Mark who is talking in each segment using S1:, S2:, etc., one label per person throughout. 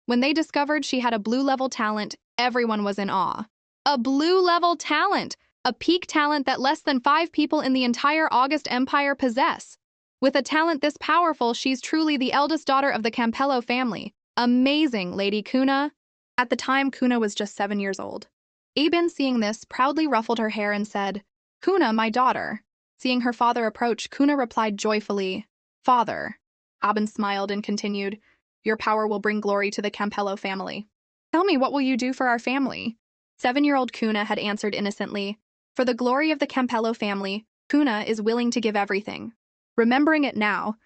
S1: When they discovered she had a blue-level talent, everyone was in awe. A blue-level talent! A peak talent that less than 5 people in the entire August Empire possess. With a talent this powerful, she's truly the eldest daughter of the Campello family. Amazing, Lady Kuna. At the time, Kuna was just 7 years old. Aben, seeing this, proudly ruffled her hair and said, "Kuna, my daughter." Seeing her father approach, Kuna replied joyfully, "Father." Aben smiled and continued, "Your power will bring glory to the Campello family. Tell me, what will you do for our family?" 7-year-old Kuna had answered innocently, "For the glory of the Campello family, Kuna is willing to give everything." Remembering it now,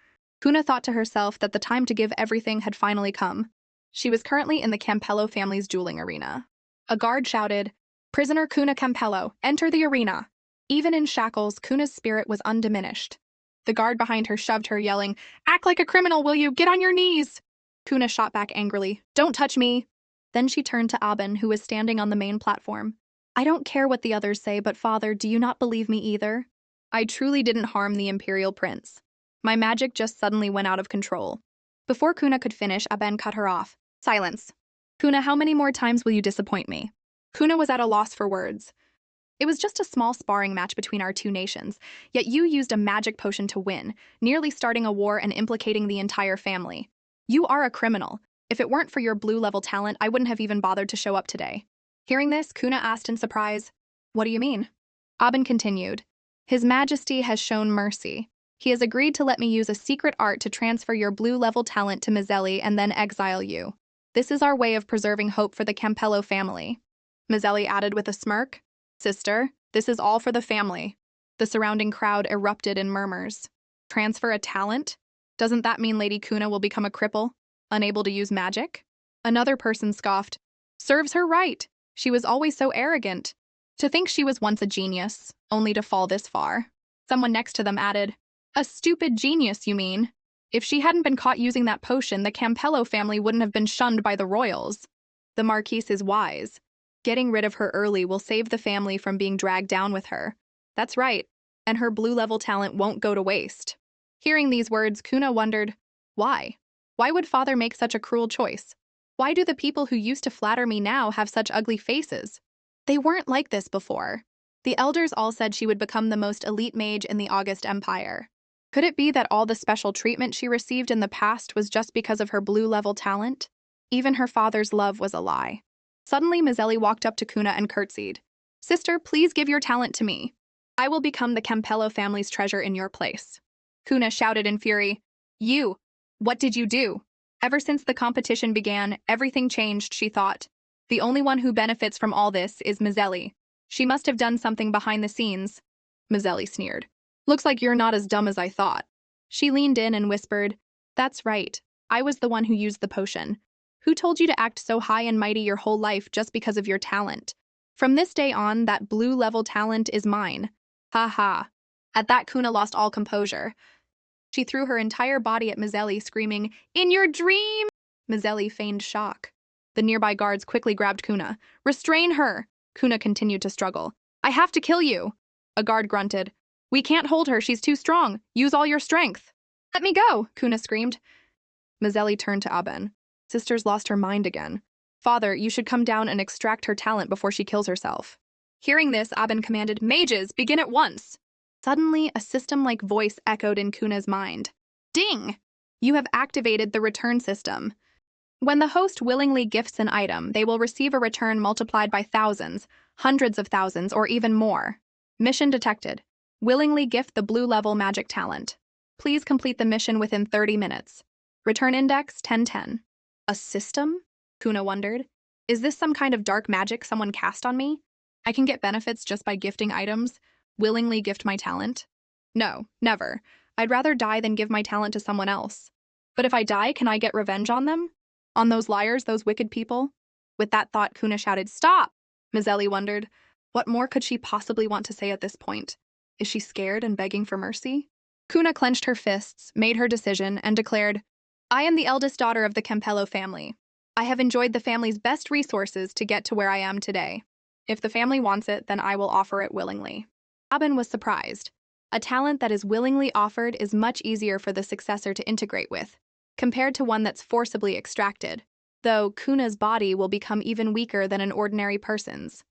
S1: Kuna thought to herself that the time to give everything had finally come. She was currently in the Campello family's dueling arena. A guard shouted, "Prisoner Kuna Campello, enter the arena." Even in shackles, Kuna's spirit was undiminished. The guard behind her shoved her, yelling, "Act like a criminal, will you? Get on your knees!" Kuna shot back angrily, "Don't touch me!" Then she turned to Aben, who was standing on the main platform. "I don't care what the others say, but father, do you not believe me either? I truly didn't harm the Imperial Prince. My magic just suddenly went out of control." Before Kuna could finish, Aben cut her off. "Silence. Kuna, how many more times will you disappoint me?" Kuna was at a loss for words. "It was just a small sparring match between our two nations, yet you used a magic potion to win, nearly starting a war and implicating the entire family. You are a criminal. If it weren't for your blue-level talent, I wouldn't have even bothered to show up today." Hearing this, Kuna asked in surprise, "What do you mean?" Aben continued, "His Majesty has shown mercy. He has agreed to let me use a secret art to transfer your blue-level talent to Mizeli and then exile you. This is our way of preserving hope for the Campello family." Mizeli added with a smirk, "Sister, this is all for the family." The surrounding crowd erupted in murmurs. Transfer a talent? Doesn't that mean Lady Kuna will become a cripple, unable to use magic? Another person scoffed, "Serves her right. She was always so arrogant. To think she was once a genius, only to fall this far." Someone next to them added, "A stupid genius, you mean? If she hadn't been caught using that potion, the Campello family wouldn't have been shunned by the royals. The Marquise is wise. Getting rid of her early will save the family from being dragged down with her. That's right, and her blue-level talent won't go to waste." Hearing these words, Kuna wondered, why? Why would father make such a cruel choice? Why do the people who used to flatter me now have such ugly faces? They weren't like this before. The elders all said she would become the most elite mage in the August Empire. Could it be that all the special treatment she received in the past was just because of her blue-level talent? Even her father's love was a lie. Suddenly, Mizeli walked up to Kuna and curtsied. "Sister, please give your talent to me. I will become the Campello family's treasure in your place." Kuna shouted in fury, "You! What did you do?" Ever since the competition began, everything changed, she thought. The only one who benefits from all this is Mizeli. She must have done something behind the scenes. Mizeli sneered. "Looks like you're not as dumb as I thought." She leaned in and whispered, "That's right. I was the one who used the potion. Who told you to act so high and mighty your whole life just because of your talent? From this day on, that blue-level talent is mine. Ha ha." At that, Kuna lost all composure. She threw her entire body at Mizeli, screaming, "In your dream!" Mizeli feigned shock. The nearby guards quickly grabbed Kuna. "Restrain her!" Kuna continued to struggle. "I have to kill you!" A guard grunted. "We can't hold her, she's too strong. Use all your strength." "Let me go!" Kuna screamed. Mizeli turned to Aben. "Sister's lost her mind again. Father, you should come down and extract her talent before she kills herself." Hearing this, Aben commanded, "Mages, begin at once!" Suddenly, a system-like voice echoed in Kuna's mind. "Ding! You have activated the return system. When the host willingly gifts an item, they will receive a return multiplied by thousands, hundreds of thousands, or even more. Mission detected. Willingly gift the blue-level magic talent. Please complete the mission within 30 minutes. Return index 1010. A system? Kuna wondered. Is this some kind of dark magic someone cast on me? I can get benefits just by gifting items? Willingly gift my talent? No, never. I'd rather die than give my talent to someone else. But if I die, can I get revenge on them? On those liars, those wicked people?" With that thought, Kuna shouted, "Stop!" Mizeli wondered, what more could she possibly want to say at this point? Is she scared and begging for mercy? Kuna clenched her fists, made her decision, and declared, "I am the eldest daughter of the Campello family. I have enjoyed the family's best resources to get to where I am today. If the family wants it, then I will offer it willingly." Aben was surprised. A talent that is willingly offered is much easier for the successor to integrate with, compared to one that's forcibly extracted. though Kuna's body will become even weaker than an ordinary person's.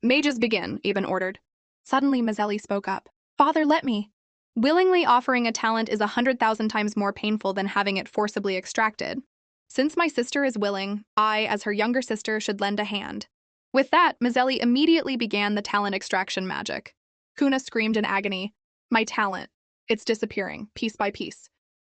S1: Mages begin, Eben ordered. Suddenly, Mazelli spoke up. Father, let me. Willingly offering a talent is 100,000 times more painful than having it forcibly extracted. Since my sister is willing, I, as her younger sister, should lend a hand. With that, Mazelli immediately began the talent extraction magic. Kuna screamed in agony, "My talent! It's disappearing, piece by piece."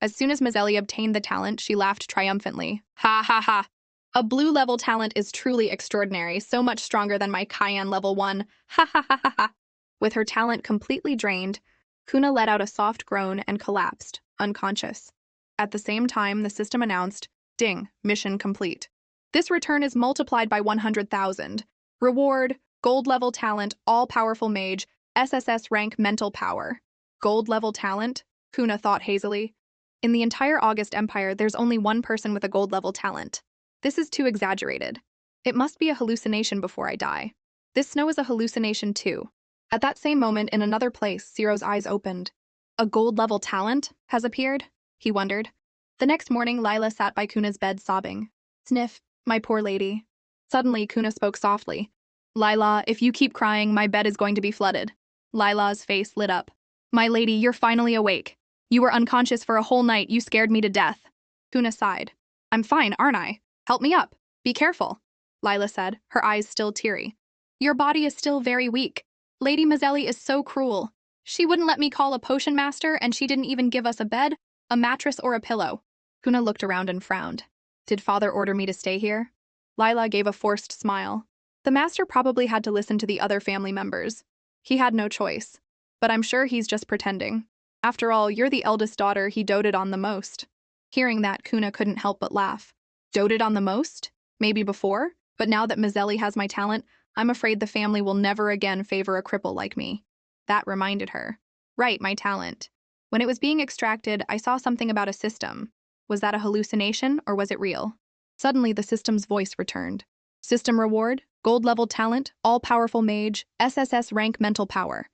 S1: As soon as Mazelli obtained the talent, she laughed triumphantly. Ha ha ha! A blue-level talent is truly extraordinary, so much stronger than my Cayenne level 1. Ha ha ha ha ha! With her talent completely drained, Kuna let out a soft groan and collapsed, unconscious. At the same time, the system announced, "Ding, mission complete." This return is multiplied by 100,000. Reward, gold-level talent, all-powerful mage, SSS rank mental power. Gold-level talent? Kuna thought hazily. In the entire August Empire, there's only one person with a gold-level talent. This is too exaggerated. It must be a hallucination before I die. This snow is a hallucination too. At that same moment, in another place, Ciro's eyes opened. A gold-level talent has appeared? He wondered. The next morning, Lila sat by Kuna's bed sobbing. Sniff, my poor lady. Suddenly, Kuna spoke softly. Lila, if you keep crying, my bed is going to be flooded. Lila's face lit up. My lady, you're finally awake. You were unconscious for a whole night. You scared me to death. Kuna sighed. I'm fine, aren't I? Help me up. Be careful, Lila said, her eyes still teary. Your body is still very weak. Lady Mazelli is so cruel. She wouldn't let me call a potion master, and she didn't even give us a bed, a mattress, or a pillow. Kuna looked around and frowned. Did father order me to stay here? Lila gave a forced smile. The master probably had to listen to the other family members. He had no choice. But I'm sure he's just pretending. After all, you're the eldest daughter he doted on the most. Hearing that, Kuna couldn't help but laugh. Doted on the most? Maybe before? But now that Mazelli has my talent, I'm afraid the family will never again favor a cripple like me. That reminded her. Right, my talent. When it was being extracted, I saw something about a system. Was that a hallucination, or was it real? Suddenly, the system's voice returned. System reward, gold-level talent, all-powerful mage, SSS rank mental power.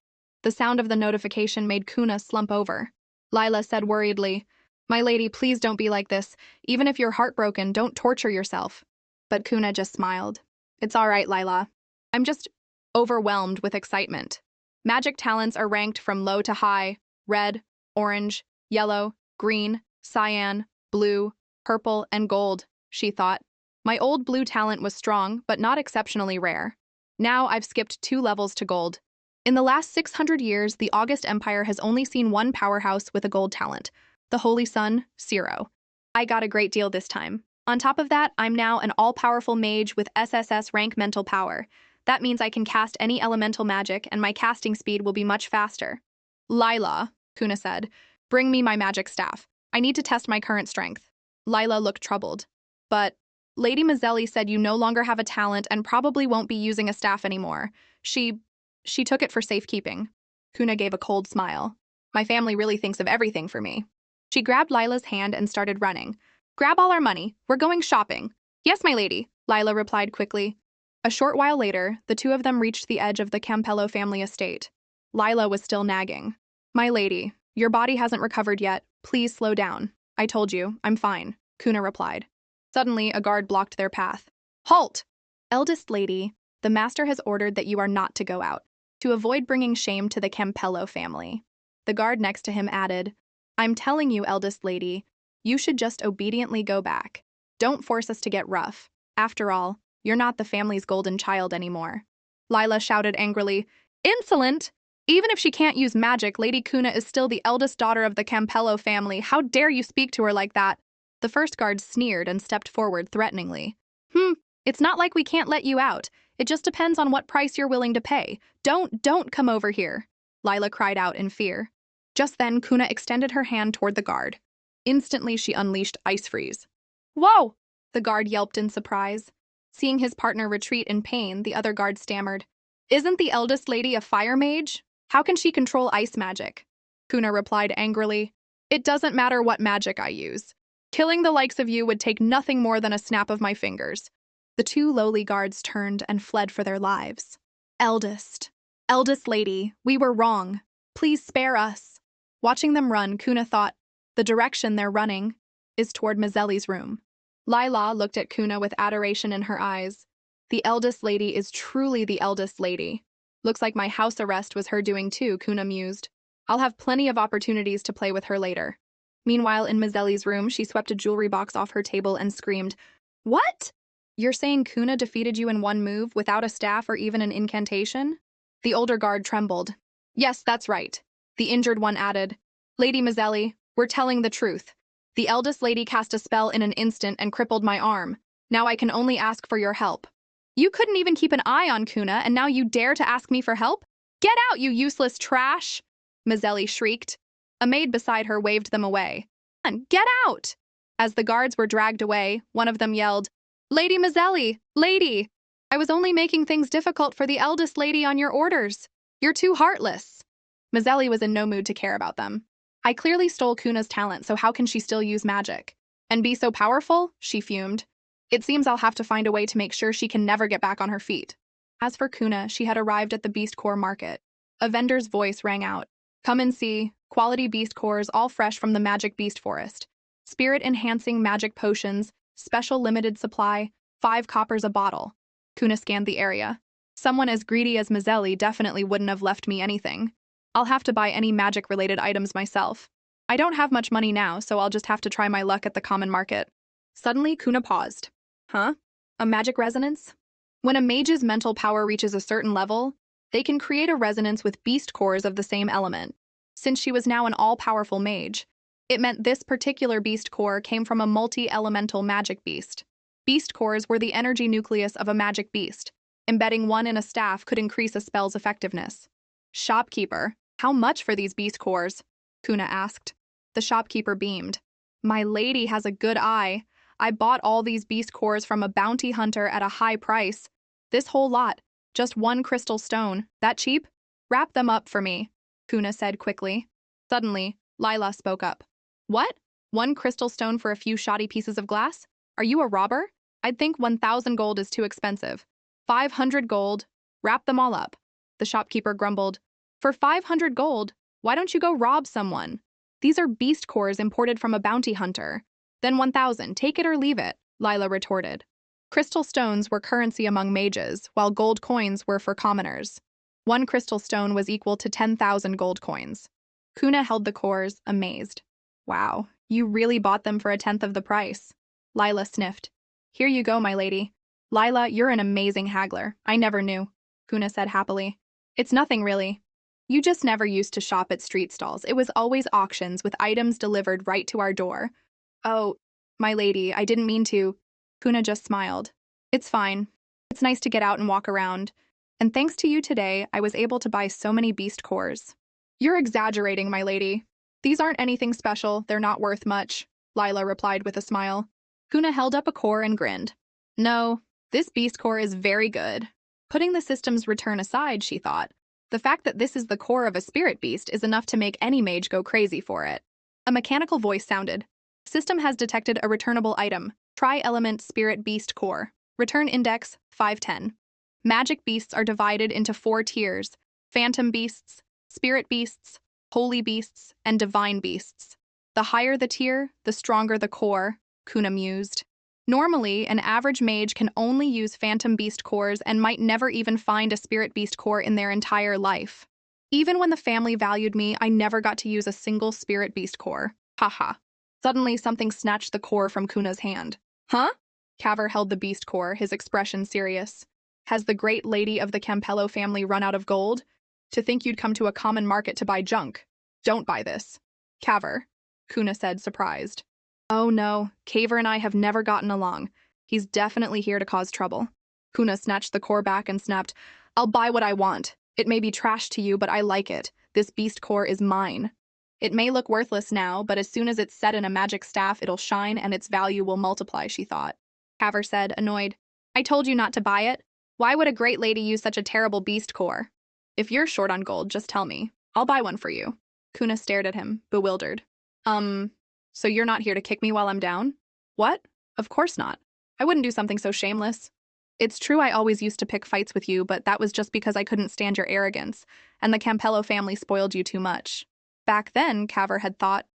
S1: The sound of the notification made Kuna slump over. Lila said worriedly, My lady, please don't be like this. Even if you're heartbroken, don't torture yourself. But Kuna just smiled. It's all right, Lila. I'm just overwhelmed with excitement. Magic talents are ranked from low to high: red, orange, yellow, green, cyan, blue, purple, and gold, she thought. My old blue talent was strong, but not exceptionally rare. Now I've skipped 2 levels to gold. In the last 600 years, the August Empire has only seen one powerhouse with a gold talent, the Holy Sun, Ciro. I got a great deal this time. On top of that, I'm now an all-powerful mage with SSS rank mental power. That means I can cast any elemental magic, and my casting speed will be much faster. Lila, Kuna said, bring me my magic staff. I need to test my current strength. Lila looked troubled. But Lady Mazelli said you no longer have a talent and probably won't be using a staff anymore. She took it for safekeeping. Kuna gave a cold smile. My family really thinks of everything for me. She grabbed Lila's hand and started running. Grab all our money. We're going shopping. Yes, my lady, Lila replied quickly. A short while later, the two of them reached the edge of the Campello family estate. Lila was still nagging. My lady, your body hasn't recovered yet. Please slow down. I told you, I'm fine, Kuna replied. Suddenly, a guard blocked their path. Halt! Eldest lady, the master has ordered that you are not to go out, to avoid bringing shame to the Campello family. The guard next to him added, I'm telling you, eldest lady, you should just obediently go back. Don't force us to get rough. After all, you're not the family's golden child anymore. Lila shouted angrily, Insolent! Even if she can't use magic, Lady Kuna is still the eldest daughter of the Campello family. How dare you speak to her like that? The first guard sneered and stepped forward threateningly. It's not like we can't let you out. It just depends on what price you're willing to pay. Don't come over here, Lila cried out in fear. Just then, Kuna extended her hand toward the guard. Instantly, she unleashed ice freeze. Whoa! The guard yelped in surprise. Seeing his partner retreat in pain, the other guard stammered. Isn't the eldest lady a fire mage? How can she control ice magic? Kuna replied angrily. It doesn't matter what magic I use. Killing the likes of you would take nothing more than a snap of my fingers. The two lowly guards turned and fled for their lives. Eldest lady, we were wrong. Please spare us. Watching them run, Kuna thought, the direction they're running is toward Mazelli's room. Lila looked at Kuna with adoration in her eyes. The eldest lady is truly the eldest lady. Looks like my house arrest was her doing too, Kuna mused. I'll have plenty of opportunities to play with her later. Meanwhile, in Mazzelli's room, she swept a jewelry box off her table and screamed, "What? You're saying Kuna defeated you in one move without a staff or even an incantation?" The older guard trembled. "Yes, that's right." The injured one added, "Lady Mazzelli, we're telling the truth. The eldest lady cast a spell in an instant and crippled my arm. Now I can only ask for your help." "You couldn't even keep an eye on Kuna, and now you dare to ask me for help? Get out, you useless trash!" Mazzelli shrieked. A maid beside her waved them away. "Get out!" As the guards were dragged away, one of them yelled, "Lady Mazzelli, lady! I was only making things difficult for the eldest lady on your orders. You're too heartless." Mazzelli was in no mood to care about them. "I clearly stole Kuna's talent, so how can she still use magic? And be so powerful?" she fumed. "It seems I'll have to find a way to make sure she can never get back on her feet." As for Kuna, she had arrived at the Beast Core market. A vendor's voice rang out. "Come and see. Quality beast cores, all fresh from the magic beast forest. Spirit-enhancing magic potions, special limited supply, 5 coppers a bottle." Kuna scanned the area. "Someone as greedy as Mazzelli definitely wouldn't have left me anything. I'll have to buy any magic-related items myself. I don't have much money now, so I'll just have to try my luck at the common market." Suddenly, Kuna paused. "Huh? A magic resonance?" When a mage's mental power reaches a certain level, they can create a resonance with beast cores of the same element. Since she was now an all-powerful mage, it meant this particular beast core came from a multi-elemental magic beast. Beast cores were the energy nucleus of a magic beast. Embedding one in a staff could increase a spell's effectiveness. "Shopkeeper, how much for these beast cores?" Kuna asked. The shopkeeper beamed. "My lady has a good eye. I bought all these beast cores from a bounty hunter at a high price. This whole lot, just 1 crystal stone. That cheap? Wrap them up for me," Kuna said quickly. Suddenly, Lila spoke up. "What? 1 crystal stone for a few shoddy pieces of glass? Are you a robber? I'd think 1,000 gold is too expensive. 500 gold. Wrap them all up." The shopkeeper grumbled. "For 500 gold, why don't you go rob someone? These are beast cores imported from a bounty hunter." "Then 1,000, take it or leave it," Lila retorted. Crystal stones were currency among mages, while gold coins were for commoners. 1 crystal stone was equal to 10,000 gold coins. Kuna held the cores, amazed. "Wow, you really bought them for 1/10 of the price." Lila sniffed. "Here you go, my lady." "Lila, you're an amazing haggler. I never knew," Kuna said happily. "It's nothing really. You just never used to shop at street stalls. It was always auctions with items delivered right to our door." "Oh, my lady, I didn't mean to." Kuna just smiled. "It's fine. It's nice to get out and walk around. And thanks to you today, I was able to buy so many beast cores." "You're exaggerating, my lady. These aren't anything special, they're not worth much," Lila replied with a smile. Kuna held up a core and grinned. "No, this beast core is very good." Putting the system's return aside, she thought, the fact that this is the core of a spirit beast is enough to make any mage go crazy for it. A mechanical voice sounded. "System has detected a returnable item. Tri-element spirit beast core. Return index 510. Magic beasts are divided into 4 tiers: phantom beasts, spirit beasts, holy beasts, and divine beasts. The higher the tier, the stronger the core," Kuna mused. "Normally, an average mage can only use phantom beast cores and might never even find a spirit beast core in their entire life. Even when the family valued me, I never got to use a single spirit beast core. Haha." Suddenly, something snatched the core from Kuna's hand. "Huh?" Caver held the beast core, his expression serious. "Has the great lady of the Campello family run out of gold? To think you'd come to a common market to buy junk. Don't buy this." "Caver," Kuna said, surprised. "Oh no, Caver and I have never gotten along. He's definitely here to cause trouble." Kuna snatched the core back and snapped, "I'll buy what I want. It may be trash to you, but I like it. This beast core is mine. It may look worthless now, but as soon as it's set in a magic staff, it'll shine and its value will multiply," she thought. Caver said, annoyed. "I told you not to buy it. Why would a great lady use such a terrible beast core? If you're short on gold, just tell me. I'll buy one for you." Kuna stared at him, bewildered. So you're not here to kick me while I'm down?" "What? Of course not. I wouldn't do something so shameless. It's true I always used to pick fights with you, but that was just because I couldn't stand your arrogance, and the Campello family spoiled you too much." Back then, Caver had thought,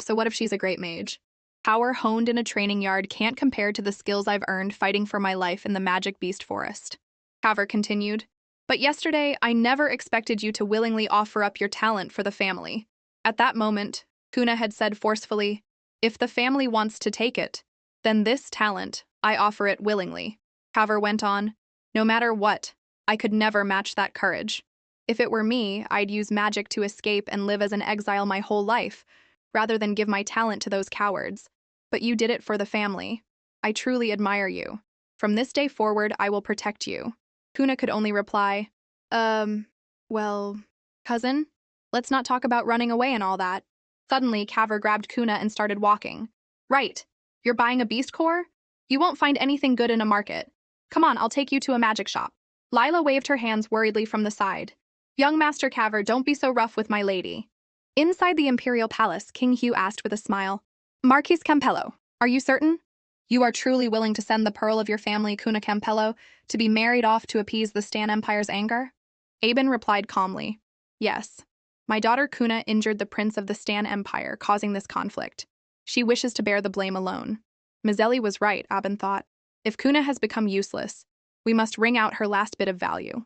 S1: so what if she's a great mage? Power honed in a training yard can't compare to the skills I've earned fighting for my life in the magic beast forest. Kaver continued. But yesterday, I never expected you to willingly offer up your talent for the family. At that moment, Kuna had said forcefully, if the family wants to take it, then this talent, I offer it willingly. Kaver went on, no matter what, I could never match that courage. If it were me, I'd use magic to escape and live as an exile my whole life, rather than give my talent to those cowards. But you did it for the family. I truly admire you. From this day forward, I will protect you. Kuna could only reply, well, cousin, let's not talk about running away and all that. Suddenly, Kaver grabbed Kuna and started walking. Right, you're buying a beast core? You won't find anything good in a market. Come on, I'll take you to a magic shop. Lila waved her hands worriedly from the side. Young Master Kaver, don't be so rough with my lady. Inside the imperial palace, King Hugh asked with a smile, Marquis Campello, are you certain? You are truly willing to send the pearl of your family, Kuna Campello, to be married off to appease the Stan Empire's anger? Aben replied calmly, yes. My daughter Kuna injured the prince of the Stan Empire, causing this conflict. She wishes to bear the blame alone. Mizeli was right, Aben thought. If Kuna has become useless, we must wring out her last bit of value.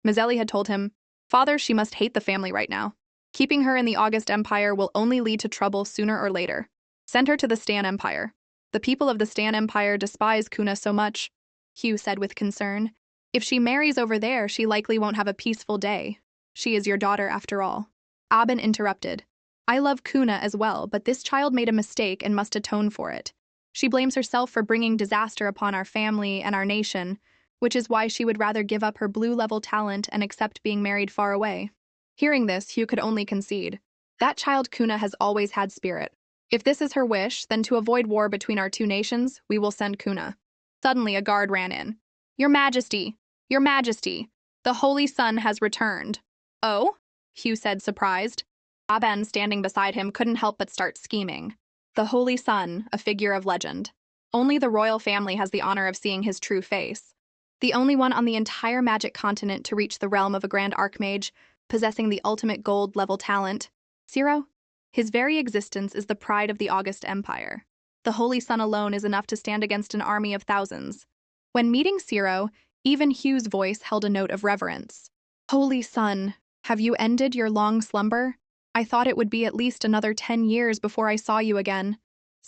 S1: Mizeli had told him, Father, she must hate the family right now. Keeping her in the August Empire will only lead to trouble sooner or later. Send her to the Stan Empire. The people of the Stan Empire despise Kuna so much, Hugh said with concern. If she marries over there, she likely won't have a peaceful day. She is your daughter after all. Aben interrupted. I love Kuna as well, but this child made a mistake and must atone for it. She blames herself for bringing disaster upon our family and our nation, which is why she would rather give up her blue-level talent and accept being married far away. Hearing this, Hugh could only concede. That child Kuna has always had spirit. If this is her wish, then to avoid war between our two nations, we will send Kuna. Suddenly, a guard ran in. Your Majesty! Your Majesty! The Holy Sun has returned. Oh? Hugh said, surprised. Aben, standing beside him, couldn't help but start scheming. The Holy Sun, a figure of legend. Only the royal family has the honor of seeing his true face. The only one on the entire magic continent to reach the realm of a grand archmage, possessing the ultimate gold-level talent. Zero? His very existence is the pride of the August Empire. The Holy Sun alone is enough to stand against an army of thousands. When meeting Zero, even Hugh's voice held a note of reverence. Holy Sun, have you ended your long slumber? I thought it would be at least another 10 years before I saw you again.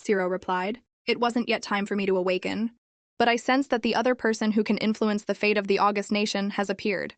S1: Zero replied. It wasn't yet time for me to awaken. But I sense that the other person who can influence the fate of the August nation has appeared.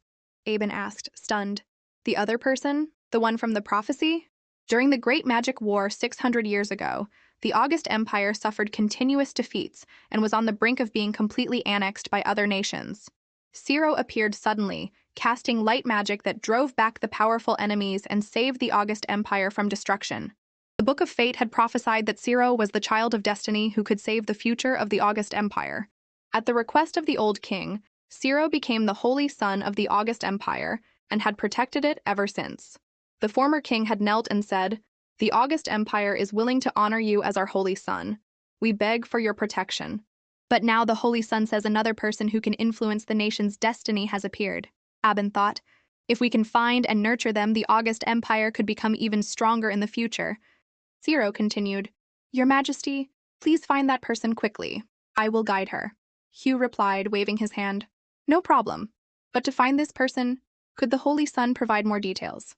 S1: Aben asked, stunned. The other person? The one from the prophecy? During the Great Magic War 600 years ago, the August Empire suffered continuous defeats and was on the brink of being completely annexed by other nations. Zero appeared suddenly, casting light magic that drove back the powerful enemies and saved the August Empire from destruction. The Book of Fate had prophesied that Zero was the child of destiny who could save the future of the August Empire. At the request of the old king, Zero became the Holy Sun of the August Empire and had protected it ever since. The former king had knelt and said, The August Empire is willing to honor you as our Holy Sun. We beg for your protection. But now the Holy Sun says another person who can influence the nation's destiny has appeared. Aben thought, if we can find and nurture them, the August Empire could become even stronger in the future. Zero continued, Your Majesty, please find that person quickly. I will guide her. Hugh replied, waving his hand. No problem. But to find this person, could the Holy Sun provide more details?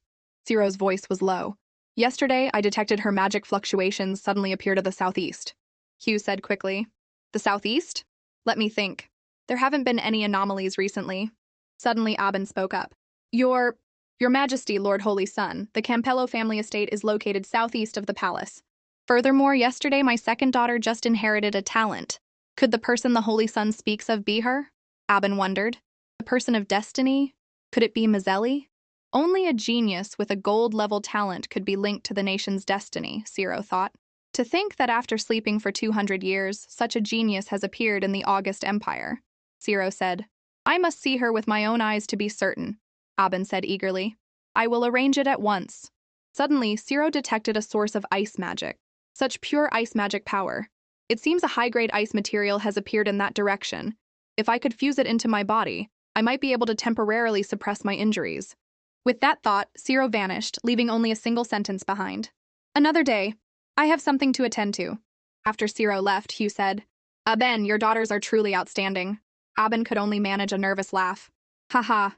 S1: Zero's voice was low. Yesterday, I detected her magic fluctuations suddenly appear to the southeast. Hugh said quickly. The southeast? Let me think. There haven't been any anomalies recently. Suddenly, Aben spoke up. Your Majesty, Lord Holy Sun, the Campello family estate is located southeast of the palace. Furthermore, yesterday my second daughter just inherited a talent. Could the person the Holy Sun speaks of be her? Aben wondered. The person of destiny? Could it be Mizeli? Only a genius with a gold-level talent could be linked to the nation's destiny, Zero thought. To think that after sleeping for 200 years, such a genius has appeared in the August Empire. Zero said, I must see her with my own eyes to be certain, Aben said eagerly. I will arrange it at once. Suddenly, Zero detected a source of ice magic. Such pure ice magic power. It seems a high-grade ice material has appeared in that direction. If I could fuse it into my body, I might be able to temporarily suppress my injuries. With that thought, Zero vanished, leaving only a single sentence behind. Another day. I have something to attend to. After Ciro left, Hugh said, "Aben, your daughters are truly outstanding." Aben could only manage a nervous laugh. "Haha,"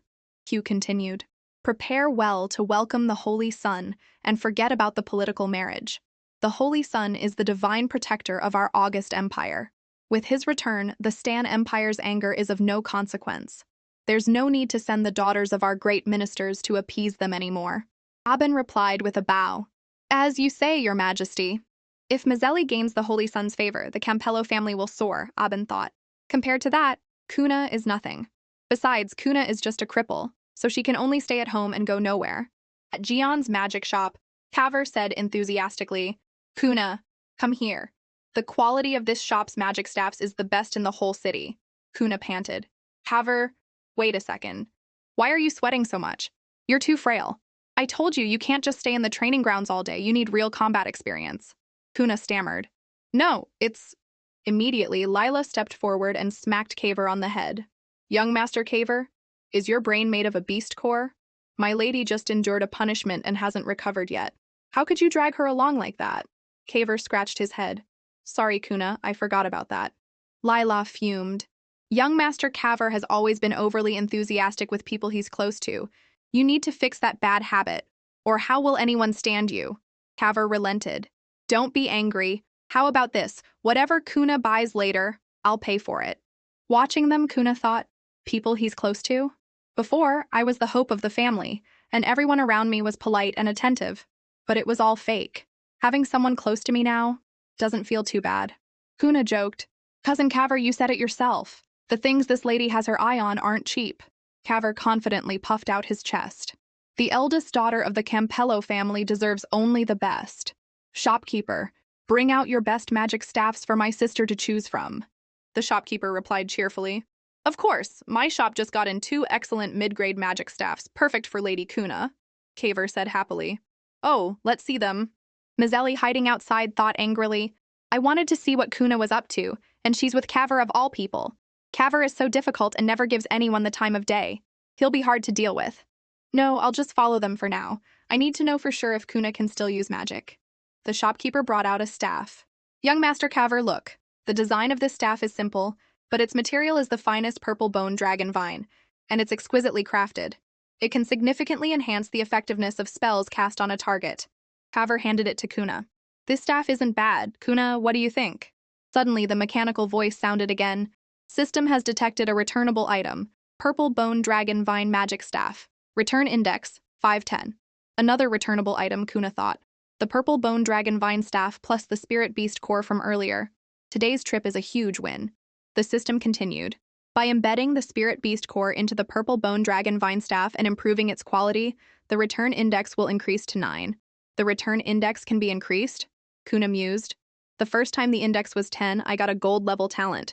S1: Hugh continued. "Prepare well to welcome the Holy Sun and forget about the political marriage. The Holy Sun is the divine protector of our august empire. With his return, the Stan Empire's anger is of no consequence. There's no need to send the daughters of our great ministers to appease them anymore." Aben replied with a bow. "As you say, Your Majesty." If Mazelli gains the Holy Sun's favor, the Campello family will soar, Aben thought. Compared to that, Kuna is nothing. Besides, Kuna is just a cripple, so she can only stay at home and go nowhere. At Gion's magic shop, Kaver said enthusiastically, "Kuna, come here. The quality of this shop's magic staffs is the best in the whole city." Kuna panted. "Kaver, wait a second. Why are you sweating so much? You're too frail. I told you you can't just stay in the training grounds all day. You need real combat experience." Kuna stammered. "No, it's—" Immediately, Lila stepped forward and smacked Kaver on the head. "Young Master Kaver, is your brain made of a beast core? My lady just endured a punishment and hasn't recovered yet. How could you drag her along like that?" Kaver scratched his head. "Sorry, Kuna, I forgot about that." Lila fumed. "Young Master Kaver has always been overly enthusiastic with people he's close to. You need to fix that bad habit, or how will anyone stand you?" Kaver relented. "Don't be angry. How about this? Whatever Kuna buys later, I'll pay for it." Watching them, Kuna thought, people he's close to? Before, I was the hope of the family, and everyone around me was polite and attentive. But it was all fake. Having someone close to me now doesn't feel too bad. Kuna joked, "Cousin Kaver, you said it yourself. The things this lady has her eye on aren't cheap." Kaver confidently puffed out his chest. "The eldest daughter of the Campello family deserves only the best. Shopkeeper, bring out your best magic staffs for my sister to choose from." The shopkeeper replied cheerfully, "Of course, my shop just got in 2 excellent mid-grade magic staffs, perfect for Lady Kuna." Kaver said happily. "Oh, let's see them." Mazelli, hiding outside, thought angrily, "I wanted to see what Kuna was up to, and she's with Kaver of all people. Kaver is so difficult and never gives anyone the time of day. He'll be hard to deal with. No, I'll just follow them for now. I need to know for sure if Kuna can still use magic." The shopkeeper brought out a staff. "Young Master Kaver, look. The design of this staff is simple, but its material is the finest purple bone dragon vine, and it's exquisitely crafted. It can significantly enhance the effectiveness of spells cast on a target." Kaver handed it to Kuna. "This staff isn't bad. Kuna, what do you think?" Suddenly, the mechanical voice sounded again. "System has detected a returnable item. Purple bone dragon vine magic staff. Return index, 510. Another returnable item, Kuna thought. The purple bone dragon vine staff plus the spirit beast core from earlier. Today's trip is a huge win. The system continued. By embedding the spirit beast core into the purple bone dragon vine staff and improving its quality, the return index will increase to 9. The return index can be increased? Kuna mused. The first time the index was 10, I got a gold level talent.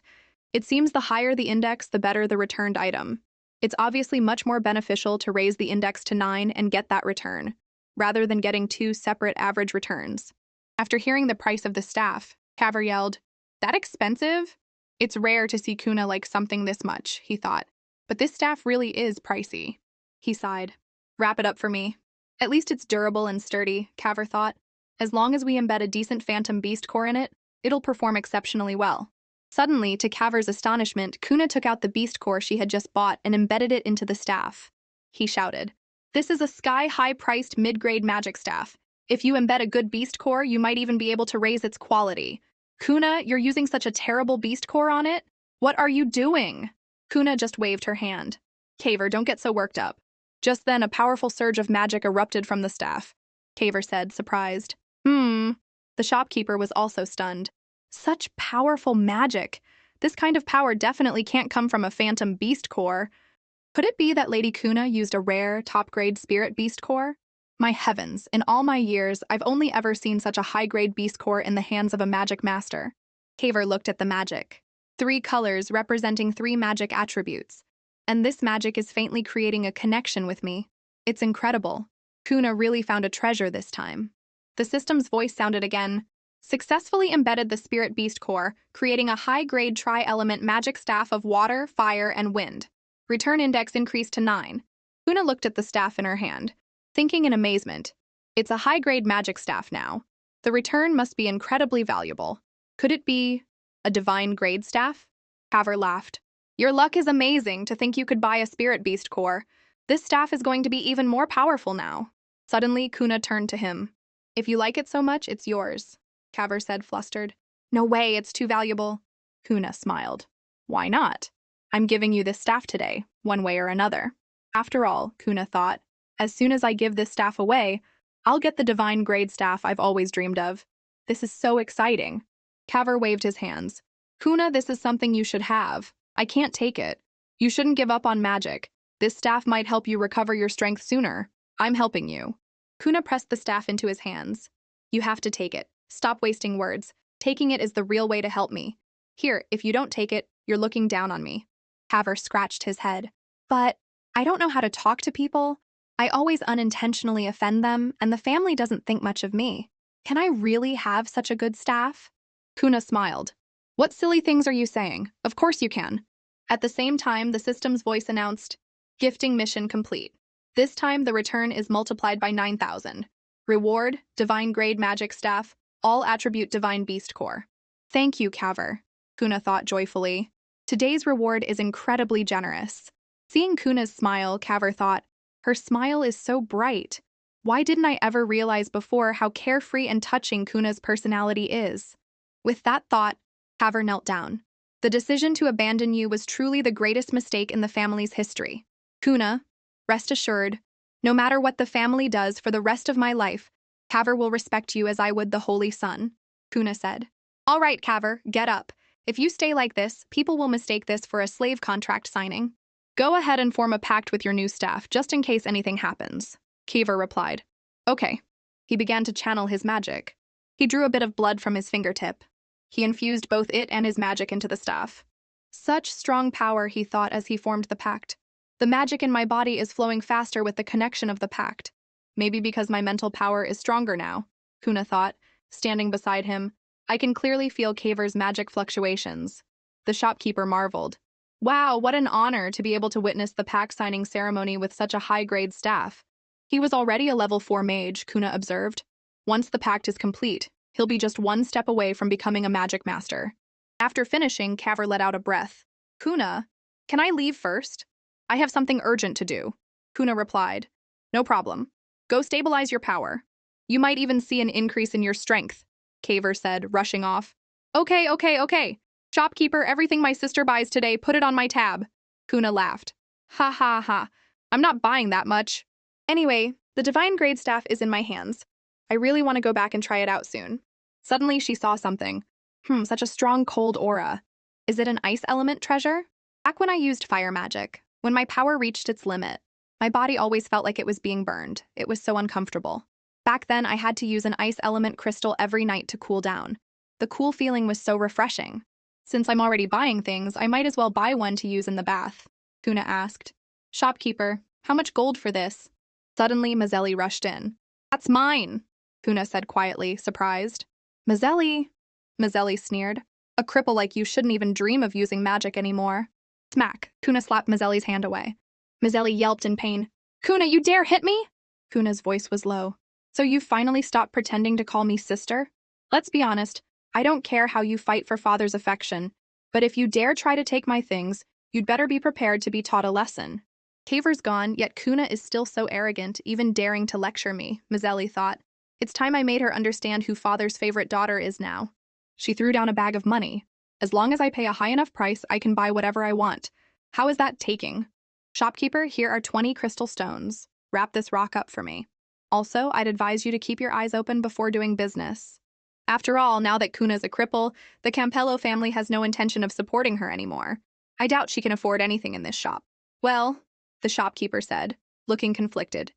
S1: It seems the higher the index, the better the returned item. It's obviously much more beneficial to raise the index to 9 and get that return, rather than getting 2 separate average returns. After hearing the price of the staff, Kaver yelled, "That expensive?" It's rare to see Kuna like something this much, he thought. But this staff really is pricey. He sighed. "Wrap it up for me." At least it's durable and sturdy, Kaver thought. As long as we embed a decent phantom beast core in it, it'll perform exceptionally well. Suddenly, to Kaver's astonishment, Kuna took out the beast core she had just bought and embedded it into the staff. He shouted, "This is a sky-high-priced mid-grade magic staff. If you embed a good beast core, you might even be able to raise its quality. Kuna, you're using such a terrible beast core on it? What are you doing?" Kuna just waved her hand. "Kaver, don't get so worked up." Just then, a powerful surge of magic erupted from the staff. Kaver said, surprised. The shopkeeper was also stunned. Such powerful magic. This kind of power definitely can't come from a phantom beast core. Could it be that Lady Kuna used a rare, top-grade spirit beast core? My heavens, in all my years, I've only ever seen such a high-grade beast core in the hands of a magic master. Kaver looked at the magic. 3 colors representing 3 magic attributes. And this magic is faintly creating a connection with me. It's incredible. Kuna really found a treasure this time. The system's voice sounded again. Successfully embedded the spirit beast core, creating a high-grade tri-element magic staff of water, fire, and wind. Return index increased to 9. Kuna looked at the staff in her hand, thinking in amazement. It's a high-grade magic staff now. The return must be incredibly valuable. Could it be a divine grade staff? Caver laughed. Your luck is amazing to think you could buy a spirit beast core. This staff is going to be even more powerful now. Suddenly, Kuna turned to him. If you like it so much, it's yours, Caver said, flustered. No way, it's too valuable. Kuna smiled. Why not? I'm giving you this staff today, one way or another. After all, Kuna thought, as soon as I give this staff away, I'll get the divine grade staff I've always dreamed of. This is so exciting. Caver waved his hands. Kuna, this is something you should have. I can't take it. You shouldn't give up on magic. This staff might help you recover your strength sooner. I'm helping you. Kuna pressed the staff into his hands. You have to take it. Stop wasting words. Taking it is the real way to help me. Here, if you don't take it, you're looking down on me. Caver scratched his head. But I don't know how to talk to people. I always unintentionally offend them, and the family doesn't think much of me. Can I really have such a good staff? Kuna smiled. What silly things are you saying? Of course you can. At the same time, the system's voice announced, Gifting mission complete. This time, the return is multiplied by 9,000. Reward, divine grade magic staff, all attribute divine beast core. Thank you, Caver, Kuna thought joyfully. Today's reward is incredibly generous. Seeing Kuna's smile, Caver thought, her smile is so bright. Why didn't I ever realize before how carefree and touching Kuna's personality is? With that thought, Caver knelt down. The decision to abandon you was truly the greatest mistake in the family's history. Kuna, rest assured, no matter what the family does for the rest of my life, Caver will respect you as I would the Holy Sun, Kuna said. All right, Caver, get up. If you stay like this, people will mistake this for a slave contract signing. Go ahead and form a pact with your new staff, just in case anything happens, Caver replied. Okay. He began to channel his magic. He drew a bit of blood from his fingertip. He infused both it and his magic into the staff. Such strong power, he thought as he formed the pact. The magic in my body is flowing faster with the connection of the pact. Maybe because my mental power is stronger now, Kuna thought, standing beside him. I can clearly feel Caver's magic fluctuations. The shopkeeper marveled. Wow, what an honor to be able to witness the pact signing ceremony with such a high-grade staff. He was already a level 4 mage, Kuna observed. Once the pact is complete, he'll be just one step away from becoming a magic master. After finishing, Caver let out a breath. Kuna, can I leave first? I have something urgent to do, Kuna replied. No problem. Go stabilize your power. You might even see an increase in your strength, Caver said, rushing off. Okay. Shopkeeper, everything my sister buys today, put it on my tab. Kuna laughed. Ha ha ha. I'm not buying that much. Anyway, the divine grade staff is in my hands. I really want to go back and try it out soon. Suddenly she saw something. Such a strong cold aura. Is it an ice element treasure? Back when I used fire magic, when my power reached its limit, my body always felt like it was being burned. It was so uncomfortable. Back then, I had to use an ice element crystal every night to cool down. The cool feeling was so refreshing. Since I'm already buying things, I might as well buy one to use in the bath, Kuna asked. Shopkeeper, how much gold for this? Suddenly, Mazzelli rushed in. That's mine, Kuna said quietly, surprised. Mazzelli sneered. A cripple like you shouldn't even dream of using magic anymore. Smack, Kuna slapped Mazzelli's hand away. Mazzelli yelped in pain. Kuna, you dare hit me? Kuna's voice was low. So you finally stopped pretending to call me sister? Let's be honest, I don't care how you fight for father's affection, but if you dare try to take my things, you'd better be prepared to be taught a lesson. Caver's gone, yet Kuna is still so arrogant, even daring to lecture me, Mazzelli thought. It's time I made her understand who father's favorite daughter is now. She threw down a bag of money. As long as I pay a high enough price, I can buy whatever I want. How is that taking? Shopkeeper, here are 20 crystal stones. Wrap this rock up for me. Also, I'd advise you to keep your eyes open before doing business. After all, now that Kuna's a cripple, the Campello family has no intention of supporting her anymore. I doubt she can afford anything in this shop. Well, the shopkeeper said, looking conflicted.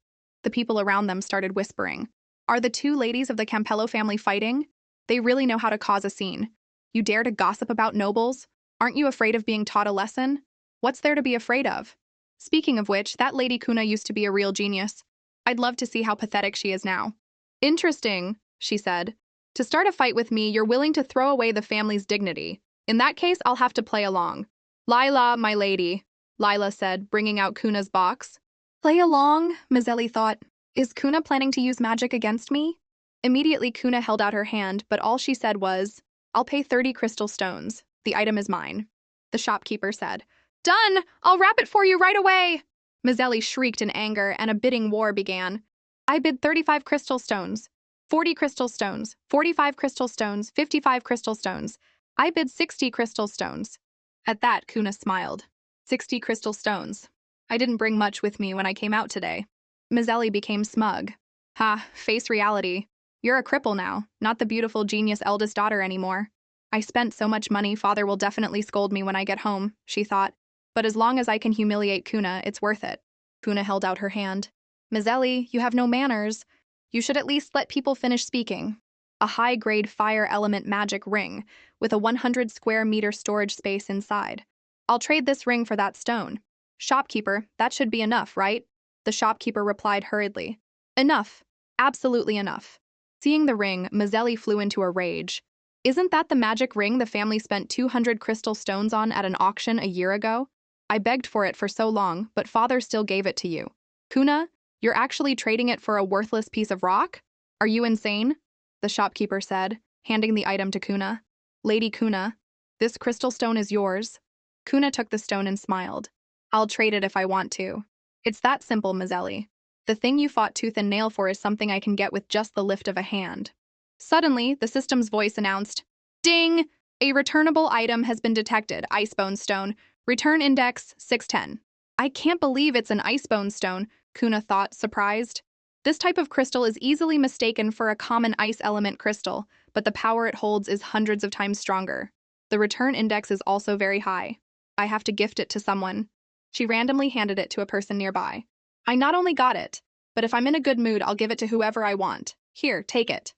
S1: The people around them started whispering. Are the two ladies of the Campello family fighting? They really know how to cause a scene. You dare to gossip about nobles? Aren't you afraid of being taught a lesson? What's there to be afraid of? Speaking of which, that Lady Kuna used to be a real genius. I'd love to see how pathetic she is now. Interesting, she said. To start a fight with me, you're willing to throw away the family's dignity. In that case, I'll have to play along. Lila, my lady, Lila said, bringing out Kuna's box. Play along, Mazzelli thought. Is Kuna planning to use magic against me? Immediately, Kuna held out her hand, but all she said was, I'll pay 30 crystal stones. The item is mine. The shopkeeper said. Done! I'll wrap it for you right away! Mazelli shrieked in anger, and a bidding war began. I bid 35 crystal stones, 40 crystal stones, 45 crystal stones, 55 crystal stones. I bid 60 crystal stones. At that, Kuna smiled. 60 crystal stones. I didn't bring much with me when I came out today. Mazelli became smug. Ha, face reality. You're a cripple now, not the beautiful genius eldest daughter anymore. I spent so much money, father will definitely scold me when I get home, she thought. But as long as I can humiliate Kuna, it's worth it. Kuna held out her hand. Mazelli, you have no manners. You should at least let people finish speaking. A high-grade fire element magic ring with a 100 square meter storage space inside. I'll trade this ring for that stone. Shopkeeper, that should be enough, right? The shopkeeper replied hurriedly. Enough. Absolutely enough. Seeing the ring, Mazelli flew into a rage. Isn't that the magic ring the family spent 200 crystal stones on at an auction a year ago? I begged for it for so long, but father still gave it to you. Kuna, you're actually trading it for a worthless piece of rock? Are you insane? The shopkeeper said, handing the item to Kuna. Lady Kuna, this crystal stone is yours. Kuna took the stone and smiled. I'll trade it if I want to. It's that simple, Mazelli. The thing you fought tooth and nail for is something I can get with just the lift of a hand. Suddenly, the system's voice announced, Ding! A returnable item has been detected, Icebone Stone. Return index 610. I can't believe it's an Icebone Stone, Kuna thought, surprised. This type of crystal is easily mistaken for a common ice element crystal, but the power it holds is hundreds of times stronger. The return index is also very high. I have to gift it to someone. She randomly handed it to a person nearby. I not only got it, but if I'm in a good mood, I'll give it to whoever I want. Here, take it.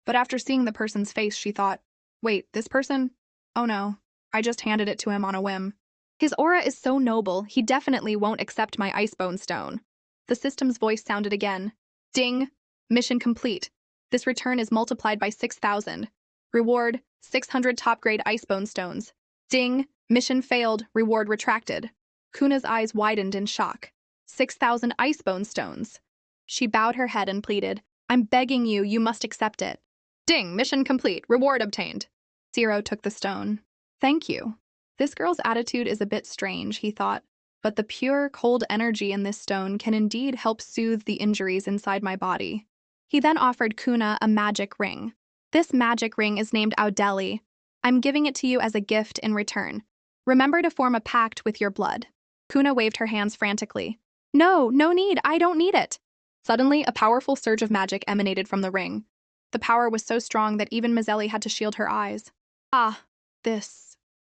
S1: But after seeing the person's face, she thought, wait, this person? Oh no, I just handed it to him on a whim. His aura is so noble, he definitely won't accept my Icebone Stone. The system's voice sounded again. Ding! Mission complete. This return is multiplied by 6,000. Reward, 600 top-grade Icebone Stones. Ding! Mission failed, reward retracted. Kuna's eyes widened in shock. 6,000 Icebone Stones. She bowed her head and pleaded, I'm begging you, you must accept it. Ding! Mission complete, reward obtained. Zero took the stone. Thank you. This girl's attitude is a bit strange, he thought, but the pure, cold energy in this stone can indeed help soothe the injuries inside my body. He then offered Kuna a magic ring. This magic ring is named Audeli. I'm giving it to you as a gift in return. Remember to form a pact with your blood. Kuna waved her hands frantically. No, no need, I don't need it. Suddenly, a powerful surge of magic emanated from the ring. The power was so strong that even Mazelli had to shield her eyes. Ah,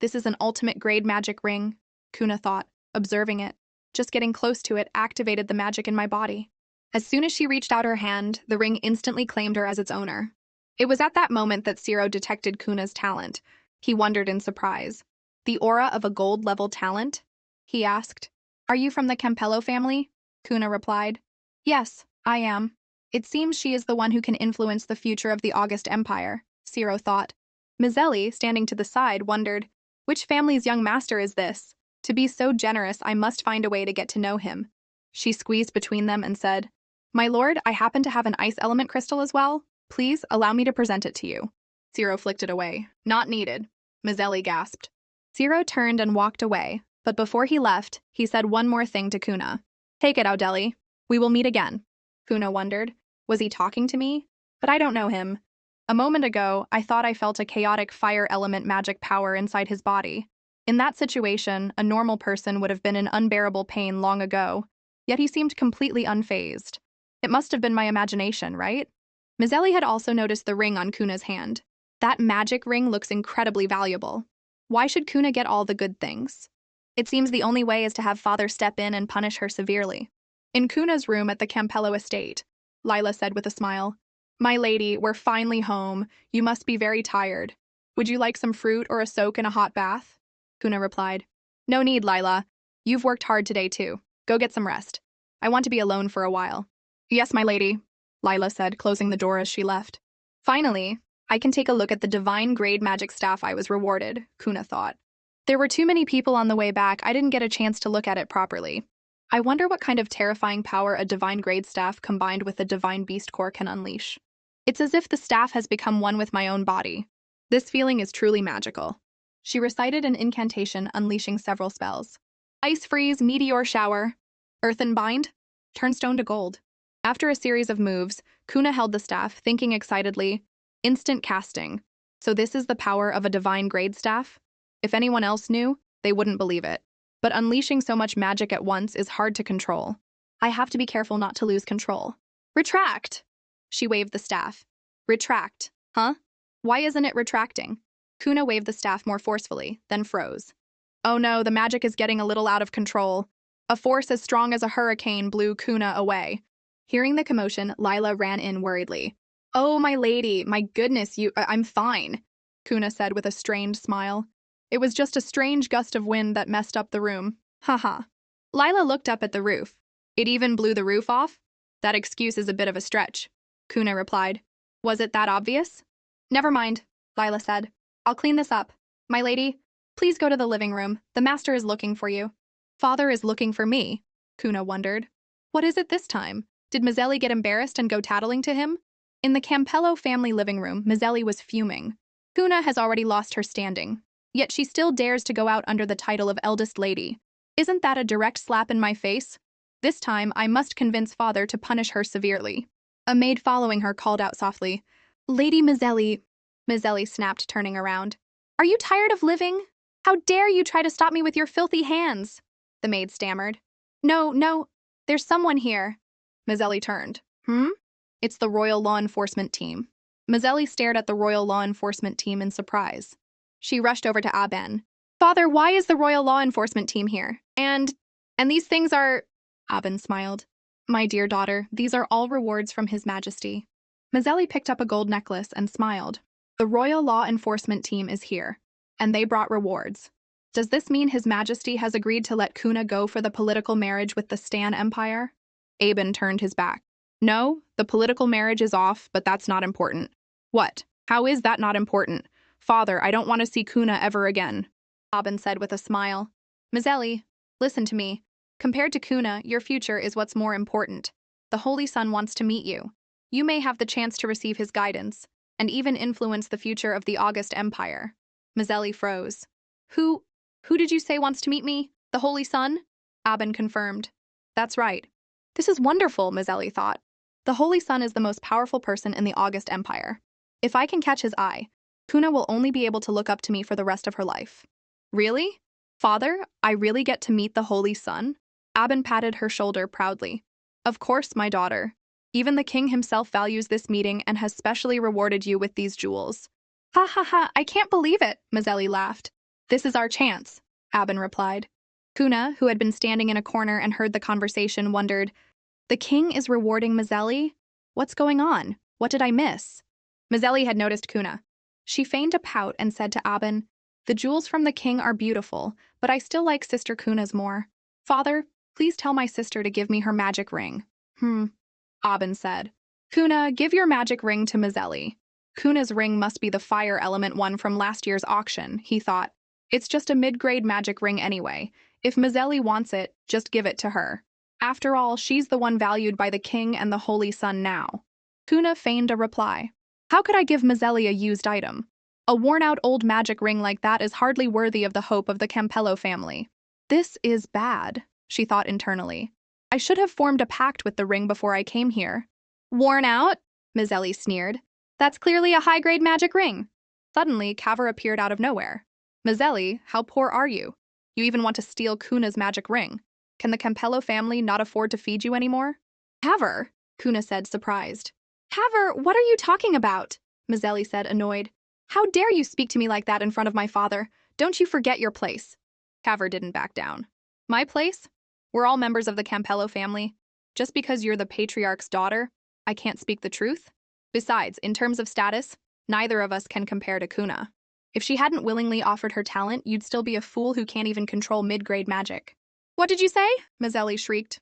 S1: this is an ultimate grade magic ring, Kuna thought, observing it. Just getting close to it activated the magic in my body. As soon as she reached out her hand, the ring instantly claimed her as its owner. It was at that moment that Zero detected Kuna's talent. He wondered in surprise. The aura of a gold-level talent? He asked. Are you from the Campello family? Kuna replied. Yes, I am. It seems she is the one who can influence the future of the August Empire, Zero thought. Mazelli, standing to the side, wondered, which family's young master is this? To be so generous, I must find a way to get to know him. She squeezed between them and said, My lord, I happen to have an ice element crystal as well. Please allow me to present it to you. Zero flicked it away. Not needed. Mazelli gasped. Zero turned and walked away, but before he left, he said one more thing to Kuna. Take it, Audeli. We will meet again. Kuna wondered, was he talking to me? But I don't know him. A moment ago, I thought I felt a chaotic fire element magic power inside his body. In that situation, a normal person would have been in unbearable pain long ago, yet he seemed completely unfazed. It must have been my imagination, right? Mazelli had also noticed the ring on Kuna's hand. That magic ring looks incredibly valuable. Why should Kuna get all the good things? It seems the only way is to have father step in and punish her severely. In Kuna's room at the Campello estate, Lila said with a smile, My lady, we're finally home. You must be very tired. Would you like some fruit or a soak in a hot bath? Kuna replied, No need, Lila. You've worked hard today too. Go get some rest. I want to be alone for a while. Yes, my lady, Lila said, closing the door as she left. Finally, I can take a look at the divine grade magic staff I was rewarded, Kuna thought. There were too many people on the way back, I didn't get a chance to look at it properly. I wonder what kind of terrifying power a divine grade staff combined with a divine beast core can unleash. It's as if the staff has become one with my own body. This feeling is truly magical. She recited an incantation, unleashing several spells. Ice freeze, meteor shower, earthen bind, turn stone to gold. After a series of moves, Kuna held the staff, thinking excitedly, instant casting. So this is the power of a divine grade staff? If anyone else knew, they wouldn't believe it. But unleashing so much magic at once is hard to control. I have to be careful not to lose control. Retract! She waved the staff. Retract, huh? Why isn't it retracting? Kuna waved the staff more forcefully, then froze. Oh no, the magic is getting a little out of control. A force as strong as a hurricane blew Kuna away. Hearing the commotion, Lila ran in worriedly. Oh, my lady, my goodness, I'm fine, Kuna said with a strained smile. It was just a strange gust of wind that messed up the room. Haha. Lila looked up at the roof. It even blew the roof off? That excuse is a bit of a stretch, Kuna replied. Was it that obvious? Never mind, Lila said. I'll clean this up. My lady, please go to the living room. The master is looking for you. Father is looking for me, Kuna wondered. What is it this time? Did Mizeli get embarrassed and go tattling to him? In the Campello family living room, Mizeli was fuming. Kuna has already lost her standing, yet she still dares to go out under the title of eldest lady. Isn't that a direct slap in my face? This time, I must convince father to punish her severely. A maid following her called out softly, Lady Mizeli. Mizeli snapped, turning around. Are you tired of living? How dare you try to stop me with your filthy hands? The maid stammered. No, there's someone here. Mizeli turned. It's the Royal Law Enforcement Team. Mizeli stared at the Royal Law Enforcement Team in surprise. She rushed over to Aben. Father, why is the Royal Law Enforcement Team here? And these things are... Aben smiled. My dear daughter, these are all rewards from His Majesty. Mizeli picked up a gold necklace and smiled. The Royal Law Enforcement Team is here, and they brought rewards. Does this mean His Majesty has agreed to let Kuna go for the political marriage with the Stan Empire? Aben turned his back. No, the political marriage is off, but that's not important. What? How is that not important? Father, I don't want to see Kuna ever again, Aben said with a smile. Mizeli, listen to me. Compared to Kuna, your future is what's more important. The Holy Sun wants to meet you. You may have the chance to receive his guidance, and even influence the future of the August Empire. Mizeli froze. Who did you say wants to meet me? The Holy Sun? Aben confirmed. That's right. This is wonderful, Mizeli thought. The Holy Sun is the most powerful person in the August Empire. If I can catch his eye, Kuna will only be able to look up to me for the rest of her life. Really? Father, I really get to meet the Holy Sun? Aben patted her shoulder proudly. Of course, my daughter. Even the king himself values this meeting and has specially rewarded you with these jewels. Ha ha ha, I can't believe it, Mizeli laughed. This is our chance, Aben replied. Kuna, who had been standing in a corner and heard the conversation, wondered, the king is rewarding Mizeli? What's going on? What did I miss? Mizeli had noticed Kuna. She feigned a pout and said to Aben, the jewels from the king are beautiful, but I still like Sister Kuna's more. Father, please tell my sister to give me her magic ring. Aben said. Kuna, give your magic ring to Mizeli. Kuna's ring must be the fire element one from last year's auction, he thought. It's just a mid-grade magic ring anyway. If Mizeli wants it, just give it to her. After all, she's the one valued by the king and the Holy Sun now. Kuna feigned a reply. How could I give Mizeli a used item? A worn-out old magic ring like that is hardly worthy of the hope of the Campello family. This is bad, she thought internally. I should have formed a pact with the ring before I came here. Worn out? Mizeli sneered. That's clearly a high-grade magic ring. Suddenly, Kaver appeared out of nowhere. Mizeli, how poor are you? You even want to steal Kuna's magic ring. Can the Campello family not afford to feed you anymore? Kaver, Kuna said, surprised. Kaver, what are you talking about? Mizeli said, annoyed. How dare you speak to me like that in front of my father? Don't you forget your place. Kaver didn't back down. My place? We're all members of the Campello family. Just because you're the patriarch's daughter, I can't speak the truth? Besides, in terms of status, neither of us can compare to Kuna. If she hadn't willingly offered her talent, you'd still be a fool who can't even control mid-grade magic. What did you say? Mizeli shrieked.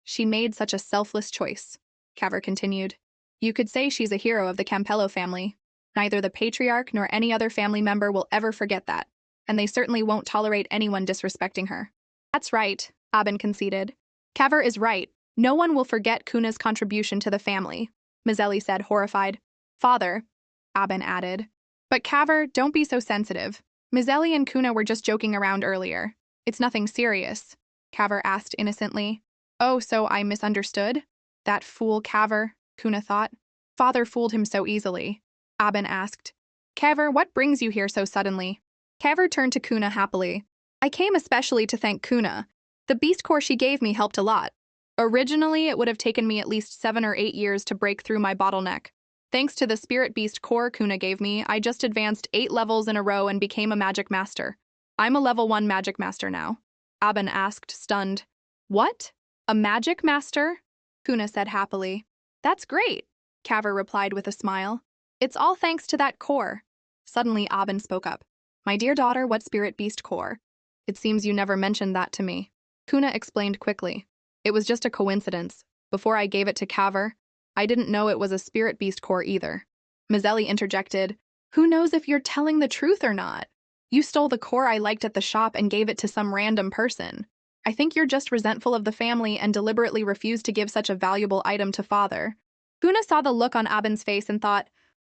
S1: She made such a selfless choice, Kaver continued. You could say she's a hero of the Campello family. Neither the patriarch nor any other family member will ever forget that, and they certainly won't tolerate anyone disrespecting her. That's right, Aben conceded. Kaver is right. No one will forget Kuna's contribution to the family, Mizeli said, horrified. Father, Aben added, But Caver, don't be so sensitive. Ms. Ellie and Kuna were just joking around earlier. It's nothing serious, Caver asked innocently. Oh, so I misunderstood? That fool Caver, Kuna thought. Father fooled him so easily. Aben asked. Caver, what brings you here so suddenly? Caver turned to Kuna happily. I came especially to thank Kuna. The beast core she gave me helped a lot. Originally, it would have taken me at least 7 or 8 years to break through my bottleneck. Thanks to the spirit beast core Kuna gave me, I just advanced 8 levels in a row and became a magic master. I'm a level 1 magic master now. Aben asked, stunned. What? A magic master? Kuna said happily. That's great, Caver replied with a smile. It's all thanks to that core. Suddenly, Aben spoke up. My dear daughter, what spirit beast core? It seems you never mentioned that to me. Kuna explained quickly. It was just a coincidence. Before I gave it to Caver, I didn't know it was a spirit beast core either. Ms. Ellie interjected, Who knows if you're telling the truth or not? You stole the core I liked at the shop and gave it to some random person. I think you're just resentful of the family and deliberately refused to give such a valuable item to Father. Kuna saw the look on Aben's face and thought,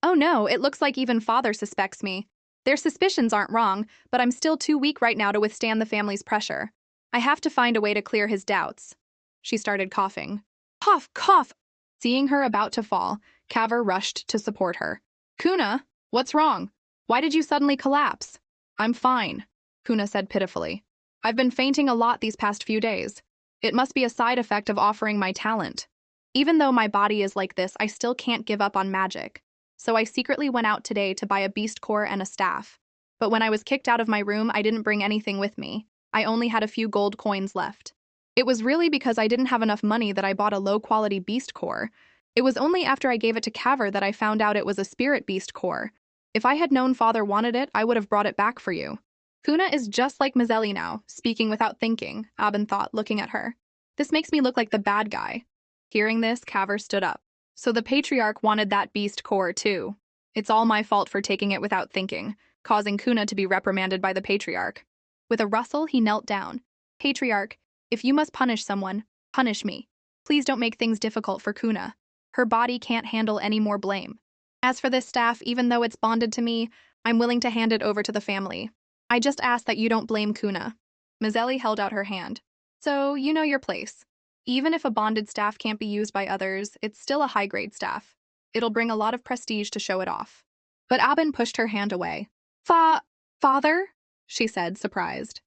S1: Oh no, it looks like even Father suspects me. Their suspicions aren't wrong, but I'm still too weak right now to withstand the family's pressure. I have to find a way to clear his doubts. She started coughing. Cough, cough! Seeing her about to fall, Caver rushed to support her. Kuna, what's wrong? Why did you suddenly collapse? I'm fine, Kuna said pitifully. I've been fainting a lot these past few days. It must be a side effect of offering my talent. Even though my body is like this, I still can't give up on magic. So I secretly went out today to buy a beast core and a staff. But when I was kicked out of my room, I didn't bring anything with me. I only had a few gold coins left. It was really because I didn't have enough money that I bought a low-quality beast core. It was only after I gave it to Caver that I found out it was a spirit beast core. If I had known Father wanted it, I would have brought it back for you. Kuna is just like Ms. Ellie now, speaking without thinking, Aben thought, looking at her. This makes me look like the bad guy. Hearing this, Caver stood up. So the patriarch wanted that beast core too. It's all my fault for taking it without thinking, causing Kuna to be reprimanded by the patriarch. With a rustle, he knelt down. Patriarch, if you must punish someone, punish me. Please don't make things difficult for Kuna. Her body can't handle any more blame. As for this staff, even though it's bonded to me, I'm willing to hand it over to the family. I just ask that you don't blame Kuna. Ms. Ellie held out her hand. So, you know your place. Even if a bonded staff can't be used by others, it's still a high-grade staff. It'll bring a lot of prestige to show it off. But Aben pushed her hand away. Father? She said, surprised.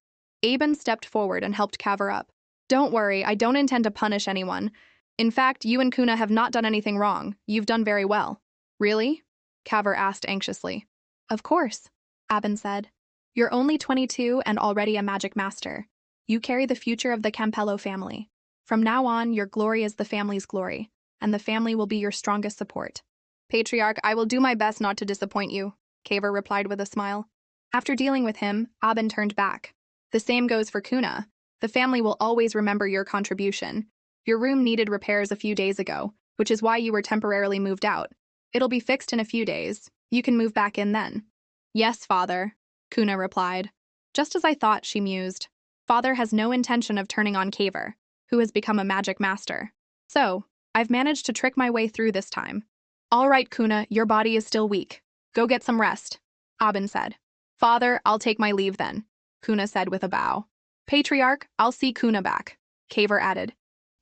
S1: Aben stepped forward and helped Caver up. Don't worry, I don't intend to punish anyone. In fact, you and Kuna have not done anything wrong. You've done very well. Really? Caver asked anxiously. Of course, Aben said. You're only 22 and already a magic master. You carry the future of the Campello family. From now on, your glory is the family's glory, and the family will be your strongest support. Patriarch, I will do my best not to disappoint you, Caver replied with a smile. After dealing with him, Aben turned back. The same goes for Kuna. The family will always remember your contribution. Your room needed repairs a few days ago, which is why you were temporarily moved out. It'll be fixed in a few days. You can move back in then. Yes, Father, Kuna replied. Just as I thought, she mused. Father has no intention of turning on Caver, who has become a magic master. So, I've managed to trick my way through this time. All right, Kuna, your body is still weak. Go get some rest, Aben said. Father, I'll take my leave then, Kuna said with a bow. Patriarch, I'll see Kuna back, Caver added.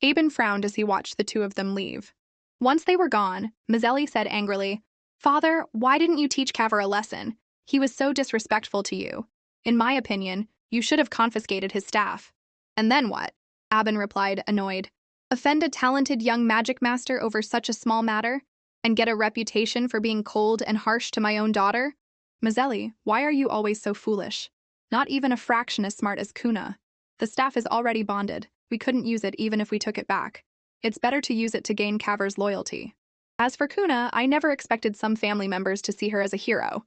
S1: Aben frowned as he watched the two of them leave. Once they were gone, Ms. Ellie said angrily, Father, why didn't you teach Caver a lesson? He was so disrespectful to you. In my opinion, you should have confiscated his staff. And then what? Aben replied, annoyed. Offend a talented young magic master over such a small matter? And get a reputation for being cold and harsh to my own daughter? Ms. Ellie, why are you always so foolish? Not even a fraction as smart as Kuna. The staff is already bonded. We couldn't use it even if we took it back. It's better to use it to gain Caver's loyalty. As for Kuna, I never expected some family members to see her as a hero.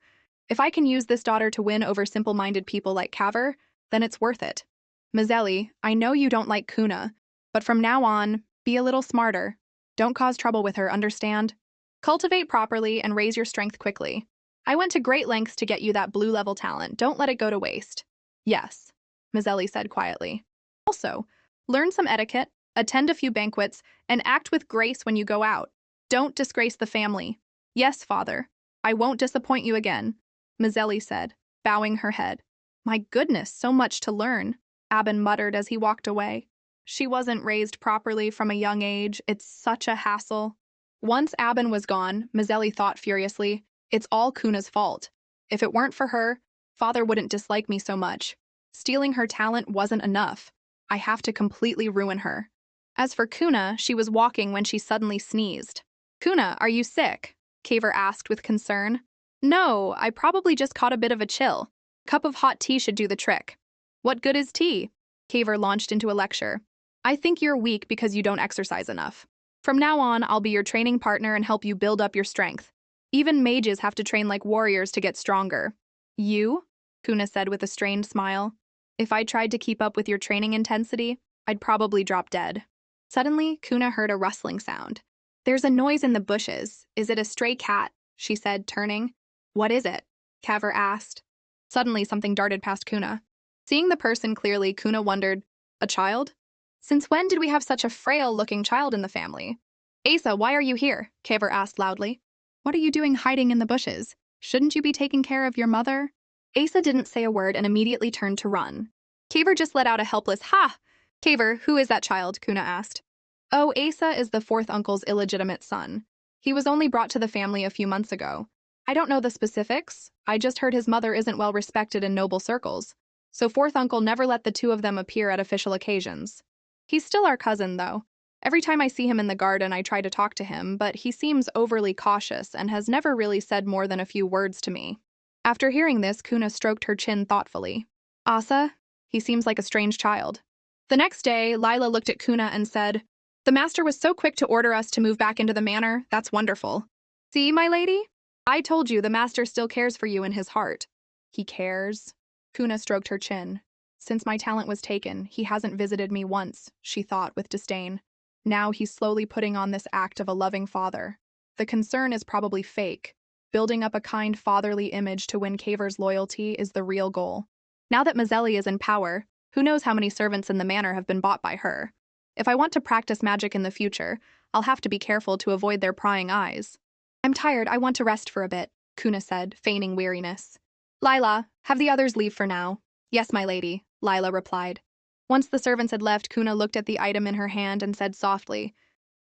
S1: If I can use this daughter to win over simple-minded people like Caver, then it's worth it. Ms. Ellie, I know you don't like Kuna, but from now on, be a little smarter. Don't cause trouble with her, understand? Cultivate properly and raise your strength quickly. I went to great lengths to get you that blue-level talent. Don't let it go to waste. Yes, Ms. Ellie said quietly. Also, learn some etiquette, attend a few banquets, and act with grace when you go out. Don't disgrace the family. Yes, Father. I won't disappoint you again. Mazelli said, bowing her head. My goodness, so much to learn, Abin muttered as he walked away. She wasn't raised properly from a young age. It's such a hassle. Once Abin was gone, Mazelli thought furiously, it's all Kuna's fault. If it weren't for her, father wouldn't dislike me so much. Stealing her talent wasn't enough. I have to completely ruin her. As for Kuna, she was walking when she suddenly sneezed. Kuna, are you sick? Kaver asked with concern. No, I probably just caught a bit of a chill. Cup of hot tea should do the trick. What good is tea? Kaver launched into a lecture. I think you're weak because you don't exercise enough. From now on, I'll be your training partner and help you build up your strength. Even mages have to train like warriors to get stronger. You? Kuna said with a strained smile. If I tried to keep up with your training intensity, I'd probably drop dead. Suddenly, Kuna heard a rustling sound. There's a noise in the bushes. Is it a stray cat? She said, turning. What is it? Kaver asked. Suddenly, something darted past Kuna. Seeing the person clearly, Kuna wondered, a child? Since when did we have such a frail-looking child in the family? Asa, why are you here? Kaver asked loudly. What are you doing hiding in the bushes? Shouldn't you be taking care of your mother? Asa didn't say a word and immediately turned to run. Kaver just let out a helpless ha! Kaver, who is that child? Kuna asked. Oh, Asa is the fourth uncle's illegitimate son. He was only brought to the family a few months ago. I don't know the specifics. I just heard his mother isn't well respected in noble circles. So fourth uncle never let the two of them appear at official occasions. He's still our cousin, though. Every time I see him in the garden, I try to talk to him, but he seems overly cautious and has never really said more than a few words to me. After hearing this, Kuna stroked her chin thoughtfully. Asa, he seems like a strange child. The next day, Lila looked at Kuna and said, The master was so quick to order us to move back into the manor. That's wonderful. See, my lady? I told you the master still cares for you in his heart. He cares? Kuna stroked her chin. Since my talent was taken, he hasn't visited me once, she thought with disdain. Now he's slowly putting on this act of a loving father. The concern is probably fake. Building up a kind fatherly image to win Kaver's loyalty is the real goal. Now that Mazelli is in power, who knows how many servants in the manor have been bought by her? If I want to practice magic in the future, I'll have to be careful to avoid their prying eyes. I'm tired, I want to rest for a bit, Kuna said, feigning weariness. Lila, have the others leave for now. Yes, my lady, Lila replied. Once the servants had left, Kuna looked at the item in her hand and said softly,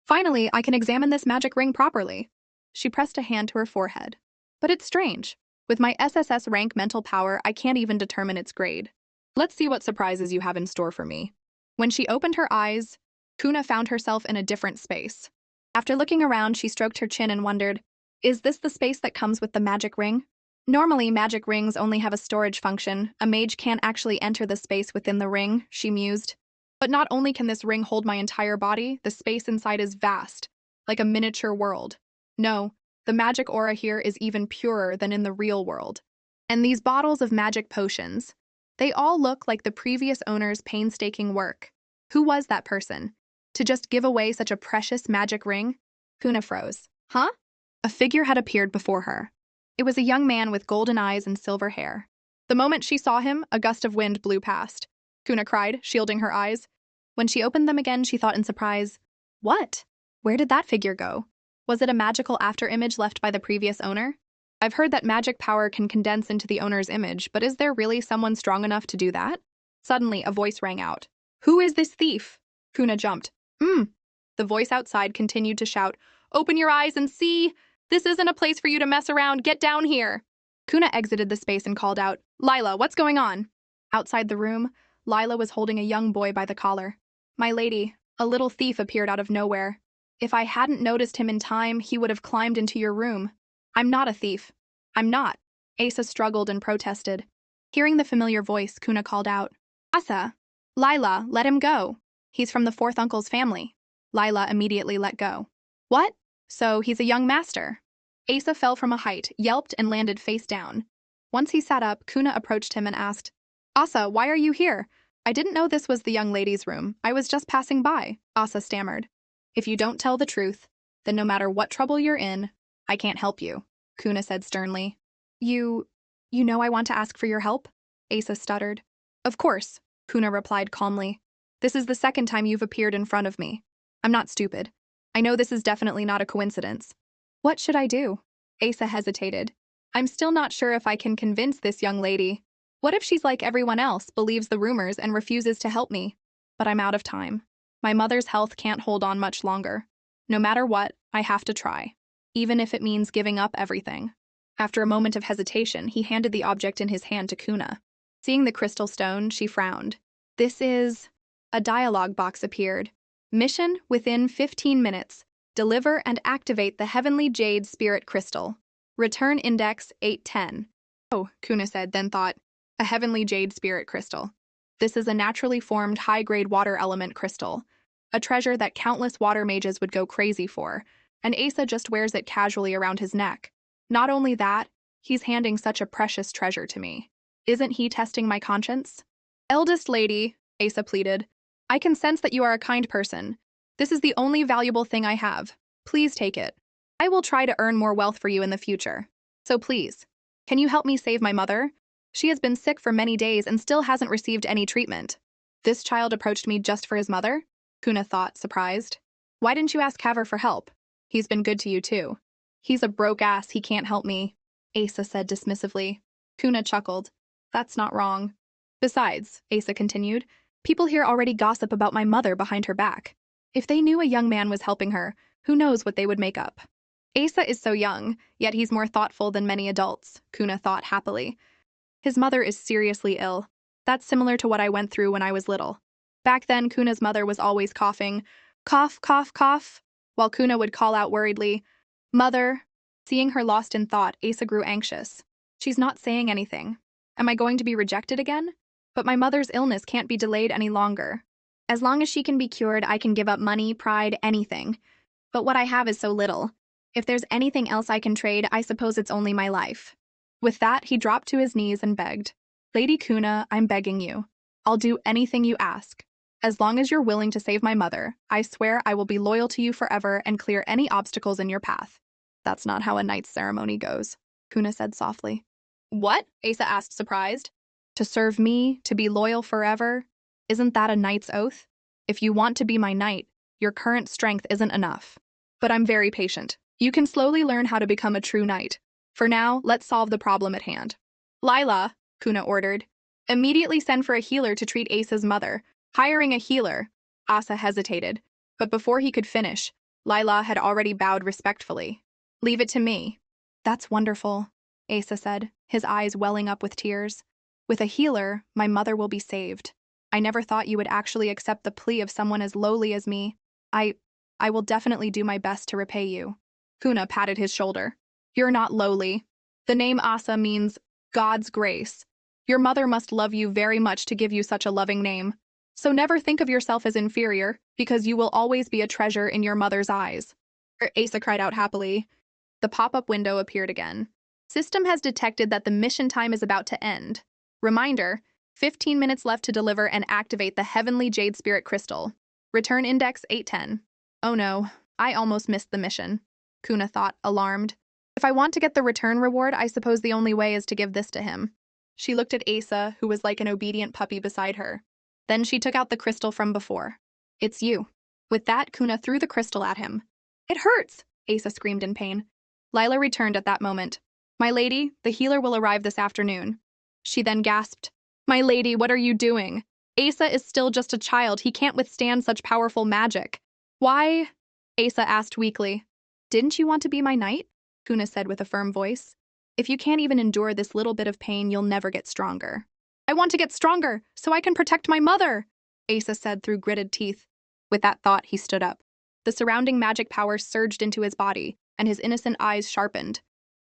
S1: Finally, I can examine this magic ring properly. She pressed a hand to her forehead. But it's strange. With my SSS rank mental power, I can't even determine its grade. Let's see what surprises you have in store for me. When she opened her eyes, Kuna found herself in a different space. After looking around, she stroked her chin and wondered, is this the space that comes with the magic ring? Normally, magic rings only have a storage function. A mage can't actually enter the space within the ring, she mused. But not only can this ring hold my entire body, the space inside is vast, like a miniature world. No, the magic aura here is even purer than in the real world. And these bottles of magic potions, they all look like the previous owner's painstaking work. Who was that person? To just give away such a precious magic ring? Kuna froze. Huh? A figure had appeared before her. It was a young man with golden eyes and silver hair. The moment she saw him, a gust of wind blew past. Kuna cried, shielding her eyes. When she opened them again, she thought in surprise, What? Where did that figure go? Was it a magical afterimage left by the previous owner? I've heard that magic power can condense into the owner's image, but is there really someone strong enough to do that? Suddenly, a voice rang out. Who is this thief? Kuna jumped. The voice outside continued to shout, Open your eyes and see! This isn't a place for you to mess around. Get down here! Kuna exited the space and called out, Lila, what's going on? Outside the room, Lila was holding a young boy by the collar. My lady, a little thief appeared out of nowhere. If I hadn't noticed him in time, he would have climbed into your room. I'm not a thief. I'm not. Asa struggled and protested. Hearing the familiar voice, Kuna called out, Asa! Lila, let him go. He's from the fourth uncle's family. Lila immediately let go. What? So he's a young master. Asa fell from a height, yelped, and landed face down. Once he sat up, Kuna approached him and asked, Asa, why are you here? I didn't know this was the young lady's room. I was just passing by, Asa stammered. If you don't tell the truth, then no matter what trouble you're in, I can't help you, Kuna said sternly. You know I want to ask for your help? Asa stuttered. Of course, Kuna replied calmly. This is the second time you've appeared in front of me. I'm not stupid. I know this is definitely not a coincidence. What should I do? Asa hesitated. I'm still not sure if I can convince this young lady. What if she's like everyone else, believes the rumors, and refuses to help me? But I'm out of time. My mother's health can't hold on much longer. No matter what, I have to try, even if it means giving up everything. After a moment of hesitation, he handed the object in his hand to Kuna. Seeing the crystal stone, she frowned. This is... A dialogue box appeared. Mission within 15 minutes. Deliver and activate the heavenly jade spirit crystal. Return index 810. Oh, Kuna said, then thought, a heavenly jade spirit crystal. This is a naturally formed high-grade water element crystal, a treasure that countless water mages would go crazy for, and Asa just wears it casually around his neck. Not only that, he's handing such a precious treasure to me. Isn't he testing my conscience? Eldest lady, Asa pleaded, I can sense that you are a kind person. This is the only valuable thing I have. Please take it. I will try to earn more wealth for you in the future. So please, can you help me save my mother? She has been sick for many days and still hasn't received any treatment. This child approached me just for his mother? Kuna thought, surprised. Why didn't you ask Haver for help? He's been good to you too. He's a broke ass, he can't help me, Asa said dismissively. Kuna chuckled. That's not wrong. Besides, Asa continued, people here already gossip about my mother behind her back. If they knew a young man was helping her, who knows what they would make up. Asa is so young, yet he's more thoughtful than many adults, Kuna thought happily. His mother is seriously ill. That's similar to what I went through when I was little. Back then, Kuna's mother was always coughing, cough, cough, cough, while Kuna would call out worriedly, Mother. Seeing her lost in thought, Asa grew anxious. She's not saying anything. Am I going to be rejected again? But my mother's illness can't be delayed any longer. As long as she can be cured, I can give up money, pride, anything. But what I have is so little. If there's anything else I can trade, I suppose it's only my life. With that, he dropped to his knees and begged. Lady Kuna, I'm begging you. I'll do anything you ask. As long as you're willing to save my mother, I swear I will be loyal to you forever and clear any obstacles in your path. That's not how a knight's ceremony goes, Kuna said softly. What? Asa asked, surprised. To serve me, to be loyal forever? Isn't that a knight's oath? If you want to be my knight, your current strength isn't enough. But I'm very patient. You can slowly learn how to become a true knight. For now, let's solve the problem at hand. Lila, Kuna ordered, immediately send for a healer to treat Asa's mother. Hiring a healer. Asa hesitated, but before he could finish, Lila had already bowed respectfully. Leave it to me. That's wonderful, Asa said, his eyes welling up with tears. With a healer, my mother will be saved. I never thought you would actually accept the plea of someone as lowly as me. I will definitely do my best to repay you. Kuna patted his shoulder. You're not lowly. The name Asa means God's grace. Your mother must love you very much to give you such a loving name. So never think of yourself as inferior, because you will always be a treasure in your mother's eyes. Asa cried out happily. The pop-up window appeared again. System has detected that the mission time is about to end. Reminder, 15 minutes left to deliver and activate the Heavenly Jade Spirit Crystal. Return index 810. Oh no, I almost missed the mission, Kuna thought, alarmed. If I want to get the return reward, I suppose the only way is to give this to him. She looked at Asa, who was like an obedient puppy beside her. Then she took out the crystal from before. It's you. With that, Kuna threw the crystal at him. It hurts, Asa screamed in pain. Lila returned at that moment. My lady, the healer will arrive this afternoon. She then gasped. My lady, what are you doing? Asa is still just a child. He can't withstand such powerful magic. Why? Asa asked weakly. Didn't you want to be my knight? Kuna said with a firm voice. If you can't even endure this little bit of pain, you'll never get stronger. I want to get stronger, so I can protect my mother, Asa said through gritted teeth. With that thought, he stood up. The surrounding magic power surged into his body, and his innocent eyes sharpened.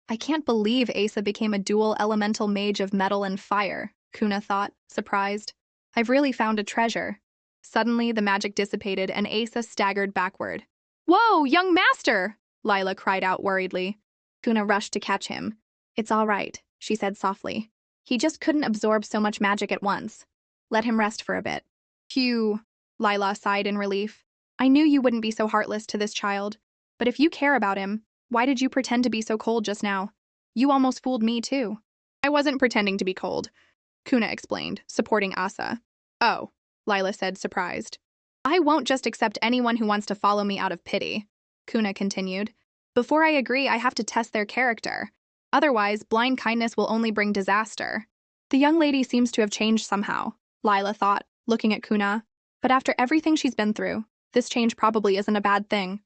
S1: I can't believe Asa became a dual elemental mage of metal and fire, Kuna thought, surprised. I've really found a treasure. Suddenly, the magic dissipated, and Asa staggered backward. Whoa, young master! Lila cried out worriedly. Kuna rushed to catch him. It's all right, she said softly. He just couldn't absorb so much magic at once. Let him rest for a bit. Phew, Lila sighed in relief. I knew you wouldn't be so heartless to this child. But if you care about him, why did you pretend to be so cold just now? You almost fooled me, too. I wasn't pretending to be cold, Kuna explained, supporting Asa. Oh, Lila said, surprised. I won't just accept anyone who wants to follow me out of pity, Kuna continued. Before I agree, I have to test their character. Otherwise, blind kindness will only bring disaster. The young lady seems to have changed somehow, Lila thought, looking at Kuna. But after everything she's been through, this change probably isn't a bad thing.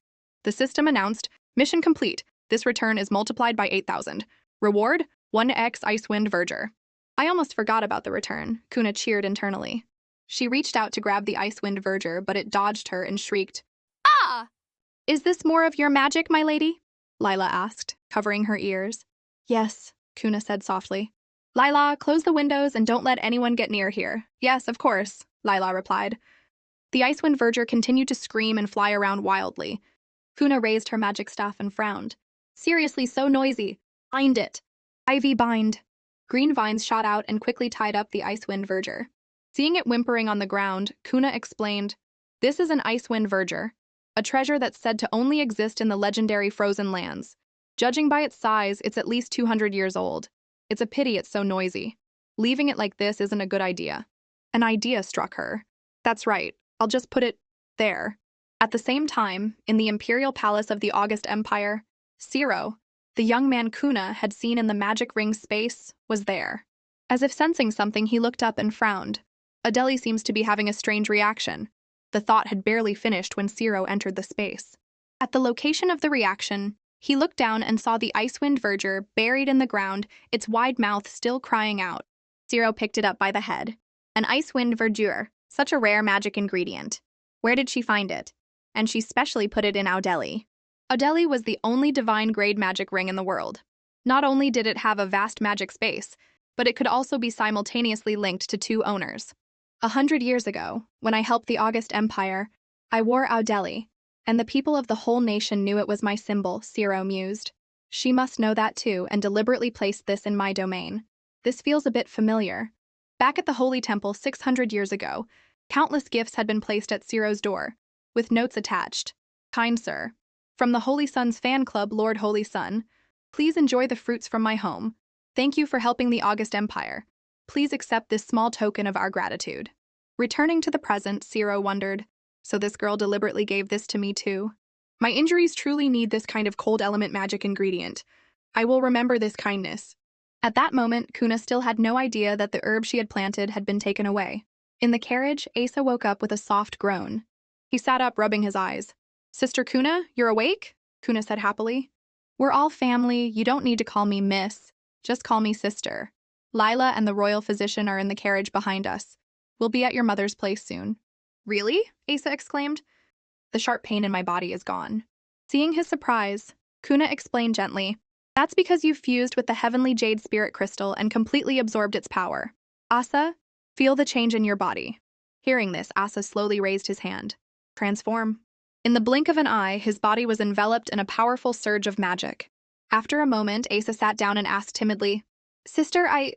S1: The system announced, mission complete. This return is multiplied by 8,000. Reward, 1x Icewind Verger. I almost forgot about the return, Kuna cheered internally. She reached out to grab the Icewind Verger, but it dodged her and shrieked, "Ah!" Is this more of your magic, my lady? Lila asked, covering her ears. Yes, Kuna said softly. Lila, close the windows and don't let anyone get near here. Yes, of course, Lila replied. The Icewind Verger continued to scream and fly around wildly. Kuna raised her magic staff and frowned. Seriously, so noisy. Bind it. Ivy bind. Green vines shot out and quickly tied up the Icewind Verger. Seeing it whimpering on the ground, Kuna explained, This is an Icewind Verger, a treasure that's said to only exist in the legendary frozen lands. Judging by its size, it's at least 200 years old. It's a pity it's so noisy. Leaving it like this isn't a good idea. An idea struck her. That's right, I'll just put it there. At the same time, in the imperial palace of the August Empire, Ciro, the young man Kuna had seen in the magic ring space, was there. As if sensing something, he looked up and frowned. Adeli seems to be having a strange reaction. The thought had barely finished when Ciro entered the space. At the location of the reaction, he looked down and saw the Icewind Verger buried in the ground, its wide mouth still crying out. Ciro picked it up by the head. An Icewind Verger, such a rare magic ingredient. Where did she find it? And she specially put it in Audeli. Audeli was the only divine-grade magic ring in the world. Not only did it have a vast magic space, but it could also be simultaneously linked to two owners. 100 years ago, when I helped the August Empire, I wore Audeli, and the people of the whole nation knew it was my symbol, Ciro mused. She must know that too and deliberately placed this in my domain. This feels a bit familiar. Back at the Holy Temple 600 years ago, countless gifts had been placed at Ciro's door, with notes attached. Kind sir, from the Holy Sun's fan club, Lord Holy Sun, please enjoy the fruits from my home. Thank you for helping the August Empire. Please accept this small token of our gratitude. Returning to the present, Ciro wondered, so this girl deliberately gave this to me too? My injuries truly need this kind of cold element magic ingredient. I will remember this kindness. At that moment, Kuna still had no idea that the herb she had planted had been taken away. In the carriage, Asa woke up with a soft groan. He sat up, rubbing his eyes. Sister Kuna, you're awake? Kuna said happily. We're all family. You don't need to call me miss. Just call me sister. Lila and the royal physician are in the carriage behind us. We'll be at your mother's place soon. Really? Asa exclaimed. The sharp pain in my body is gone. Seeing his surprise, Kuna explained gently, That's because you fused with the heavenly jade spirit crystal and completely absorbed its power. Asa, feel the change in your body. Hearing this, Asa slowly raised his hand. Transform. In the blink of an eye, his body was enveloped in a powerful surge of magic. After a moment, Asa sat down and asked timidly, Sister, I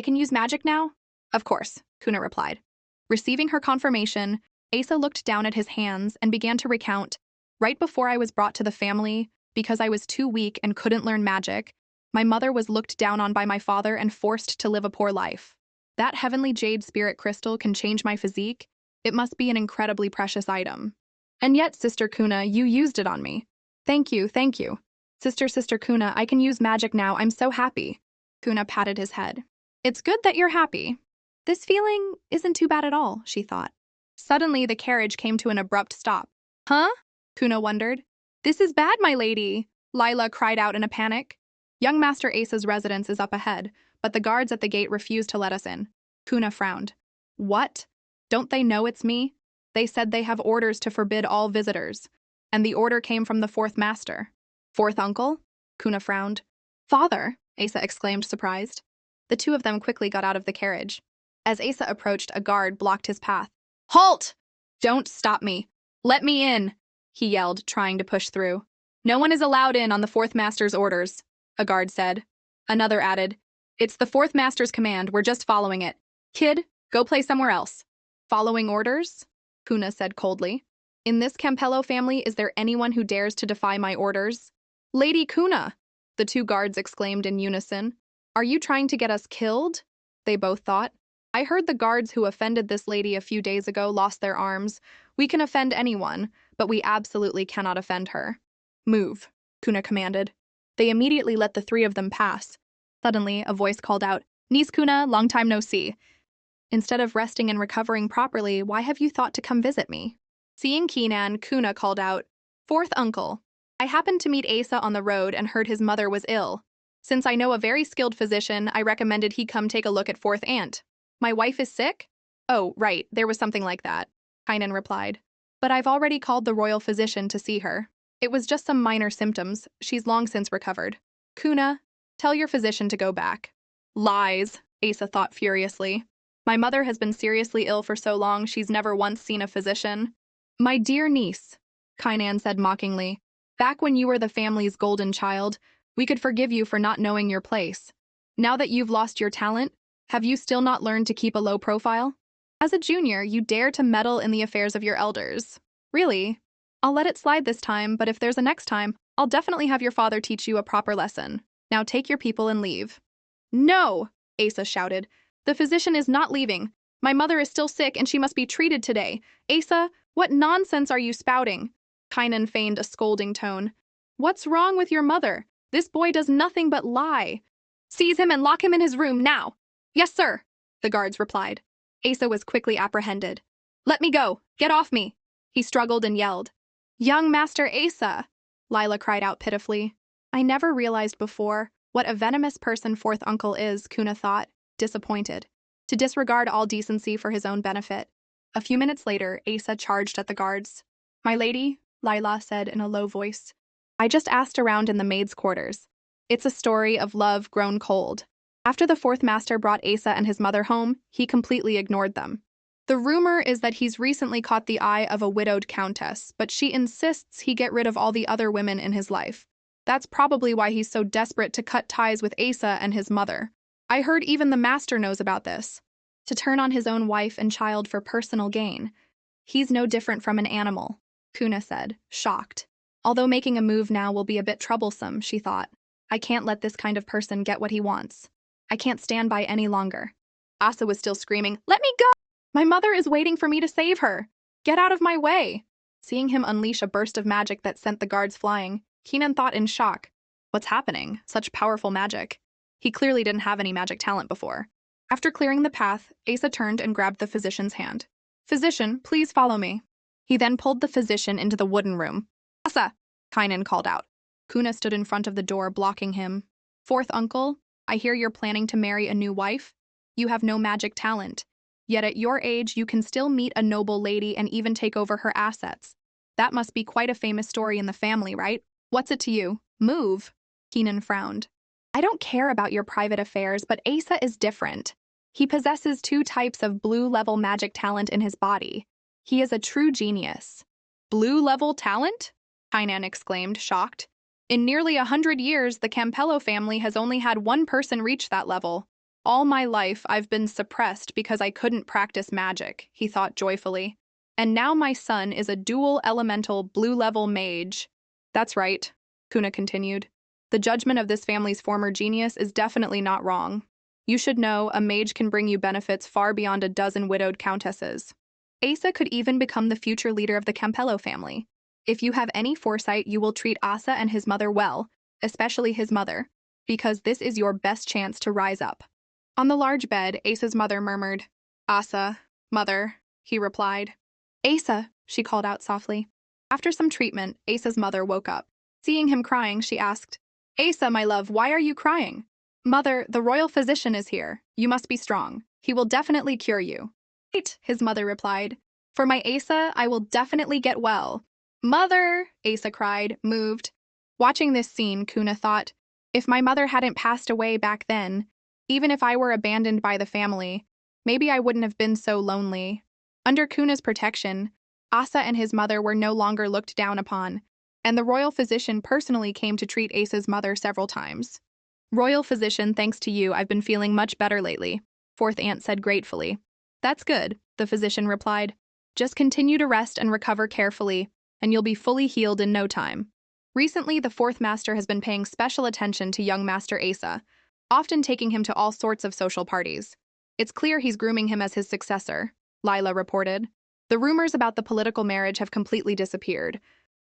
S1: can use magic now? Of course, Kuna replied. Receiving her confirmation, Asa looked down at his hands and began to recount, Right before I was brought to the family, because I was too weak and couldn't learn magic, my mother was looked down on by my father and forced to live a poor life. That heavenly jade spirit crystal can change my physique. It must be an incredibly precious item. And yet, Sister Kuna, you used it on me. Thank you, thank you. Sister Kuna, I can use magic now. I'm so happy. Kuna patted his head. It's good that you're happy. This feeling isn't too bad at all, she thought. Suddenly, the carriage came to an abrupt stop. Huh? Kuna wondered. This is bad, my lady, Lila cried out in a panic. Young Master Asa's residence is up ahead, but the guards at the gate refuse to let us in. Kuna frowned. What? Don't they know it's me? They said they have orders to forbid all visitors. And the order came from the fourth master. Fourth uncle? Kuna frowned. Father, Asa exclaimed, surprised. The two of them quickly got out of the carriage. As Asa approached, a guard blocked his path. Halt! Don't stop me. Let me in, he yelled, trying to push through. No one is allowed in on the fourth master's orders, a guard said. Another added, It's the fourth master's command, we're just following it. Kid, go play somewhere else. Following orders? Kuna said coldly. In this Campello family, is there anyone who dares to defy my orders? Lady Kuna, the two guards exclaimed in unison. Are you trying to get us killed? They both thought. I heard the guards who offended this lady a few days ago lost their arms. We can offend anyone, but we absolutely cannot offend her. Move, Kuna commanded. They immediately let the three of them pass. Suddenly, a voice called out, "Niece Kuna, long time no see. Instead of resting and recovering properly, why have you thought to come visit me?" Seeing Keenan, Kuna called out, "Fourth uncle. I happened to meet Asa on the road and heard his mother was ill. Since I know a very skilled physician, I recommended he come take a look at fourth aunt. My wife is sick?" "Oh, right, there was something like that," Kainan replied. "But I've already called the royal physician to see her. It was just some minor symptoms. She's long since recovered. Kuna, tell your physician to go back." "Lies," Asa thought furiously. "My mother has been seriously ill for so long she's never once seen a physician." "My dear niece," Kainan said mockingly, "back when you were the family's golden child, we could forgive you for not knowing your place. Now that you've lost your talent, have you still not learned to keep a low profile? As a junior, you dare to meddle in the affairs of your elders. Really? I'll let it slide this time, but if there's a next time, I'll definitely have your father teach you a proper lesson. Now take your people and leave." "No!" Asa shouted. "The physician is not leaving. My mother is still sick and she must be treated today. Asa, what nonsense are you spouting?" Kainan feigned a scolding tone. "What's wrong with your mother? This boy does nothing but lie. Seize him and lock him in his room now." "Yes, sir," the guards replied. Asa was quickly apprehended. "Let me go! Get off me!" He struggled and yelled. "Young Master Asa," Lila cried out pitifully. "I never realized before what a venomous person fourth uncle is," Kuna thought, disappointed, to disregard all decency for his own benefit. A few minutes later, Asa charged at the guards. "My lady," Lila said in a low voice, "I just asked around in the maids' quarters. It's a story of love grown cold." After the fourth master brought Asa and his mother home, he completely ignored them. "The rumor is that he's recently caught the eye of a widowed countess, but she insists he get rid of all the other women in his life. That's probably why he's so desperate to cut ties with Asa and his mother. I heard even the master knows about this. To turn on his own wife and child for personal gain. He's no different from an animal," Kuna said, shocked. "Although making a move now will be a bit troublesome," she thought. "I can't let this kind of person get what he wants. I can't stand by any longer." Asa was still screaming, "Let me go! My mother is waiting for me to save her! Get out of my way!" Seeing him unleash a burst of magic that sent the guards flying, Keenan thought in shock. What's happening? Such powerful magic. He clearly didn't have any magic talent before. After clearing the path, Asa turned and grabbed the physician's hand. "Physician, please follow me." He then pulled the physician into the wooden room. "Asa!" Kainan called out. Kuna stood in front of the door, blocking him. "Fourth uncle, I hear you're planning to marry a new wife. You have no magic talent. Yet at your age, you can still meet a noble lady and even take over her assets. That must be quite a famous story in the family, right? What's it to you? Move." Keenan frowned. "I don't care about your private affairs, but Asa is different. He possesses 2 types of blue-level magic talent in his body. He is a true genius." "Blue-level talent?" Kainan exclaimed, shocked. "In nearly 100 years, the Campello family has only had one person reach that level. All my life, I've been suppressed because I couldn't practice magic," he thought joyfully. "And now my son is a dual elemental blue-level mage." "That's right," Kuna continued. "The judgment of this family's former genius is definitely not wrong. You should know a mage can bring you benefits far beyond a dozen widowed countesses. Asa could even become the future leader of the Campello family. If you have any foresight, you will treat Asa and his mother well, especially his mother, because this is your best chance to rise up." On the large bed, Asa's mother murmured, "Asa, mother," he replied. "Asa," she called out softly. After some treatment, Asa's mother woke up. Seeing him crying, she asked, "Asa, my love, why are you crying?" "Mother, the royal physician is here. You must be strong. He will definitely cure you." "Right," his mother replied. "For my Asa, I will definitely get well." "Mother!" Asa cried, moved. Watching this scene, Kuna thought, if my mother hadn't passed away back then, even if I were abandoned by the family, maybe I wouldn't have been so lonely. Under Kuna's protection, Asa and his mother were no longer looked down upon, and the royal physician personally came to treat Asa's mother several times. "Royal physician, thanks to you, I've been feeling much better lately," fourth aunt said gratefully. "That's good," the physician replied. "Just continue to rest and recover carefully, and you'll be fully healed in no time." Recently, the fourth master has been paying special attention to young Master Asa, often taking him to all sorts of social parties. It's clear he's grooming him as his successor, Lila reported. The rumors about the political marriage have completely disappeared.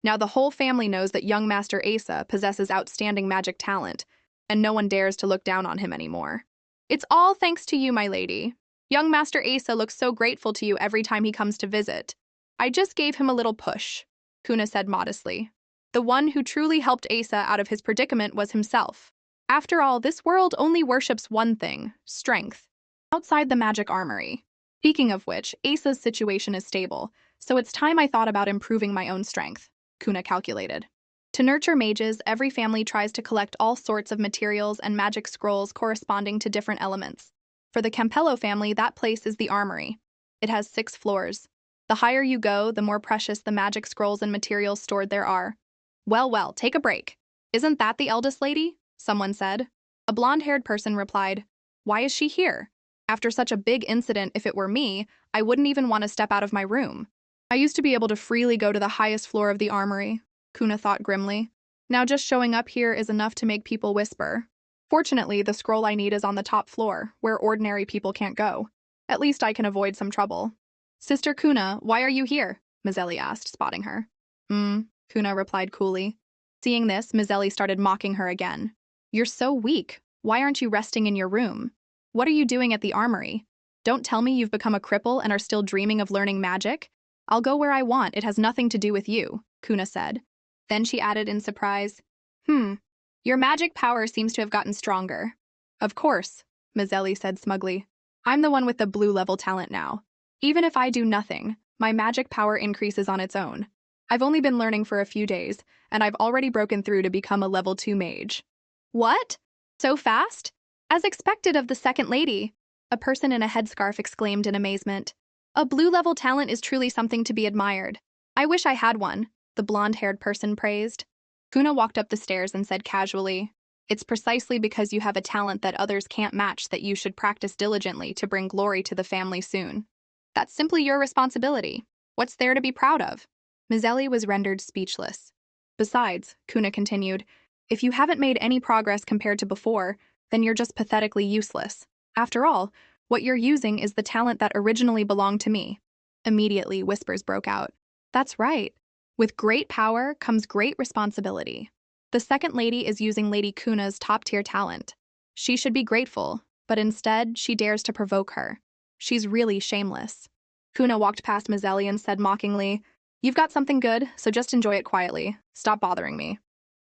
S1: Now the whole family knows that young Master Asa possesses outstanding magic talent, and no one dares to look down on him anymore. It's all thanks to you, my lady. Young Master Asa looks so grateful to you every time he comes to visit. I just gave him a little push, Kuna said modestly. The one who truly helped Asa out of his predicament was himself. After all, this world only worships one thing, strength. Outside the magic armory. Speaking of which, Asa's situation is stable, so it's time I thought about improving my own strength, Kuna calculated. To nurture mages, every family tries to collect all sorts of materials and magic scrolls corresponding to different elements. For the Campello family, that place is the armory. It has 6 floors. The higher you go, the more precious the magic scrolls and materials stored there are. Well, take a break. Isn't that the eldest lady? Someone said. A blonde-haired person replied, Why is she here? After such a big incident, if it were me, I wouldn't even want to step out of my room. I used to be able to freely go to the highest floor of the armory, Kuna thought grimly. Now just showing up here is enough to make people whisper. Fortunately, the scroll I need is on the top floor, where ordinary people can't go. At least I can avoid some trouble. Sister Kuna, why are you here? Mizeli asked, spotting her. Kuna replied coolly. Seeing this, Mizeli started mocking her again. You're so weak. Why aren't you resting in your room? What are you doing at the armory? Don't tell me you've become a cripple and are still dreaming of learning magic. I'll go where I want. It has nothing to do with you, Kuna said. Then she added in surprise, Your magic power seems to have gotten stronger. Of course, Mizeli said smugly. I'm the one with the blue level talent now. Even if I do nothing, my magic power increases on its own. I've only been learning for a few days, and I've already broken through to become a level 2 mage. What? So fast? As expected of the second lady, a person in a headscarf exclaimed in amazement. A blue level talent is truly something to be admired. I wish I had one, the blonde-haired person praised. Kuna walked up the stairs and said casually, It's precisely because you have a talent that others can't match that you should practice diligently to bring glory to the family soon. That's simply your responsibility. What's there to be proud of? Mizeli was rendered speechless. Besides, Kuna continued, if you haven't made any progress compared to before, then you're just pathetically useless. After all, what you're using is the talent that originally belonged to me. Immediately, whispers broke out. That's right. With great power comes great responsibility. The second lady is using Lady Kuna's top-tier talent. She should be grateful, but instead, she dares to provoke her. She's really shameless. Kuna walked past Mizeli and said mockingly, You've got something good, so just enjoy it quietly. Stop bothering me.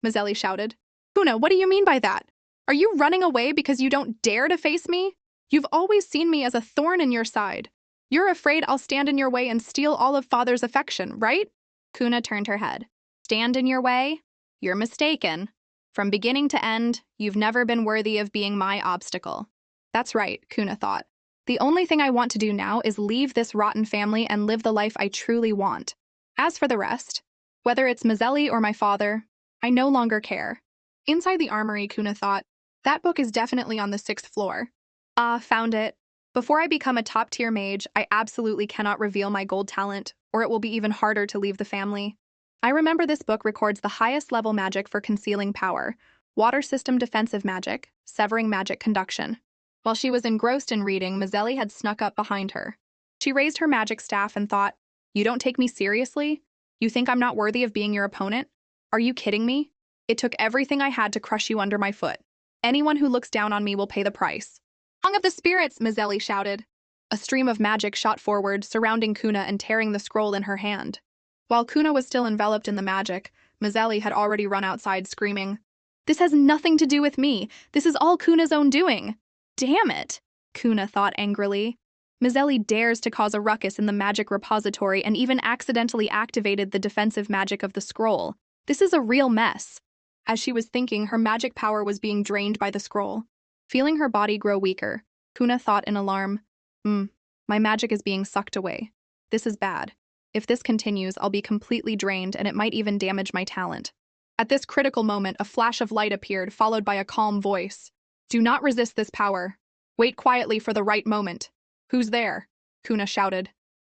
S1: Mizeli shouted. Kuna, what do you mean by that? Are you running away because you don't dare to face me? You've always seen me as a thorn in your side. You're afraid I'll stand in your way and steal all of Father's affection, right? Kuna turned her head. Stand in your way? You're mistaken. From beginning to end, you've never been worthy of being my obstacle. That's right, Kuna thought. The only thing I want to do now is leave this rotten family and live the life I truly want. As for the rest, whether it's Mizeli or my father, I no longer care. Inside the armory, Kuna thought, that book is definitely on the 6th floor. Found it. Before I become a top-tier mage, I absolutely cannot reveal my gold talent, or it will be even harder to leave the family. I remember this book records the highest level magic for concealing power, water system defensive magic, severing magic conduction. While she was engrossed in reading, Mizeli had snuck up behind her. She raised her magic staff and thought, You don't take me seriously? You think I'm not worthy of being your opponent? Are you kidding me? It took everything I had to crush you under my foot. Anyone who looks down on me will pay the price. Song of the Spirits, Mizeli shouted. A stream of magic shot forward, surrounding Kuna and tearing the scroll in her hand. While Kuna was still enveloped in the magic, Mizeli had already run outside screaming, This has nothing to do with me. This is all Kuna's own doing. Damn it, Kuna thought angrily. Mizeli dares to cause a ruckus in the magic repository and even accidentally activated the defensive magic of the scroll. This is a real mess. As she was thinking, her magic power was being drained by the scroll. Feeling her body grow weaker, Kuna thought in alarm, My magic is being sucked away. This is bad. If this continues, I'll be completely drained and it might even damage my talent. At this critical moment, a flash of light appeared, followed by a calm voice. Do not resist this power. Wait quietly for the right moment. Who's there? Kuna shouted.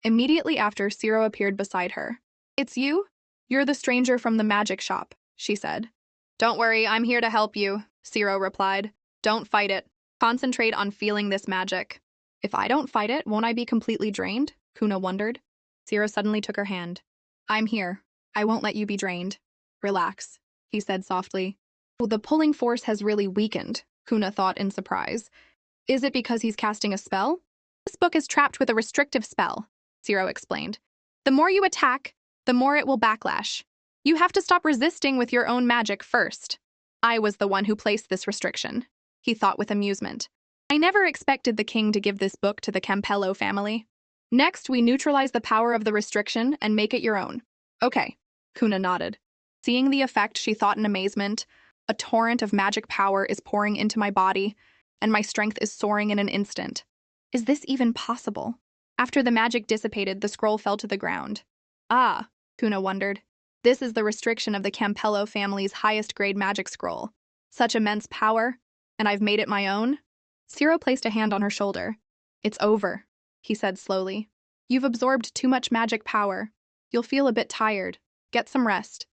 S1: Immediately after, Ciro appeared beside her. It's you? You're the stranger from the magic shop, she said. Don't worry, I'm here to help you, Ciro replied. Don't fight it. Concentrate on feeling this magic. If I don't fight it, won't I be completely drained? Kuna wondered. Ciro suddenly took her hand. I'm here. I won't let you be drained. Relax, he said softly. Oh, the pulling force has really weakened, Kuna thought in surprise. Is it because he's casting a spell? This book is trapped with a restrictive spell, Zero explained. The more you attack, the more it will backlash. You have to stop resisting with your own magic first. I was the one who placed this restriction, he thought with amusement. I never expected the king to give this book to the Campello family. Next, we neutralize the power of the restriction and make it your own. Okay, Kuna nodded. Seeing the effect, she thought in amazement. A torrent of magic power is pouring into my body, and my strength is soaring in an instant. Is this even possible? After the magic dissipated, the scroll fell to the ground. Ah, Kuna wondered. This is the restriction of the Campello family's highest grade magic scroll. Such immense power, and I've made it my own? Ciro placed a hand on her shoulder. It's over, he said slowly. You've absorbed too much magic power. You'll feel a bit tired. Get some rest.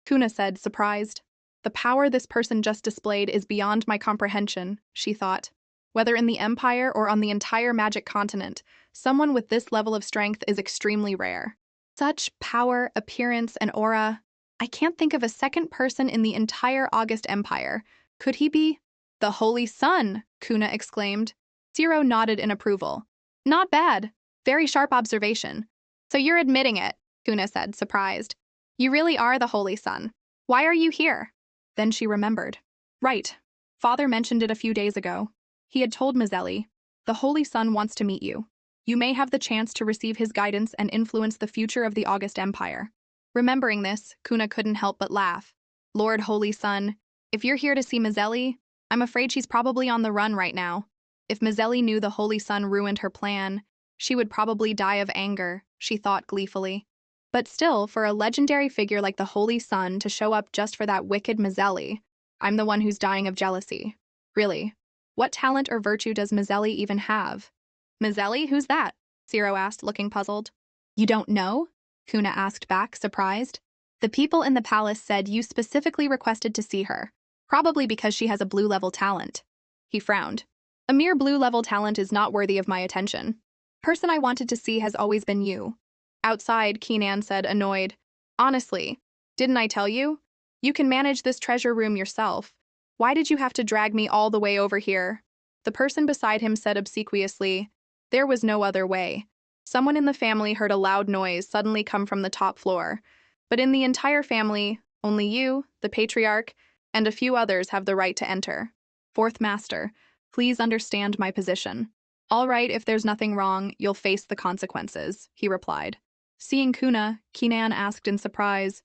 S1: Kuna said, surprised. The power this person just displayed is beyond my comprehension, she thought. Whether in the Empire or on the entire magic continent, someone with this level of strength is extremely rare. Such power, appearance, and aura. I can't think of a second person in the entire August Empire. Could he be? The Holy Sun, Kuna exclaimed. Zero nodded in approval. Not bad. Very sharp observation. So you're admitting it, Kuna said, surprised. You really are the Holy Sun. Why are you here? Then she remembered. Right. Father mentioned it a few days ago. He had told Mazzelli, the Holy Sun wants to meet you. You may have the chance to receive his guidance and influence the future of the August Empire. Remembering this, Kuna couldn't help but laugh. Lord Holy Sun, if you're here to see Mazzelli, I'm afraid she's probably on the run right now. If Mazzelli knew the Holy Sun ruined her plan, she would probably die of anger, she thought gleefully. But still, for a legendary figure like the Holy Sun to show up just for that wicked Mazzelli, I'm the one who's dying of jealousy. Really, what talent or virtue does Mazzelli even have? Mazzelli? Who's that? Zero asked, looking puzzled. You don't know? Kuna asked back, surprised. The people in the palace said you specifically requested to see her, probably because she has a blue-level talent. He frowned. A mere blue-level talent is not worthy of my attention. Person I wanted to see has always been you. Outside, Keenan said, annoyed. Honestly, didn't I tell you? You can manage this treasure room yourself. Why did you have to drag me all the way over here? The person beside him said obsequiously, there was no other way. Someone in the family heard a loud noise suddenly come from the top floor. But in the entire family, only you, the patriarch, and a few others have the right to enter. Fourth Master, please understand my position. All right, if there's nothing wrong, you'll face the consequences, he replied. Seeing Kuna, Keenan asked in surprise,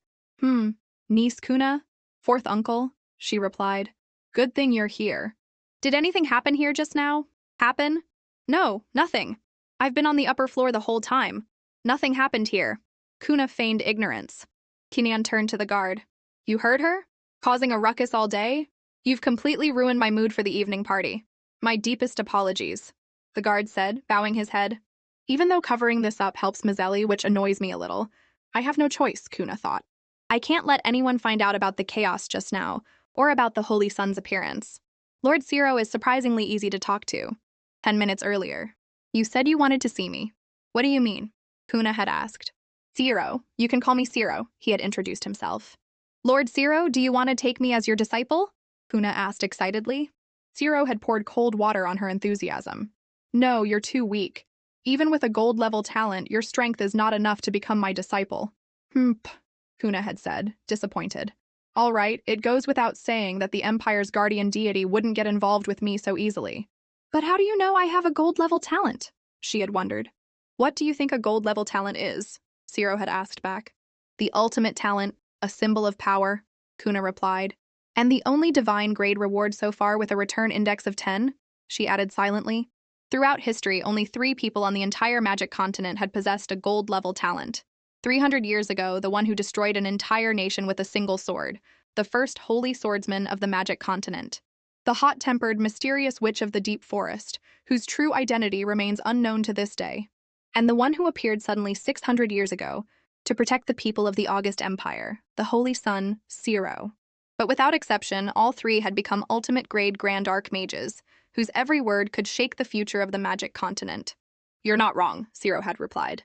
S1: Niece Kuna? Fourth uncle? She replied. Good thing you're here. Did anything happen here just now? Happen? No, nothing. I've been on the upper floor the whole time. Nothing happened here. Kuna feigned ignorance. Keenan turned to the guard. You heard her? Causing a ruckus all day? You've completely ruined my mood for the evening party. My deepest apologies, the guard said, bowing his head. Even though covering this up helps Mazzelli, which annoys me a little, I have no choice, Kuna thought. I can't let anyone find out about the chaos just now, or about the Holy Sun's appearance. Lord Zero is surprisingly easy to talk to. 10 minutes earlier. You said you wanted to see me. What do you mean? Kuna had asked. Zero. You can call me Zero, he had introduced himself. Lord Zero, do you want to take me as your disciple? Kuna asked excitedly. Zero had poured cold water on her enthusiasm. No, you're too weak. Even with a gold-level talent, your strength is not enough to become my disciple. Kuna had said, disappointed. All right, it goes without saying that the Empire's guardian deity wouldn't get involved with me so easily. But how do you know I have a gold-level talent? She had wondered. What do you think a gold-level talent is? Zero had asked back. The ultimate talent, a symbol of power, Kuna replied. And the only divine grade reward so far with a return index of 10, she added silently. Throughout history, only 3 people on the entire magic continent had possessed a gold-level talent. 300 years ago, the one who destroyed an entire nation with a single sword, the first holy swordsman of the magic continent. The hot-tempered, mysterious witch of the deep forest, whose true identity remains unknown to this day. And the one who appeared suddenly 600 years ago to protect the people of the August Empire, the Holy Sun, Zero. But without exception, all 3 had become ultimate-grade Grand Archmages, whose every word could shake the future of the magic continent. You're not wrong, Zero had replied.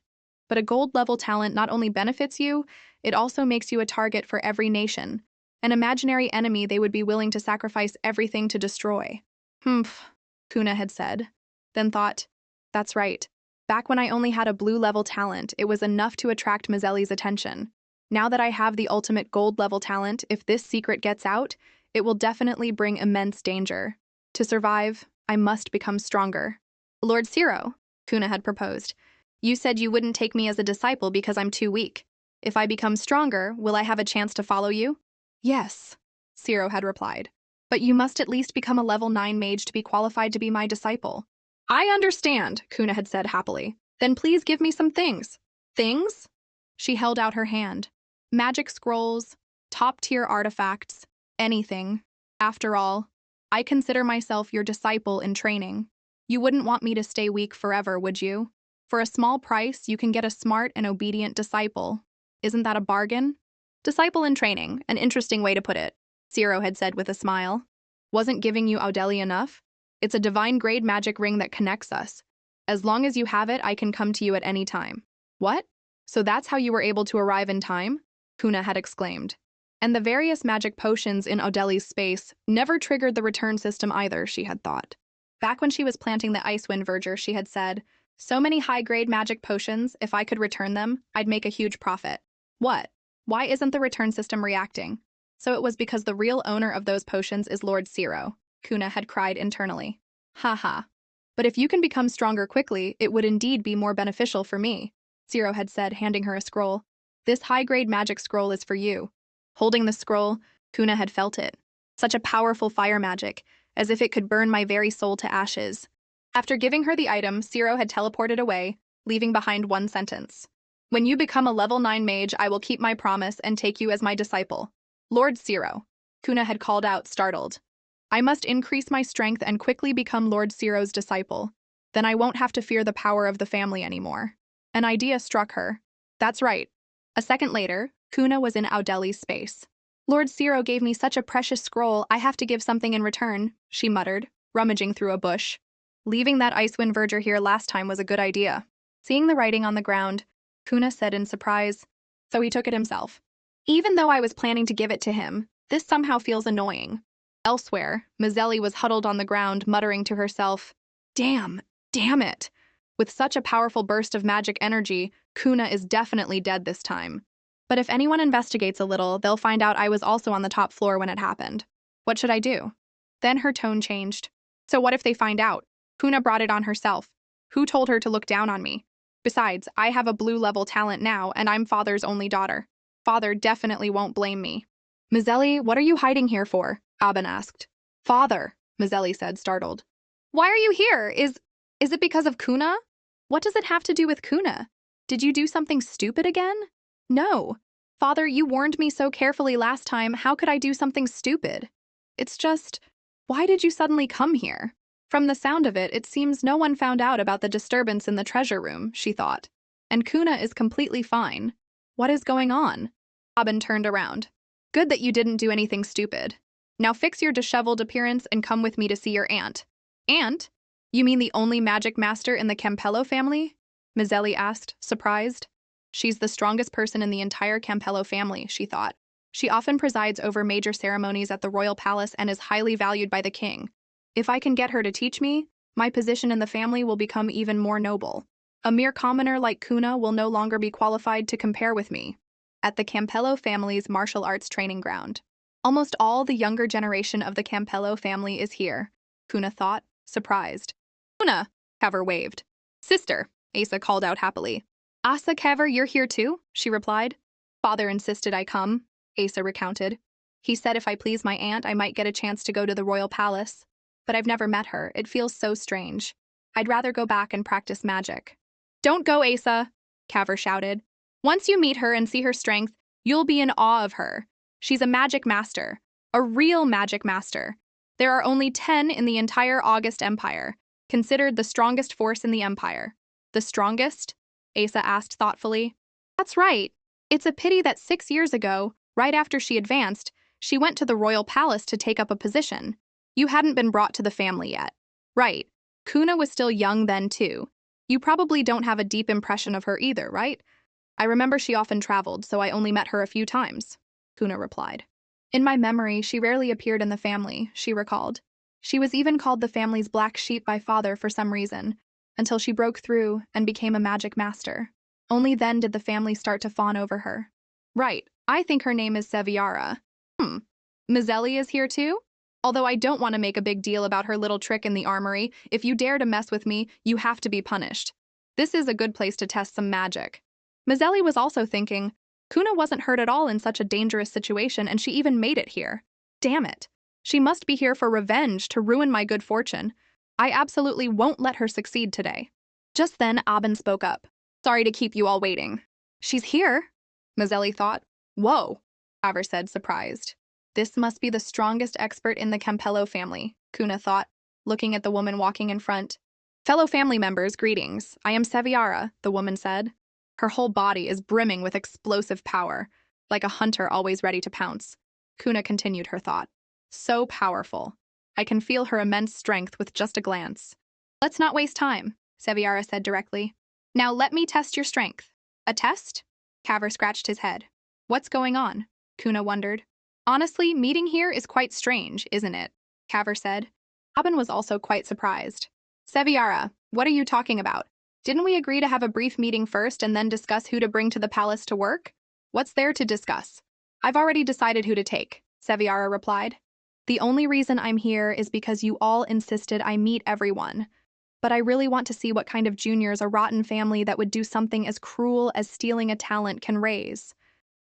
S1: But a gold-level talent not only benefits you, it also makes you a target for every nation, an imaginary enemy they would be willing to sacrifice everything to destroy. Humph, Kuna had said, then thought, that's right. Back when I only had a blue-level talent, it was enough to attract Mazelli's attention. Now that I have the ultimate gold-level talent, if this secret gets out, it will definitely bring immense danger. To survive, I must become stronger. Lord Zero, Kuna had proposed, you said you wouldn't take me as a disciple because I'm too weak. If I become stronger, will I have a chance to follow you? Yes, Zero had replied. But you must at least become a level 9 mage to be qualified to be my disciple. I understand, Kuna had said happily. Then please give me some things. Things? She held out her hand. Magic scrolls, top-tier artifacts, anything. After all, I consider myself your disciple in training. You wouldn't want me to stay weak forever, would you? For a small price, you can get a smart and obedient disciple. Isn't that a bargain? Disciple in training, an interesting way to put it, Zero had said with a smile. Wasn't giving you Audeli enough? It's a divine-grade magic ring that connects us. As long as you have it, I can come to you at any time. What? So that's how you were able to arrive in time? Kuna had exclaimed. And the various magic potions in Audeli's space never triggered the return system either, she had thought. Back when she was planting the Icewind Verger, she had said, so many high-grade magic potions, if I could return them, I'd make a huge profit. What? Why isn't the return system reacting? So it was because the real owner of those potions is Lord Zero, Kuna had cried internally. Haha. But if you can become stronger quickly, it would indeed be more beneficial for me, Zero had said, handing her a scroll. This high-grade magic scroll is for you. Holding the scroll, Kuna had felt it. Such a powerful fire magic, as if it could burn my very soul to ashes. After giving her the item, Zero had teleported away, leaving behind one sentence. When you become a level 9 mage, I will keep my promise and take you as my disciple. Lord Zero, Kuna had called out, startled. I must increase my strength and quickly become Lord Zero's disciple. Then I won't have to fear the power of the family anymore. An idea struck her. That's right. A second later, Kuna was in Audeli's space. Lord Zero gave me such a precious scroll, I have to give something in return, she muttered, rummaging through a bush. Leaving that Icewind Verger here last time was a good idea. Seeing the writing on the ground, Kuna said in surprise, so he took it himself. Even though I was planning to give it to him, this somehow feels annoying. Elsewhere, Mazelli was huddled on the ground, muttering to herself, damn it. With such a powerful burst of magic energy, Kuna is definitely dead this time. But if anyone investigates a little, they'll find out I was also on the top floor when it happened. What should I do? Then her tone changed. So what if they find out? Kuna brought it on herself. Who told her to look down on me? Besides, I have a blue-level talent now, and I'm Father's only daughter. Father definitely won't blame me. Mazelli, what are you hiding here for? Aben asked. Father, Mazelli said, startled. Why are you here? Is it because of Kuna? What does it have to do with Kuna? Did you do something stupid again? No. Father, you warned me so carefully last time, how could I do something stupid? It's just, why did you suddenly come here? From the sound of it, it seems no one found out about the disturbance in the treasure room, she thought. And Kuna is completely fine. What is going on? Aben turned around. Good that you didn't do anything stupid. Now fix your disheveled appearance and come with me to see your aunt. Aunt? You mean the only magic master in the Campello family? Mazelli asked, surprised. She's the strongest person in the entire Campello family, she thought. She often presides over major ceremonies at the royal palace and is highly valued by the king. If I can get her to teach me, my position in the family will become even more noble. A mere commoner like Kuna will no longer be qualified to compare with me. At the Campello family's martial arts training ground. Almost all the younger generation of the Campello family is here, Kuna thought, surprised. Kuna, Caver waved. Sister, Asa called out happily. Asa Caver, you're here too? She replied. Father insisted I come, Asa recounted. He said if I please my aunt, I might get a chance to go to the royal palace. But I've never met her. It feels so strange. I'd rather go back and practice magic. Don't go, Asa, Caver shouted. Once you meet her and see her strength, you'll be in awe of her. She's a magic master, a real magic master. There are only 10 in the entire August Empire, considered the strongest force in the empire. The strongest? Asa asked thoughtfully. That's right. It's a pity that 6 years ago, right after she advanced, she went to the royal palace to take up a position. You hadn't been brought to the family yet. Right. Kuna was still young then, too. You probably don't have a deep impression of her either, right? I remember she often traveled, so I only met her a few times, Kuna replied. In my memory, she rarely appeared in the family, she recalled. She was even called the family's black sheep by father for some reason, until she broke through and became a magic master. Only then did the family start to fawn over her. Right, I think her name is Seviara. Mizeli is here too? Although I don't want to make a big deal about her little trick in the armory, if you dare to mess with me, you have to be punished. This is a good place to test some magic. Mizeli was also thinking, Kuna wasn't hurt at all in such a dangerous situation and she even made it here. Damn it. She must be here for revenge to ruin my good fortune. I absolutely won't let her succeed today. Just then, Aben spoke up. Sorry to keep you all waiting. She's here, Mizeli thought. Whoa, Aver said, surprised. This must be the strongest expert in the Campello family, Kuna thought, looking at the woman walking in front. Fellow family members, greetings. I am Seviara, the woman said. Her whole body is brimming with explosive power, like a hunter always ready to pounce. Kuna continued her thought. So powerful. I can feel her immense strength with just a glance. Let's not waste time, Seviara said directly. Now let me test your strength. A test? Caver scratched his head. What's going on? Kuna wondered. Honestly, meeting here is quite strange, isn't it? Caver said. Aben was also quite surprised. Seviara, what are you talking about? Didn't we agree to have a brief meeting first and then discuss who to bring to the palace to work? What's there to discuss? I've already decided who to take, Seviara replied. The only reason I'm here is because you all insisted I meet everyone. But I really want to see what kind of juniors a rotten family that would do something as cruel as stealing a talent can raise.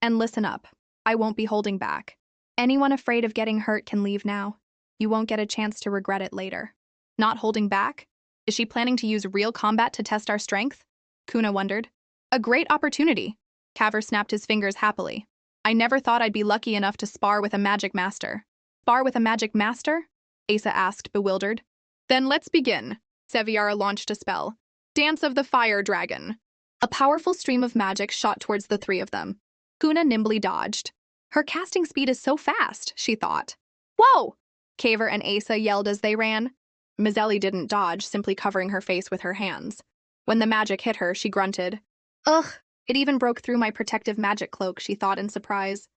S1: And listen up, I won't be holding back. Anyone afraid of getting hurt can leave now. You won't get a chance to regret it later. Not holding back? Is she planning to use real combat to test our strength? Kuna wondered. A great opportunity. Caver snapped his fingers happily. I never thought I'd be lucky enough to spar with a magic master. Spar with a magic master? Asa asked, bewildered. Then let's begin. Seviara launched a spell. Dance of the Fire Dragon. A powerful stream of magic shot towards the three of them. Kuna nimbly dodged. Her casting speed is so fast, she thought. Whoa! Caver and Asa yelled as they ran. Mizeli didn't dodge, simply covering her face with her hands. When the magic hit her, she grunted. Ugh, it even broke through my protective magic cloak, she thought in surprise.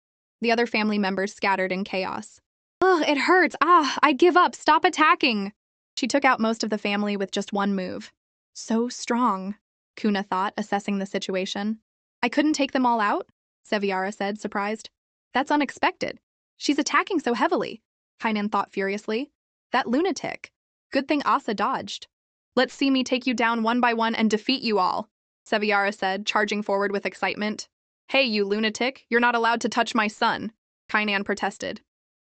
S1: The other family members scattered in chaos. Ugh, it hurts. I give up. Stop attacking. She took out most of the family with just one move. So strong, Kuna thought, assessing the situation. I couldn't take them all out? Seviara said, surprised. That's unexpected. She's attacking so heavily, Kainan thought furiously. That lunatic. Good thing Asa dodged. Let's see me take you down one by one and defeat you all, Seviara said, charging forward with excitement. Hey, you lunatic, you're not allowed to touch my son, Kainan protested.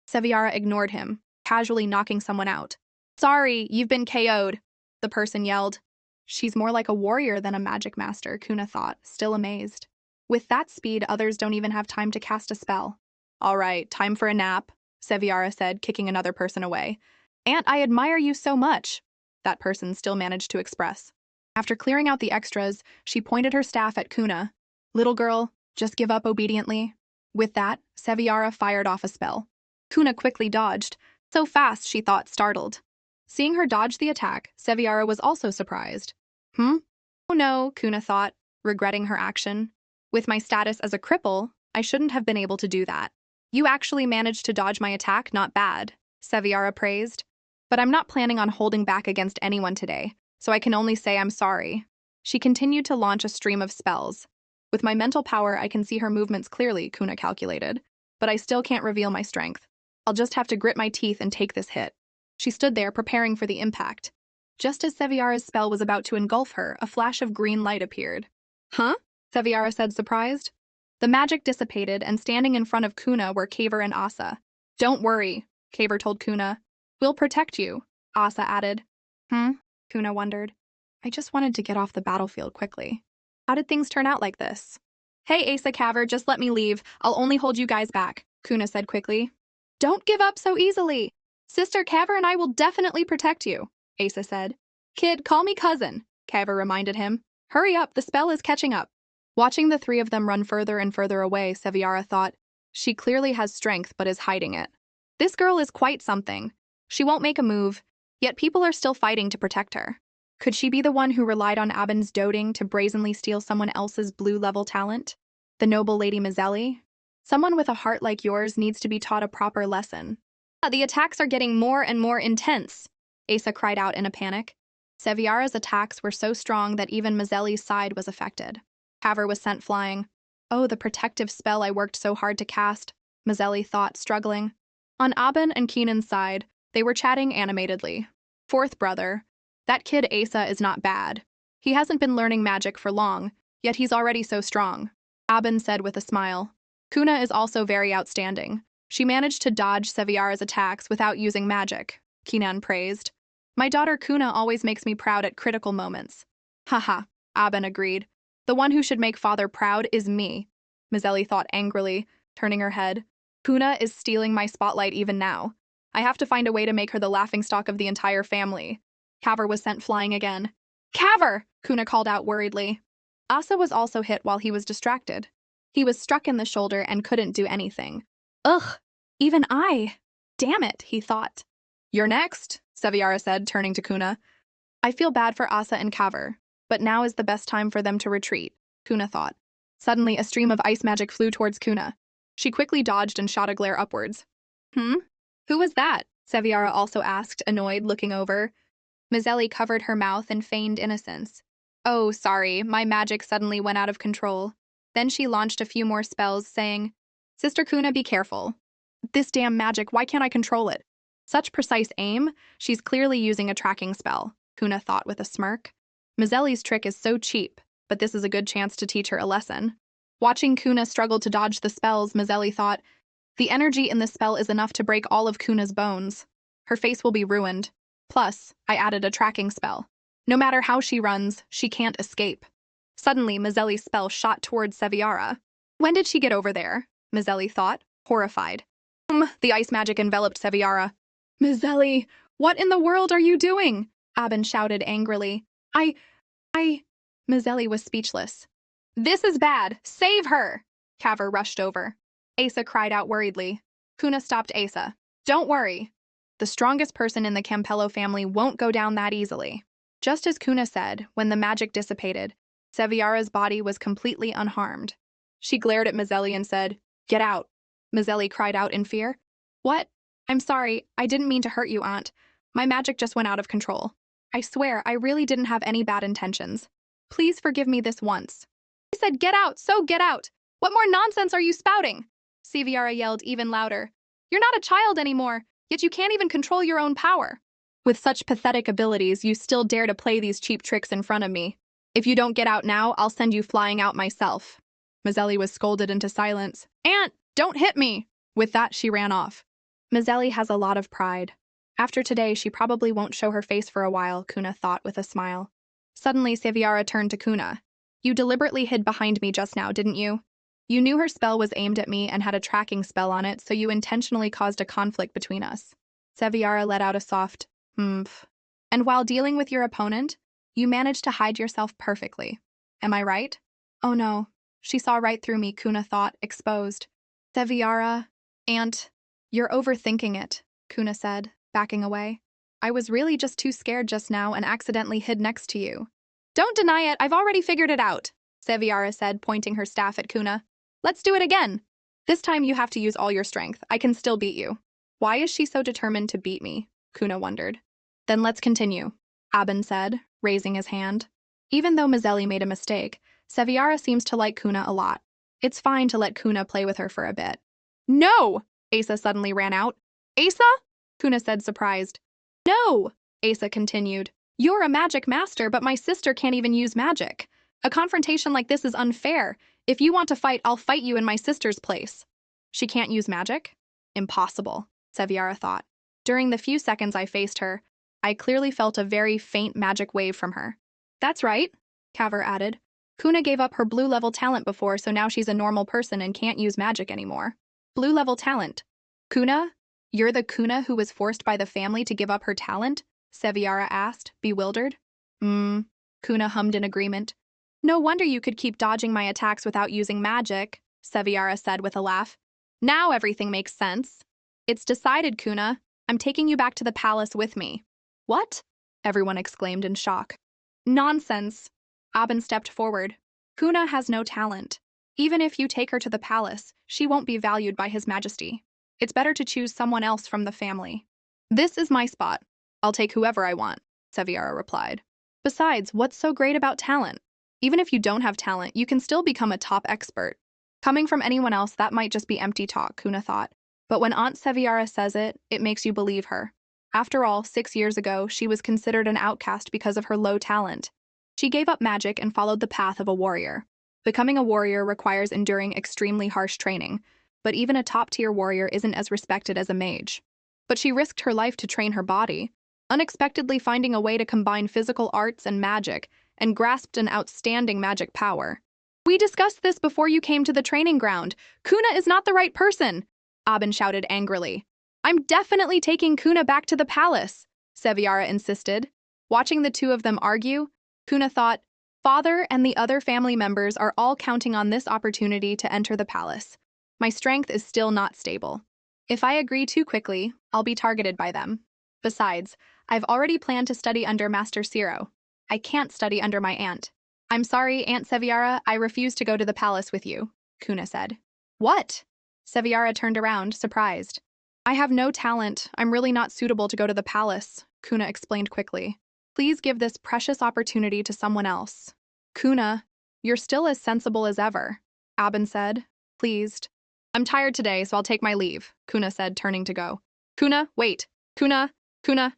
S1: Seviara ignored him, casually knocking someone out. Sorry, you've been KO'd, the person yelled. She's more like a warrior than a magic master, Kuna thought, still amazed. With that speed, others don't even have time to cast a spell. All right, time for a nap, Seviara said, kicking another person away. Aunt, I admire you so much, that person still managed to express. After clearing out the extras, she pointed her staff at Kuna. Little girl, just give up obediently. With that, Seviara fired off a spell. Kuna quickly dodged, so fast she thought, startled. Seeing her dodge the attack, Seviara was also surprised. Oh no, Kuna thought, regretting her action. With my status as a cripple, I shouldn't have been able to do that. You actually managed to dodge my attack, not bad, Seviara praised. But I'm not planning on holding back against anyone today, so I can only say I'm sorry. She continued to launch a stream of spells. With my mental power, I can see her movements clearly, Kuna calculated. But I still can't reveal my strength. I'll just have to grit my teeth and take this hit. She stood there, preparing for the impact. Just as Seviara's spell was about to engulf her, a flash of green light appeared. Huh? Seviara said, surprised. The magic dissipated, and standing in front of Kuna were Caver and Asa. Don't worry, Caver told Kuna. We'll protect you, Asa added. Kuna wondered. I just wanted to get off the battlefield quickly. How did things turn out like this? Hey, Asa Caver, just let me leave. I'll only hold you guys back, Kuna said quickly. Don't give up so easily. Sister Caver and I will definitely protect you, Asa said. Kid, call me cousin, Caver reminded him. Hurry up, the spell is catching up. Watching the three of them run further and further away, Seviara thought, she clearly has strength but is hiding it. This girl is quite something. She won't make a move, yet people are still fighting to protect her. Could she be the one who relied on Abin's doting to brazenly steal someone else's blue-level talent? The noble Lady Mazelli? Someone with a heart like yours needs to be taught a proper lesson. The attacks are getting more and more intense, Asa cried out in a panic. Seviara's attacks were so strong that even Mazelli's side was affected. Caver was sent flying. Oh, the protective spell I worked so hard to cast, Mazelli thought, struggling. On Abin and Keenan's side, they were chatting animatedly. Fourth brother, that kid Asa is not bad. He hasn't been learning magic for long, yet he's already so strong, Abin said with a smile. Kuna is also very outstanding. She managed to dodge Seviara's attacks without using magic, Keenan praised. My daughter Kuna always makes me proud at critical moments. Haha, Abin agreed. The one who should make father proud is me, Mazelli thought angrily, turning her head. Kuna is stealing my spotlight even now. I have to find a way to make her the laughingstock of the entire family. Caver was sent flying again. Caver! Kuna called out worriedly. Asa was also hit while he was distracted. He was struck in the shoulder and couldn't do anything. Ugh, even I. Damn it, he thought. You're next, Seviara said, turning to Kuna. I feel bad for Asa and Caver, but now is the best time for them to retreat, Kuna thought. Suddenly, a stream of ice magic flew towards Kuna. She quickly dodged and shot a glare upwards. Who was that? Seviara also asked, annoyed, looking over. Mazelli covered her mouth and feigned innocence. Oh, sorry, my magic suddenly went out of control. Then she launched a few more spells, saying, Sister Kuna, be careful. This damn magic, why can't I control it? Such precise aim, she's clearly using a tracking spell, Kuna thought with a smirk. Mazelli's trick is so cheap, but this is a good chance to teach her a lesson. Watching Kuna struggle to dodge the spells, Mazelli thought, the energy in this spell is enough to break all of Kuna's bones. Her face will be ruined. Plus, I added a tracking spell. No matter how she runs, she can't escape. Suddenly, Mazelli's spell shot towards Seviara. When did she get over there? Mazelli thought, horrified. The ice magic enveloped Seviara. Mazelli, what in the world are you doing? Abin shouted angrily. Mazelli was speechless. This is bad. Save her! Caver rushed over. Asa cried out worriedly. Kuna stopped Asa. Don't worry. The strongest person in the Campello family won't go down that easily. Just as Kuna said, when the magic dissipated, Seviara's body was completely unharmed. She glared at Mazelli and said, Get out. Mazelli cried out in fear. What? I'm sorry, I didn't mean to hurt you, Aunt. My magic just went out of control. I swear, I really didn't have any bad intentions. Please forgive me this once. I said get out, so get out. What more nonsense are you spouting? Seviara yelled even louder. You're not a child anymore, yet you can't even control your own power. With such pathetic abilities, you still dare to play these cheap tricks in front of me. If you don't get out now, I'll send you flying out myself. Mazelli was scolded into silence. Aunt, don't hit me! With that, she ran off. Mazelli has a lot of pride. After today, she probably won't show her face for a while, Kuna thought with a smile. Suddenly, Seviara turned to Kuna. You deliberately hid behind me just now, didn't you? You knew her spell was aimed at me and had a tracking spell on it, so you intentionally caused a conflict between us. Seviara let out a soft, "Humph." And while dealing with your opponent, you managed to hide yourself perfectly. Am I right? Oh no. She saw right through me, Kuna thought, exposed. Seviara, Aunt, you're overthinking it, Kuna said, backing away. I was really just too scared just now and accidentally hid next to you. Don't deny it, I've already figured it out, Seviara said, pointing her staff at Kuna. Let's do it again. This time you have to use all your strength. I can still beat you. Why is she so determined to beat me? Kuna wondered. Then let's continue, Abin said, raising his hand. Even though Mazelli made a mistake, Seviara seems to like Kuna a lot. It's fine to let Kuna play with her for a bit. No! Asa suddenly ran out. Asa? Kuna said, surprised. No! Asa continued. You're a magic master, but my sister can't even use magic. A confrontation like this is unfair. If you want to fight, I'll fight you in my sister's place. She can't use magic? Impossible, Seviara thought. During the few seconds I faced her, I clearly felt a very faint magic wave from her. That's right, Caver added. Kuna gave up her blue-level talent before, so now she's a normal person and can't use magic anymore. Blue-level talent. Kuna? You're the Kuna who was forced by the family to give up her talent? Seviara asked, bewildered. Kuna hummed in agreement. No wonder you could keep dodging my attacks without using magic, Seviara said with a laugh. Now everything makes sense. It's decided, Kuna. I'm taking you back to the palace with me. What? Everyone exclaimed in shock. Nonsense. Aben stepped forward. Kuna has no talent. Even if you take her to the palace, she won't be valued by His Majesty. It's better to choose someone else from the family. This is my spot. I'll take whoever I want, Seviara replied. Besides, what's so great about talent? Even if you don't have talent, you can still become a top expert. Coming from anyone else, that might just be empty talk, Kuna thought. But when Aunt Seviara says it, it makes you believe her. After all, 6 years ago, she was considered an outcast because of her low talent. She gave up magic and followed the path of a warrior. Becoming a warrior requires enduring extremely harsh training, but even a top-tier warrior isn't as respected as a mage. But she risked her life to train her body, unexpectedly finding a way to combine physical arts and magic, and grasped an outstanding magic power. We discussed this before you came to the training ground. Kuna is not the right person, Aben shouted angrily. I'm definitely taking Kuna back to the palace, Seviara insisted. Watching the two of them argue, Kuna thought, Father and the other family members are all counting on this opportunity to enter the palace. My strength is still not stable. If I agree too quickly, I'll be targeted by them. Besides, I've already planned to study under Master Ciro. I can't study under my aunt. I'm sorry, Aunt Seviara, I refuse to go to the palace with you, Kuna said. What? Seviara turned around, surprised. I have no talent. I'm really not suitable to go to the palace, Kuna explained quickly. Please give this precious opportunity to someone else. Kuna, you're still as sensible as ever, Aben said, pleased. I'm tired today, so I'll take my leave, Kuna said, turning to go. Kuna, wait. Kuna,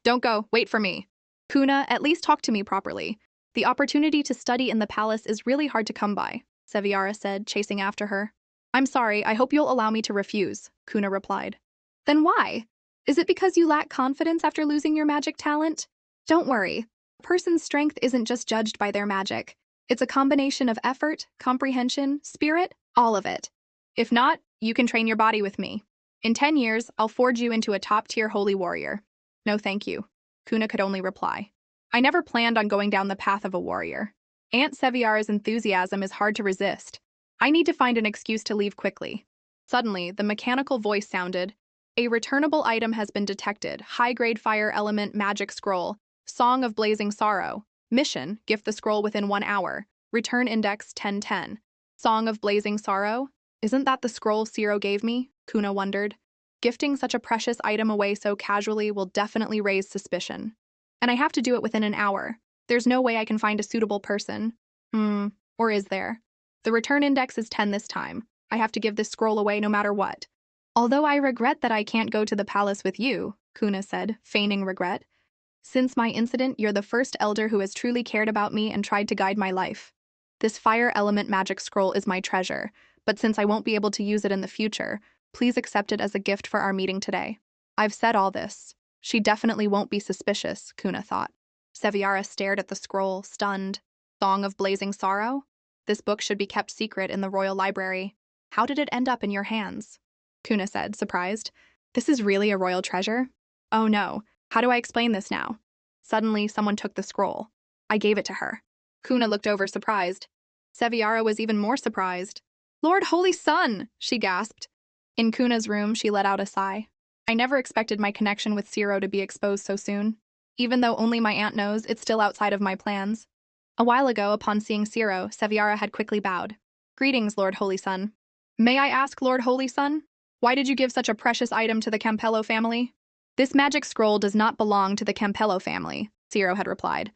S1: don't go. Wait for me. Kuna, at least talk to me properly. The opportunity to study in the palace is really hard to come by, Seviara said, chasing after her. I'm sorry, I hope you'll allow me to refuse, Kuna replied. Then why? Is it because you lack confidence after losing your magic talent? Don't worry. A person's strength isn't just judged by their magic. It's a combination of effort, comprehension, spirit, all of it. If not, you can train your body with me. In 10 years, I'll forge you into a top-tier holy warrior. No thank you, Kuna could only reply. I never planned on going down the path of a warrior. Aunt Seviara's enthusiasm is hard to resist. I need to find an excuse to leave quickly. Suddenly, the mechanical voice sounded. A returnable item has been detected. High-grade fire element magic scroll. Song of Blazing Sorrow. Mission, gift the scroll within 1 hour. Return index 1010. Song of Blazing Sorrow? Isn't that the scroll Ciro gave me? Kuna wondered. Gifting such a precious item away so casually will definitely raise suspicion. And I have to do it within an hour. There's no way I can find a suitable person. Or is there? The return index is 10 this time. I have to give this scroll away no matter what. Although I regret that I can't go to the palace with you, Kuna said, feigning regret. Since my incident, you're the first elder who has truly cared about me and tried to guide my life. This fire element magic scroll is my treasure, but since I won't be able to use it in the future, please accept it as a gift for our meeting today. I've said all this. She definitely won't be suspicious, Kuna thought. Seviara stared at the scroll, stunned. Song of Blazing Sorrow? This book should be kept secret in the royal library. How did it end up in your hands? Kuna said, surprised. This is really a royal treasure? Oh no, how do I explain this now? Suddenly, someone took the scroll. I gave it to her. Kuna looked over, surprised. Seviara was even more surprised. Lord Holy Sun, she gasped. In Kuna's room, she let out a sigh. I never expected my connection with Ciro to be exposed so soon. Even though only my aunt knows, it's still outside of my plans. A while ago, upon seeing Ciro, Seviara had quickly bowed. Greetings, Lord Holy Sun. May I ask, Lord Holy Sun, why did you give such a precious item to the Campello family? This magic scroll does not belong to the Campello family, Ciro had replied.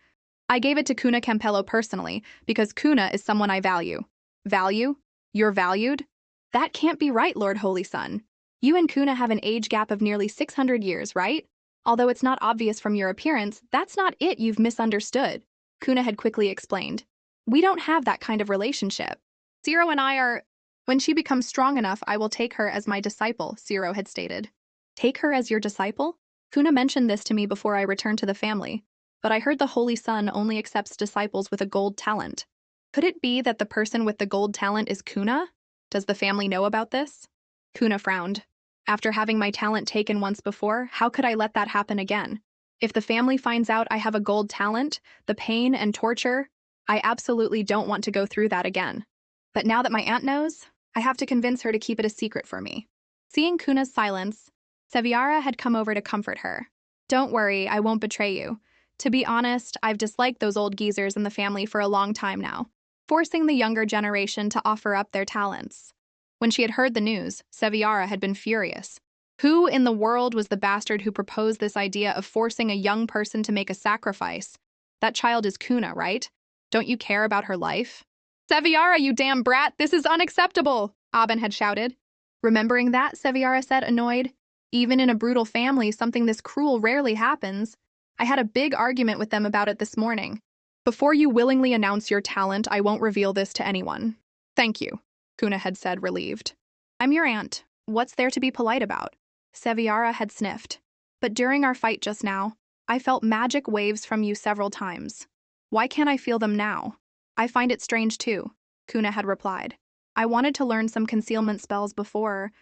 S1: I gave it to Kuna Campello personally, because Kuna is someone I value. Value? You're valued? That can't be right, Lord Holy Sun. You and Kuna have an age gap of nearly 600 years, right? Although it's not obvious from your appearance, that's not it, you've misunderstood. Kuna had quickly explained. We don't have that kind of relationship. Ciro and I are... When she becomes strong enough, I will take her as my disciple, Ciro had stated. Take her as your disciple? Kuna mentioned this to me before I returned to the family, but I heard the Holy Sun only accepts disciples with a gold talent. Could it be that the person with the gold talent is Kuna? Does the family know about this? Kuna frowned. After having my talent taken once before, how could I let that happen again? If the family finds out I have a gold talent, the pain and torture, I absolutely don't want to go through that again. But now that my aunt knows, I have to convince her to keep it a secret for me. Seeing Kuna's silence, Seviara had come over to comfort her. Don't worry, I won't betray you. To be honest, I've disliked those old geezers in the family for a long time now, forcing the younger generation to offer up their talents. When she had heard the news, Seviara had been furious. Who in the world was the bastard who proposed this idea of forcing a young person to make a sacrifice? That child is Kuna, right? Don't you care about her life? Seviara, you damn brat, this is unacceptable, Aben had shouted. Remembering that, Seviara said, annoyed. Even in a brutal family, something this cruel rarely happens. I had a big argument with them about it this morning. Before you willingly announce your talent, I won't reveal this to anyone. Thank you, Kuna had said, relieved. I'm your aunt. What's there to be polite about? Seviara had sniffed. But during our fight just now, I felt magic waves from you several times. Why can't I feel them now? I find it strange too, Kuna had replied. I wanted to learn some concealment spells before,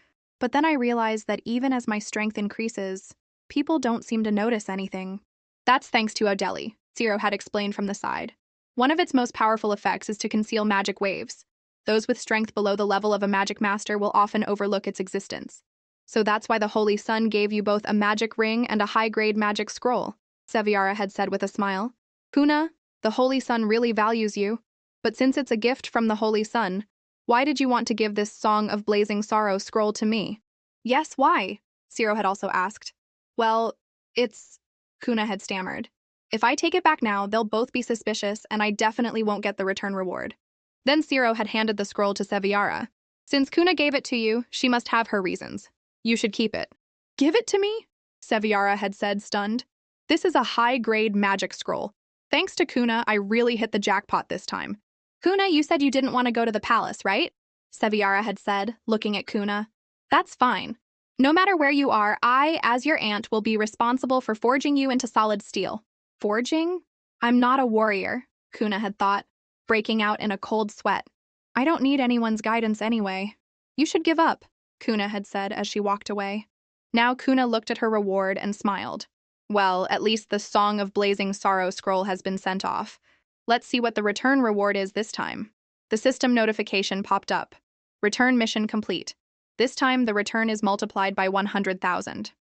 S1: but then I realized that even as my strength increases, people don't seem to notice anything. That's thanks to Odeli, Zero had explained from the side. One of its most powerful effects is to conceal magic waves. Those with strength below the level of a magic master will often overlook its existence. So that's why the Holy Sun gave you both a magic ring and a high-grade magic scroll, Seviara had said with a smile. Kuna, the Holy Sun really values you, but since it's a gift from the Holy Sun, why did you want to give this Song of Blazing Sorrow scroll to me? Yes, why? Zero had also asked. Well, it's... Kuna had stammered. If I take it back now, they'll both be suspicious, and I definitely won't get the return reward. Then Zero had handed the scroll to Seviara. Since Kuna gave it to you, she must have her reasons. You should keep it. Give it to me? Seviara had said, stunned. This is a high-grade magic scroll. Thanks to Kuna, I really hit the jackpot this time. Kuna, you said you didn't want to go to the palace, right? Seviara had said, looking at Kuna. That's fine. No matter where you are, I, as your aunt, will be responsible for forging you into solid steel. Forging? I'm not a warrior, Kuna had thought, breaking out in a cold sweat. I don't need anyone's guidance anyway. You should give up, Kuna had said as she walked away. Now Kuna looked at her reward and smiled. Well, at least the Song of Blazing Sorrow scroll has been sent off. Let's see what the return reward is this time. The system notification popped up. Return mission complete. This time, the return is multiplied by 100,000.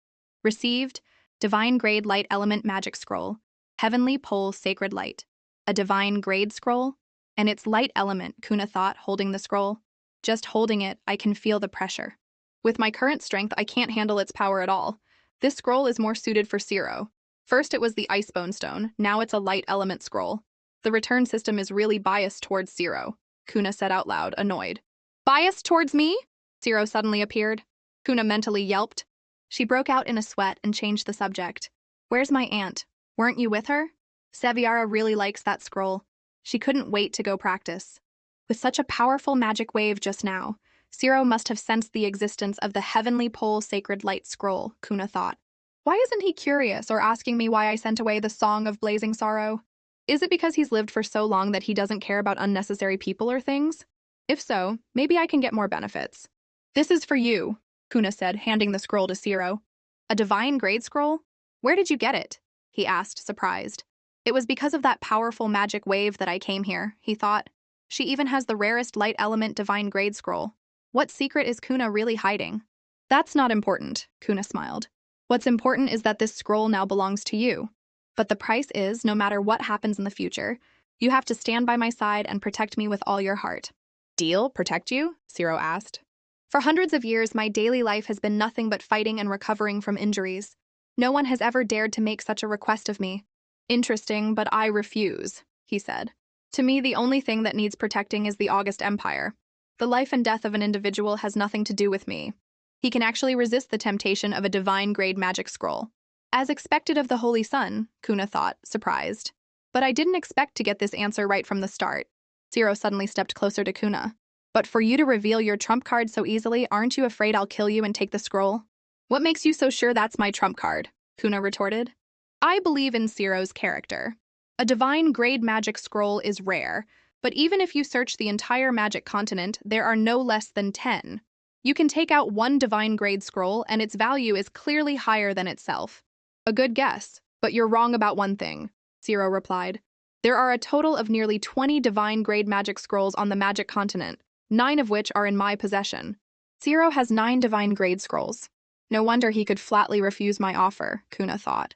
S1: Received, Divine Grade Light Element Magic Scroll, Heavenly Pole Sacred Light. A Divine Grade Scroll? And its light element, Kuna thought, holding the scroll. Just holding it, I can feel the pressure. With my current strength, I can't handle its power at all. This scroll is more suited for Zero. First it was the Icebone Stone, now it's a light element scroll. The return system is really biased towards Zero, Kuna said out loud, annoyed. Biased towards me? Zero suddenly appeared. Kuna mentally yelped. She broke out in a sweat and changed the subject. Where's my aunt? Weren't you with her? Seviara really likes that scroll. She couldn't wait to go practice. With such a powerful magic wave just now, Zero must have sensed the existence of the Heavenly Pole Sacred Light Scroll, Kuna thought. Why isn't he curious or asking me why I sent away the Song of Blazing Sorrow? Is it because he's lived for so long that he doesn't care about unnecessary people or things? If so, maybe I can get more benefits. This is for you, Kuna said, handing the scroll to Zero. A divine grade scroll? Where did you get it? He asked, surprised. It was because of that powerful magic wave that I came here, he thought. She even has the rarest light element divine grade scroll. What secret is Kuna really hiding? That's not important, Kuna smiled. What's important is that this scroll now belongs to you. But the price is, no matter what happens in the future, you have to stand by my side and protect me with all your heart. Deal? Protect you? Zero asked. For hundreds of years, my daily life has been nothing but fighting and recovering from injuries. No one has ever dared to make such a request of me. Interesting, but I refuse, he said. To me, the only thing that needs protecting is the August Empire. The life and death of an individual has nothing to do with me. He can actually resist the temptation of a divine-grade magic scroll. As expected of the Holy Sun, Kuna thought, surprised. But I didn't expect to get this answer right from the start. Zero suddenly stepped closer to Kuna. But for you to reveal your trump card so easily, aren't you afraid I'll kill you and take the scroll? What makes you so sure that's my trump card? Kuna retorted. I believe in Zero's character. A divine-grade magic scroll is rare, but even if you search the entire magic continent, there are no less than 10. You can take out one divine-grade scroll, and its value is clearly higher than itself. A good guess, but you're wrong about one thing, Zero replied. There are a total of nearly 20 divine-grade magic scrolls on the magic continent, 9 of which are in my possession. Zero has 9 divine-grade scrolls. No wonder he could flatly refuse my offer, Kuna thought.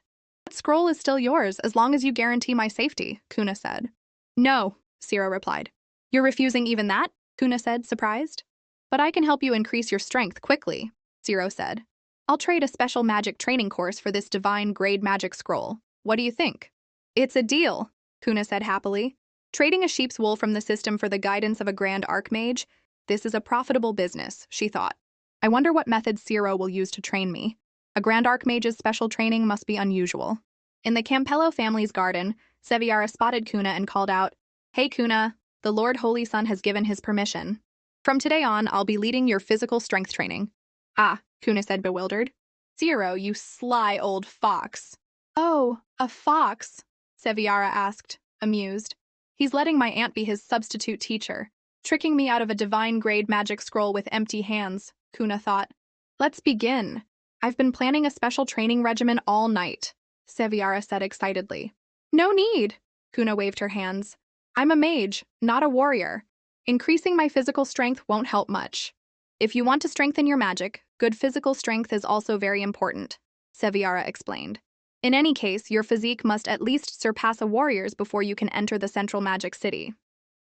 S1: That scroll is still yours as long as you guarantee my safety, Kuna said. No, Zero replied. You're refusing even that? Kuna said, surprised. But I can help you increase your strength quickly, Zero said. I'll trade a special magic training course for this divine grade magic scroll. What do you think? It's a deal, Kuna said happily. Trading a sheep's wool from the system for the guidance of a grand archmage? This is a profitable business, she thought. I wonder what methods Zero will use to train me. A grand archmage's special training must be unusual. In the Campello family's garden, Seviara spotted Kuna and called out, Hey Kuna, the Lord Holy Sun has given his permission. From today on, I'll be leading your physical strength training. Ah, Kuna said bewildered. Zero, you sly old fox. Oh, a fox? Seviara asked, amused. He's letting my aunt be his substitute teacher, tricking me out of a divine grade magic scroll with empty hands, Kuna thought. Let's begin. I've been planning a special training regimen all night, Seviara said excitedly. No need, Kuna waved her hands. I'm a mage, not a warrior. Increasing my physical strength won't help much. If you want to strengthen your magic, good physical strength is also very important, Seviara explained. In any case, your physique must at least surpass a warrior's before you can enter the Central Magic City.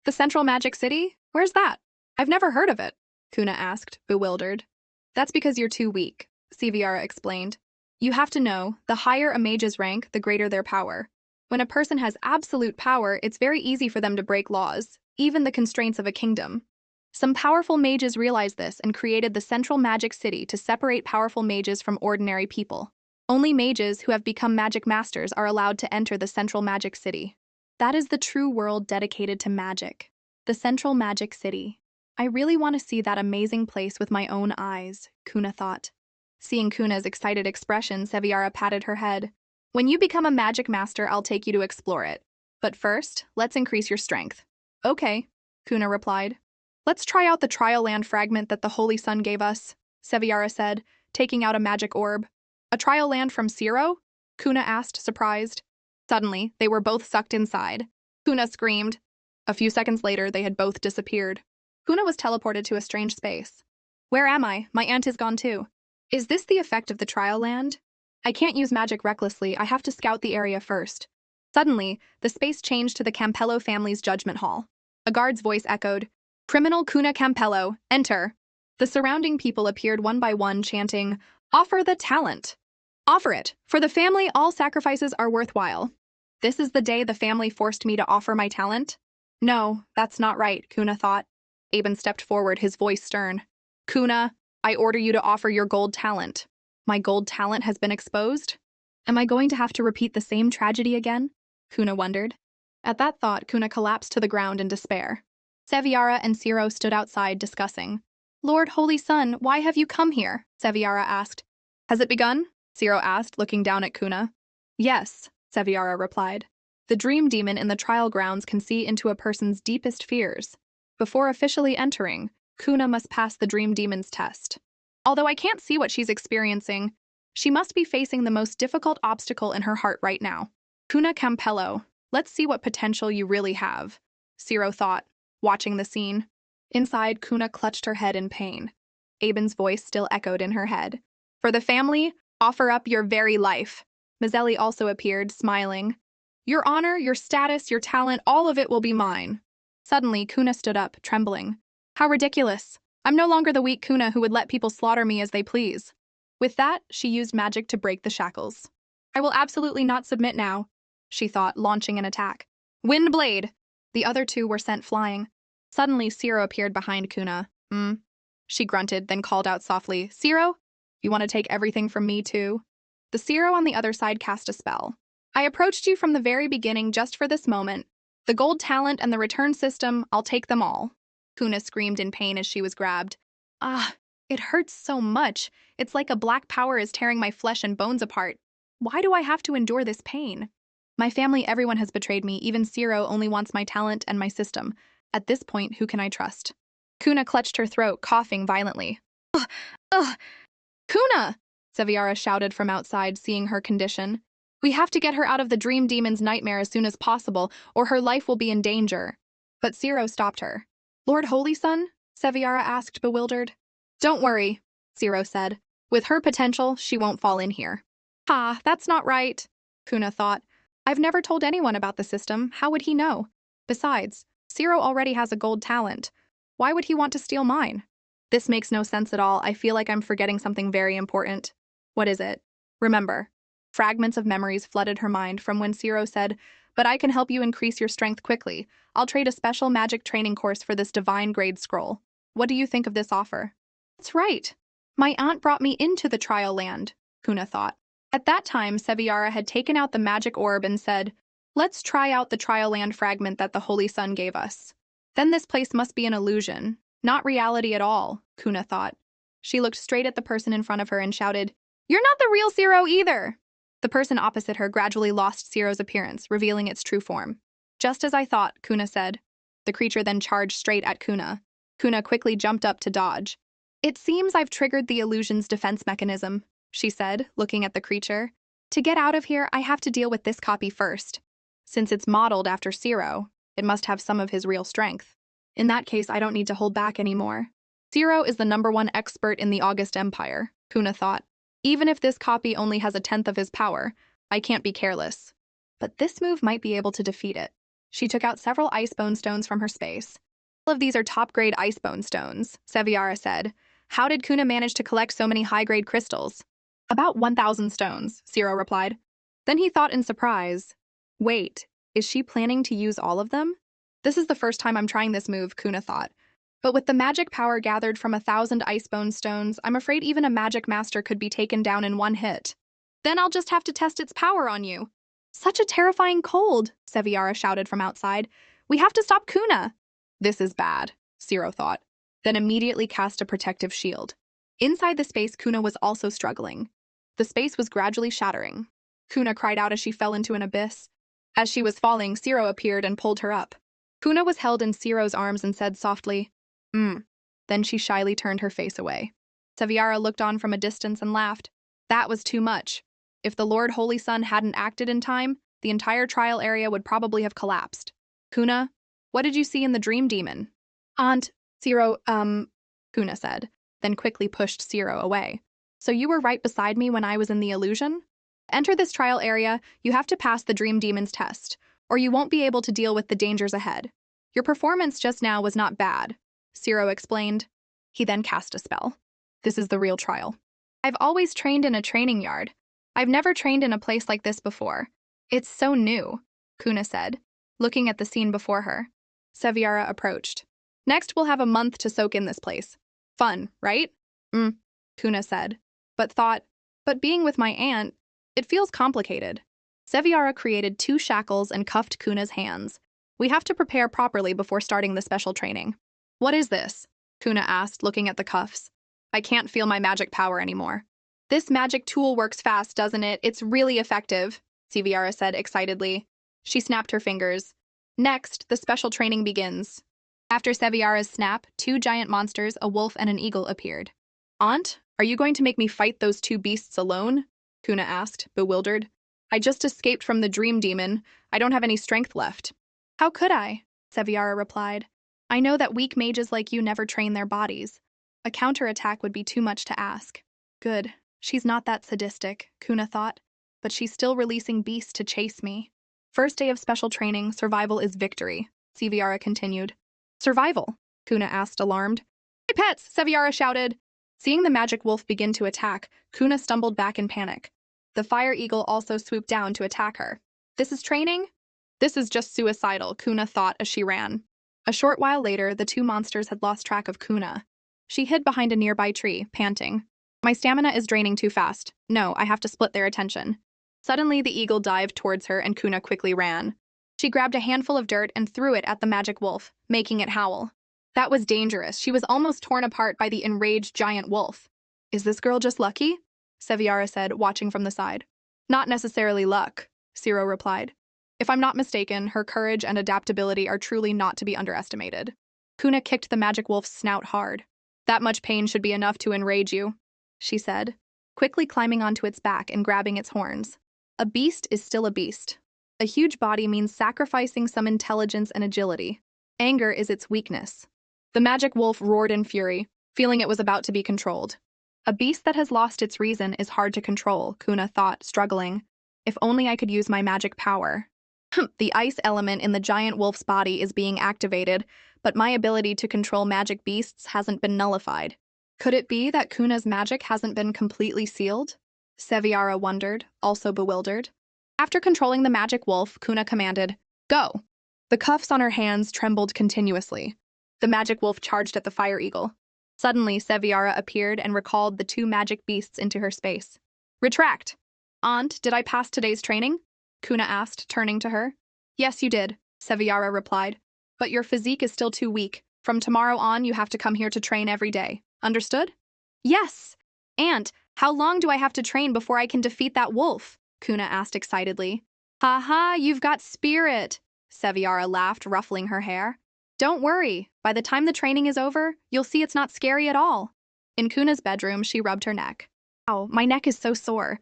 S1: The Central Magic City? Where's that? I've never heard of it, Kuna asked, bewildered. That's because you're too weak, Seviara explained. You have to know, the higher a mage's rank, the greater their power. When a person has absolute power, it's very easy for them to break laws, even the constraints of a kingdom. Some powerful mages realized this and created the Central Magic City to separate powerful mages from ordinary people. Only mages who have become magic masters are allowed to enter the Central Magic City. That is the true world dedicated to magic. The Central Magic City. I really want to see that amazing place with my own eyes, Kuna thought. Seeing Kuna's excited expression, Seviara patted her head. When you become a magic master, I'll take you to explore it. But first, let's increase your strength. Okay, Kuna replied. Let's try out the trial land fragment that the Holy Sun gave us, Seviara said, taking out a magic orb. A trial land from Zero? Kuna asked, surprised. Suddenly, they were both sucked inside. Kuna screamed. A few seconds later, they had both disappeared. Kuna was teleported to a strange space. Where am I? My aunt is gone too. Is this the effect of the trial land? I can't use magic recklessly. I have to scout the area first. Suddenly, the space changed to the Campello family's judgment hall. A guard's voice echoed, Criminal Kuna Campello, enter. The surrounding people appeared one by one, chanting, Offer the talent. Offer it. For the family, all sacrifices are worthwhile. This is the day the family forced me to offer my talent? No, that's not right, Kuna thought. Aben stepped forward, his voice stern. Kuna, I order you to offer your gold talent. My gold talent has been exposed? Am I going to have to repeat the same tragedy again? Kuna wondered. At that thought, Kuna collapsed to the ground in despair. Seviara and Zero stood outside discussing. Lord Holy Sun, why have you come here? Seviara asked. Has it begun? Zero asked, looking down at Kuna. Yes, Seviara replied. The dream demon in the trial grounds can see into a person's deepest fears. Before officially entering, Kuna must pass the dream demon's test. Although I can't see what she's experiencing, she must be facing the most difficult obstacle in her heart right now. Kuna Campello, let's see what potential you really have, Zero thought, watching the scene. Inside, Kuna clutched her head in pain. Aben's voice still echoed in her head. For the family, offer up your very life. Mazzelli also appeared, smiling. Your honor, your status, your talent, all of it will be mine. Suddenly, Kuna stood up, trembling. How ridiculous. I'm no longer the weak Kuna who would let people slaughter me as they please. With that, she used magic to break the shackles. I will absolutely not submit now, she thought, launching an attack. Wind blade! The other two were sent flying. Suddenly, Zero appeared behind Kuna. She grunted, then called out softly, Zero? You want to take everything from me, too? The Zero on the other side cast a spell. I approached you from the very beginning just for this moment. The gold talent and the return system, I'll take them all. Kuna screamed in pain as she was grabbed. Ah, it hurts so much. It's like a black power is tearing my flesh and bones apart. Why do I have to endure this pain? My family, everyone has betrayed me. Even Zero only wants my talent and my system. At this point, who can I trust? Kuna clutched her throat, coughing violently. Ugh! Ugh! Kuna! Seviara shouted from outside, seeing her condition. We have to get her out of the dream demon's nightmare as soon as possible, or her life will be in danger. But Zero stopped her. Lord Holy Sun? Seviara asked, bewildered. Don't worry, Zero said. With her potential, she won't fall in here. Ha, that's not right. Kuna thought. I've never told anyone about the system. How would he know? Besides, Zero already has a gold talent. Why would he want to steal mine? This makes no sense at all. I feel like I'm forgetting something very important. What is it? Remember. Fragments of memories flooded her mind from when Zero said, "But I can help you increase your strength quickly. I'll trade a special magic training course for this divine grade scroll. What do you think of this offer?" That's right. My aunt brought me into the trial land, Kuna thought. At that time, Seviara had taken out the magic orb and said, "Let's try out the trial land fragment that the Holy Sun gave us." Then this place must be an illusion, not reality at all, Kuna thought. She looked straight at the person in front of her and shouted, "You're not the real Zero either!" The person opposite her gradually lost Zero's appearance, revealing its true form. "Just as I thought," Kuna said. The creature then charged straight at Kuna. Kuna quickly jumped up to dodge. "It seems I've triggered the illusion's defense mechanism," she said, looking at the creature. "To get out of here, I have to deal with this copy first. Since it's modeled after Zero, it must have some of his real strength. In that case, I don't need to hold back anymore." Zero is the #1 expert in the August Empire, Kuna thought. Even if this copy only has 1/10 of his power, I can't be careless. But this move might be able to defeat it. She took out several icebone stones from her space. "All of these are top-grade icebone stones," Seviara said. "How did Kuna manage to collect so many high-grade crystals?" "About 1,000 stones," Zero replied. Then he thought in surprise, "Wait, is she planning to use all of them?" "This is the first time I'm trying this move," Kuna thought. "But with the magic power gathered from 1,000 icebone stones, I'm afraid even a magic master could be taken down in one hit. Then I'll just have to test its power on you." "Such a terrifying cold," Seviara shouted from outside. "We have to stop Kuna." "This is bad," Zero thought, then immediately cast a protective shield. Inside the space, Kuna was also struggling. The space was gradually shattering. Kuna cried out as she fell into an abyss. As she was falling, Zero appeared and pulled her up. Kuna was held in Zero's arms and said softly, Then she shyly turned her face away. Seviara looked on from a distance and laughed. That was too much. If the Lord Holy Sun hadn't acted in time, the entire trial area would probably have collapsed. "Kuna, what did you see in the dream demon?" "Aunt, Zero, Kuna said, then quickly pushed Zero away. "So you were right beside me when I was in the illusion? To enter this trial area, you have to pass the dream demon's test, or you won't be able to deal with the dangers ahead. Your performance just now was not bad," Zero explained. He then cast a spell. "This is the real trial. I've always trained in a training yard. I've never trained in a place like this before. It's so new," Kuna said, looking at the scene before her. Seviara approached. "Next, we'll have a month to soak in this place. Fun, right?" Kuna said, but thought, "But being with my aunt, it feels complicated." Seviara created 2 shackles and cuffed Kuna's hands. "We have to prepare properly before starting the special training." "What is this?" Kuna asked, looking at the cuffs. "I can't feel my magic power anymore." "This magic tool works fast, doesn't it? It's really effective," Seviara said excitedly. She snapped her fingers. "Next, the special training begins." After Seviara's snap, 2 giant monsters, a wolf and an eagle, appeared. "Aunt, are you going to make me fight those 2 beasts alone?" Kuna asked, bewildered. "I just escaped from the dream demon. I don't have any strength left." "How could I?" Seviara replied. "I know that weak mages like you never train their bodies. A counterattack would be too much to ask." "Good. She's not that sadistic," Kuna thought. "But she's still releasing beasts to chase me." "First day of special training, survival is victory," Seviara continued. "Survival?" Kuna asked, alarmed. "My pets!" Seviara shouted. Seeing the magic wolf begin to attack, Kuna stumbled back in panic. The fire eagle also swooped down to attack her. "This is training?" "This is just suicidal," Kuna thought as she ran. A short while later, the 2 monsters had lost track of Kuna. She hid behind a nearby tree, panting. "My stamina is draining too fast. No, I have to split their attention." Suddenly, the eagle dived towards her and Kuna quickly ran. She grabbed a handful of dirt and threw it at the magic wolf, making it howl. That was dangerous. She was almost torn apart by the enraged giant wolf. "Is this girl just lucky?" Seviara said, watching from the side. "Not necessarily luck," Zero replied. "If I'm not mistaken, her courage and adaptability are truly not to be underestimated." Kuna kicked the magic wolf's snout hard. "That much pain should be enough to enrage you," she said, quickly climbing onto its back and grabbing its horns. A beast is still a beast. A huge body means sacrificing some intelligence and agility. Anger is its weakness. The magic wolf roared in fury, feeling it was about to be controlled. A beast that has lost its reason is hard to control, Kuna thought, struggling. If only I could use my magic power. The ice element in the giant wolf's body is being activated, but my ability to control magic beasts hasn't been nullified. Could it be that Kuna's magic hasn't been completely sealed? Seviara wondered, also bewildered. After controlling the magic wolf, Kuna commanded, "Go!" The cuffs on her hands trembled continuously. The magic wolf charged at the fire eagle. Suddenly, Seviara appeared and recalled the two magic beasts into her space. "Retract!" "Aunt, did I pass today's training?" Kuna asked, turning to her. "Yes, you did," Seviara replied. "But your physique is still too weak. From tomorrow on, you have to come here to train every day. Understood?" "Yes! Aunt, how long do I have to train before I can defeat that wolf?" Kuna asked excitedly. "Ha ha, you've got spirit!" Seviara laughed, ruffling her hair. "Don't worry. By the time the training is over, you'll see it's not scary at all." In Kuna's bedroom, she rubbed her neck. "Ow, my neck is so sore.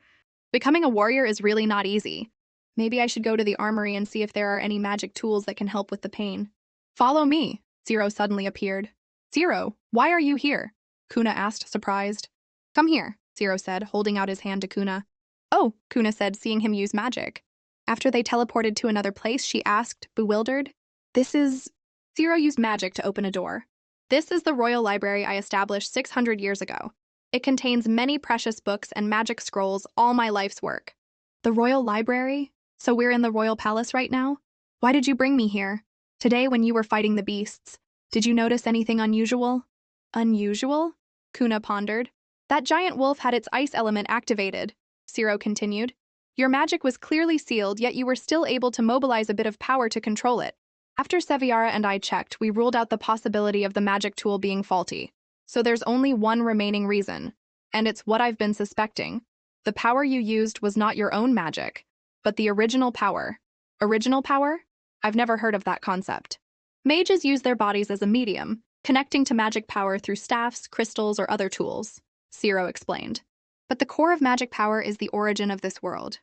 S1: Becoming a warrior is really not easy. Maybe I should go to the armory and see if there are any magic tools that can help with the pain." "Follow me." Zero suddenly appeared. "Zero, why are you here?" Kuna asked, surprised. "Come here," Zero said, holding out his hand to Kuna. "Oh," Kuna said, seeing him use magic. After they teleported to another place, she asked, bewildered, "This is—" Zero used magic to open a door. "This is the royal library I established 600 years ago. It contains many precious books and magic scrolls, all my life's work." "The royal library? So we're in the royal palace right now? Why did you bring me here? Today when you were fighting the beasts, did you notice anything unusual?" "Unusual?" Kuna pondered. "That giant wolf had its ice element activated," Zero continued. "Your magic was clearly sealed, yet you were still able to mobilize a bit of power to control it. After Seviara and I checked, we ruled out the possibility of the magic tool being faulty. So there's only one remaining reason, and it's what I've been suspecting. The power you used was not your own magic, but the original power." "Original power?" I've never heard of that concept. Mages use their bodies as a medium, connecting to magic power through staffs, crystals, or other tools, Zero explained. But the core of magic power is the origin of this world.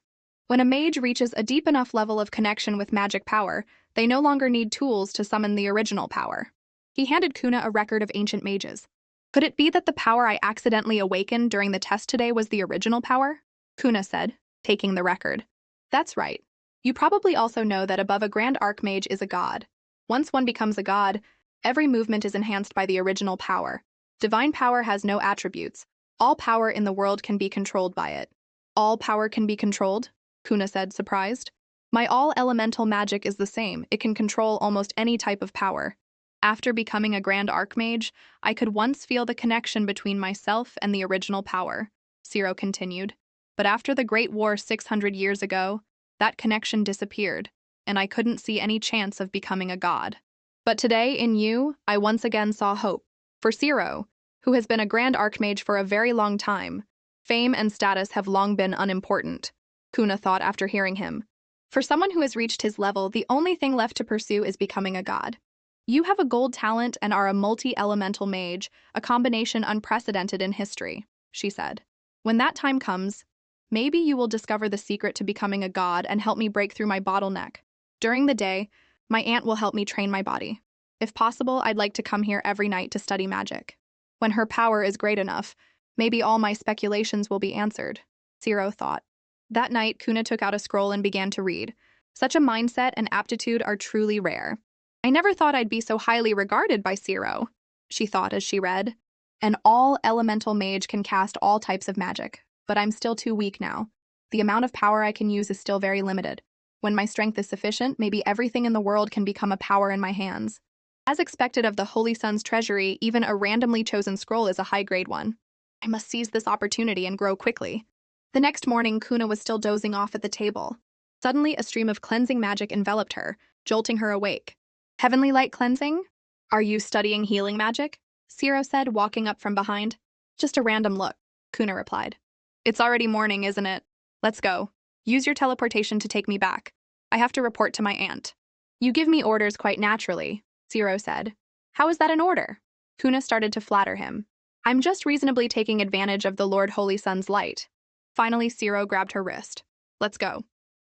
S1: When a mage reaches a deep enough level of connection with magic power, they no longer need tools to summon the original power. He handed Kuna a record of ancient mages. "Could it be that the power I accidentally awakened during the test today was the original power?" Kuna said, taking the record. "That's right. You probably also know that above a grand archmage is a god. Once one becomes a god, every movement is enhanced by the original power. Divine power has no attributes. All power in the world can be controlled by it." "All power can be controlled?" Kuna said, surprised. "My all-elemental magic is the same. It can control almost any type of power. After becoming a grand archmage, I could once feel the connection between myself and the original power," Zero continued. "But after the Great War 600 years ago, that connection disappeared, and I couldn't see any chance of becoming a god. But today, in you, I once again saw hope. For Zero, who has been a grand archmage for a very long time, fame and status have long been unimportant," Kuna thought after hearing him. "For someone who has reached his level, the only thing left to pursue is becoming a god. You have a gold talent and are a multi-elemental mage, a combination unprecedented in history," she said. "When that time comes, maybe you will discover the secret to becoming a god and help me break through my bottleneck. During the day, my aunt will help me train my body. If possible, I'd like to come here every night to study magic. When her power is great enough, maybe all my speculations will be answered," Zero thought. That night, Kuna took out a scroll and began to read. Such a mindset and aptitude are truly rare. "I never thought I'd be so highly regarded by Zero," she thought as she read. "An all-elemental mage can cast all types of magic, but I'm still too weak now. The amount of power I can use is still very limited. When my strength is sufficient, maybe everything in the world can become a power in my hands." As expected of the Holy Sun's treasury, even a randomly chosen scroll is a high-grade one. I must seize this opportunity and grow quickly. The next morning, Kuna was still dozing off at the table. Suddenly, a stream of cleansing magic enveloped her, jolting her awake. "Heavenly light cleansing? Are you studying healing magic?" Zero said, walking up from behind. "Just a random look," Kuna replied. "It's already morning, isn't it? Let's go. Use your teleportation to take me back. I have to report to my aunt." "You give me orders quite naturally," Zero said. "How is that an order?" Kuna started to flatter him. "I'm just reasonably taking advantage of the Lord Holy Sun's light." Finally, Zero grabbed her wrist. "Let's go."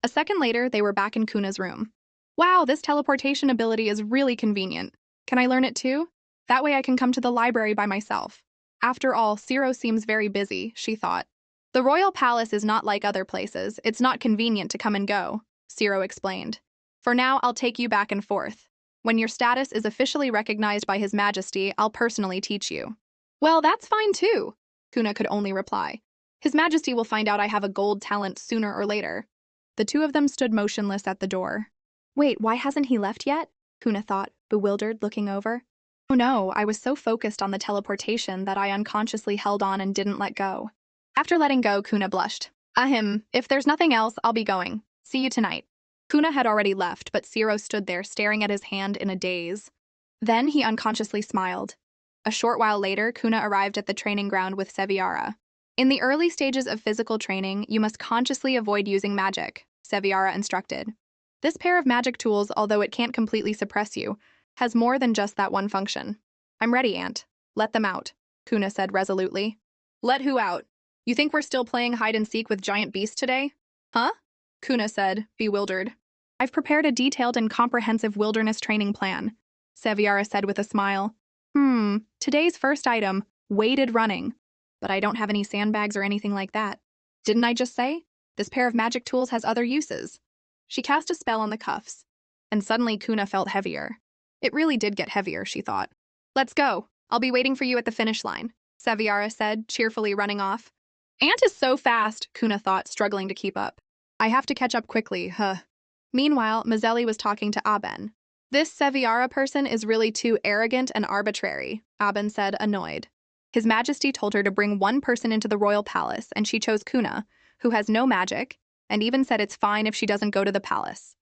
S1: A second later, they were back in Kuna's room. "Wow, this teleportation ability is really convenient. Can I learn it too? That way I can come to the library by myself." After all, Zero seems very busy, she thought. The royal palace is not like other places. It's not convenient to come and go, Ciro explained. For now, I'll take you back and forth. When your status is officially recognized by His Majesty, I'll personally teach you. Well, that's fine too, Kuna could only reply. His Majesty will find out I have a gold talent sooner or later. The two of them stood motionless at the door. Wait, why hasn't he left yet? Kuna thought, bewildered, looking over. Oh no, I was so focused on the teleportation that I unconsciously held on and didn't let go. After letting go, Kuna blushed. Ahem, if there's nothing else, I'll be going. See you tonight. Kuna had already left, but Ciro stood there staring at his hand in a daze. Then he unconsciously smiled. A short while later, Kuna arrived at the training ground with Seviara. In the early stages of physical training, you must consciously avoid using magic, Seviara instructed. This pair of magic tools, although it can't completely suppress you, has more than just that one function. I'm ready, Aunt. Let them out, Kuna said resolutely. Let who out? You think we're still playing hide-and-seek with giant beasts today? Huh? Kuna said, bewildered. I've prepared a detailed and comprehensive wilderness training plan, Seviara said with a smile. Today's first item, weighted running. But I don't have any sandbags or anything like that. Didn't I just say? This pair of magic tools has other uses. She cast a spell on the cuffs, and suddenly Kuna felt heavier. It really did get heavier, she thought. Let's go. I'll be waiting for you at the finish line, Seviara said, cheerfully running off. Aunt is so fast, Kuna thought, struggling to keep up. I have to catch up quickly, huh. Meanwhile, Mazzelli was talking to Aben. This Seviara person is really too arrogant and arbitrary, Aben said, annoyed. His Majesty told her to bring one person into the royal palace, and she chose Kuna, who has no magic, and even said it's fine if she doesn't go to the palace.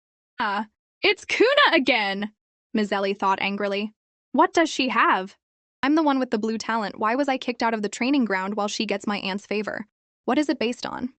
S1: It's Kuna again, Mazzelli thought angrily. What does she have? I'm the one with the blue talent. Why was I kicked out of the training ground while she gets my aunt's favor? What is it based on?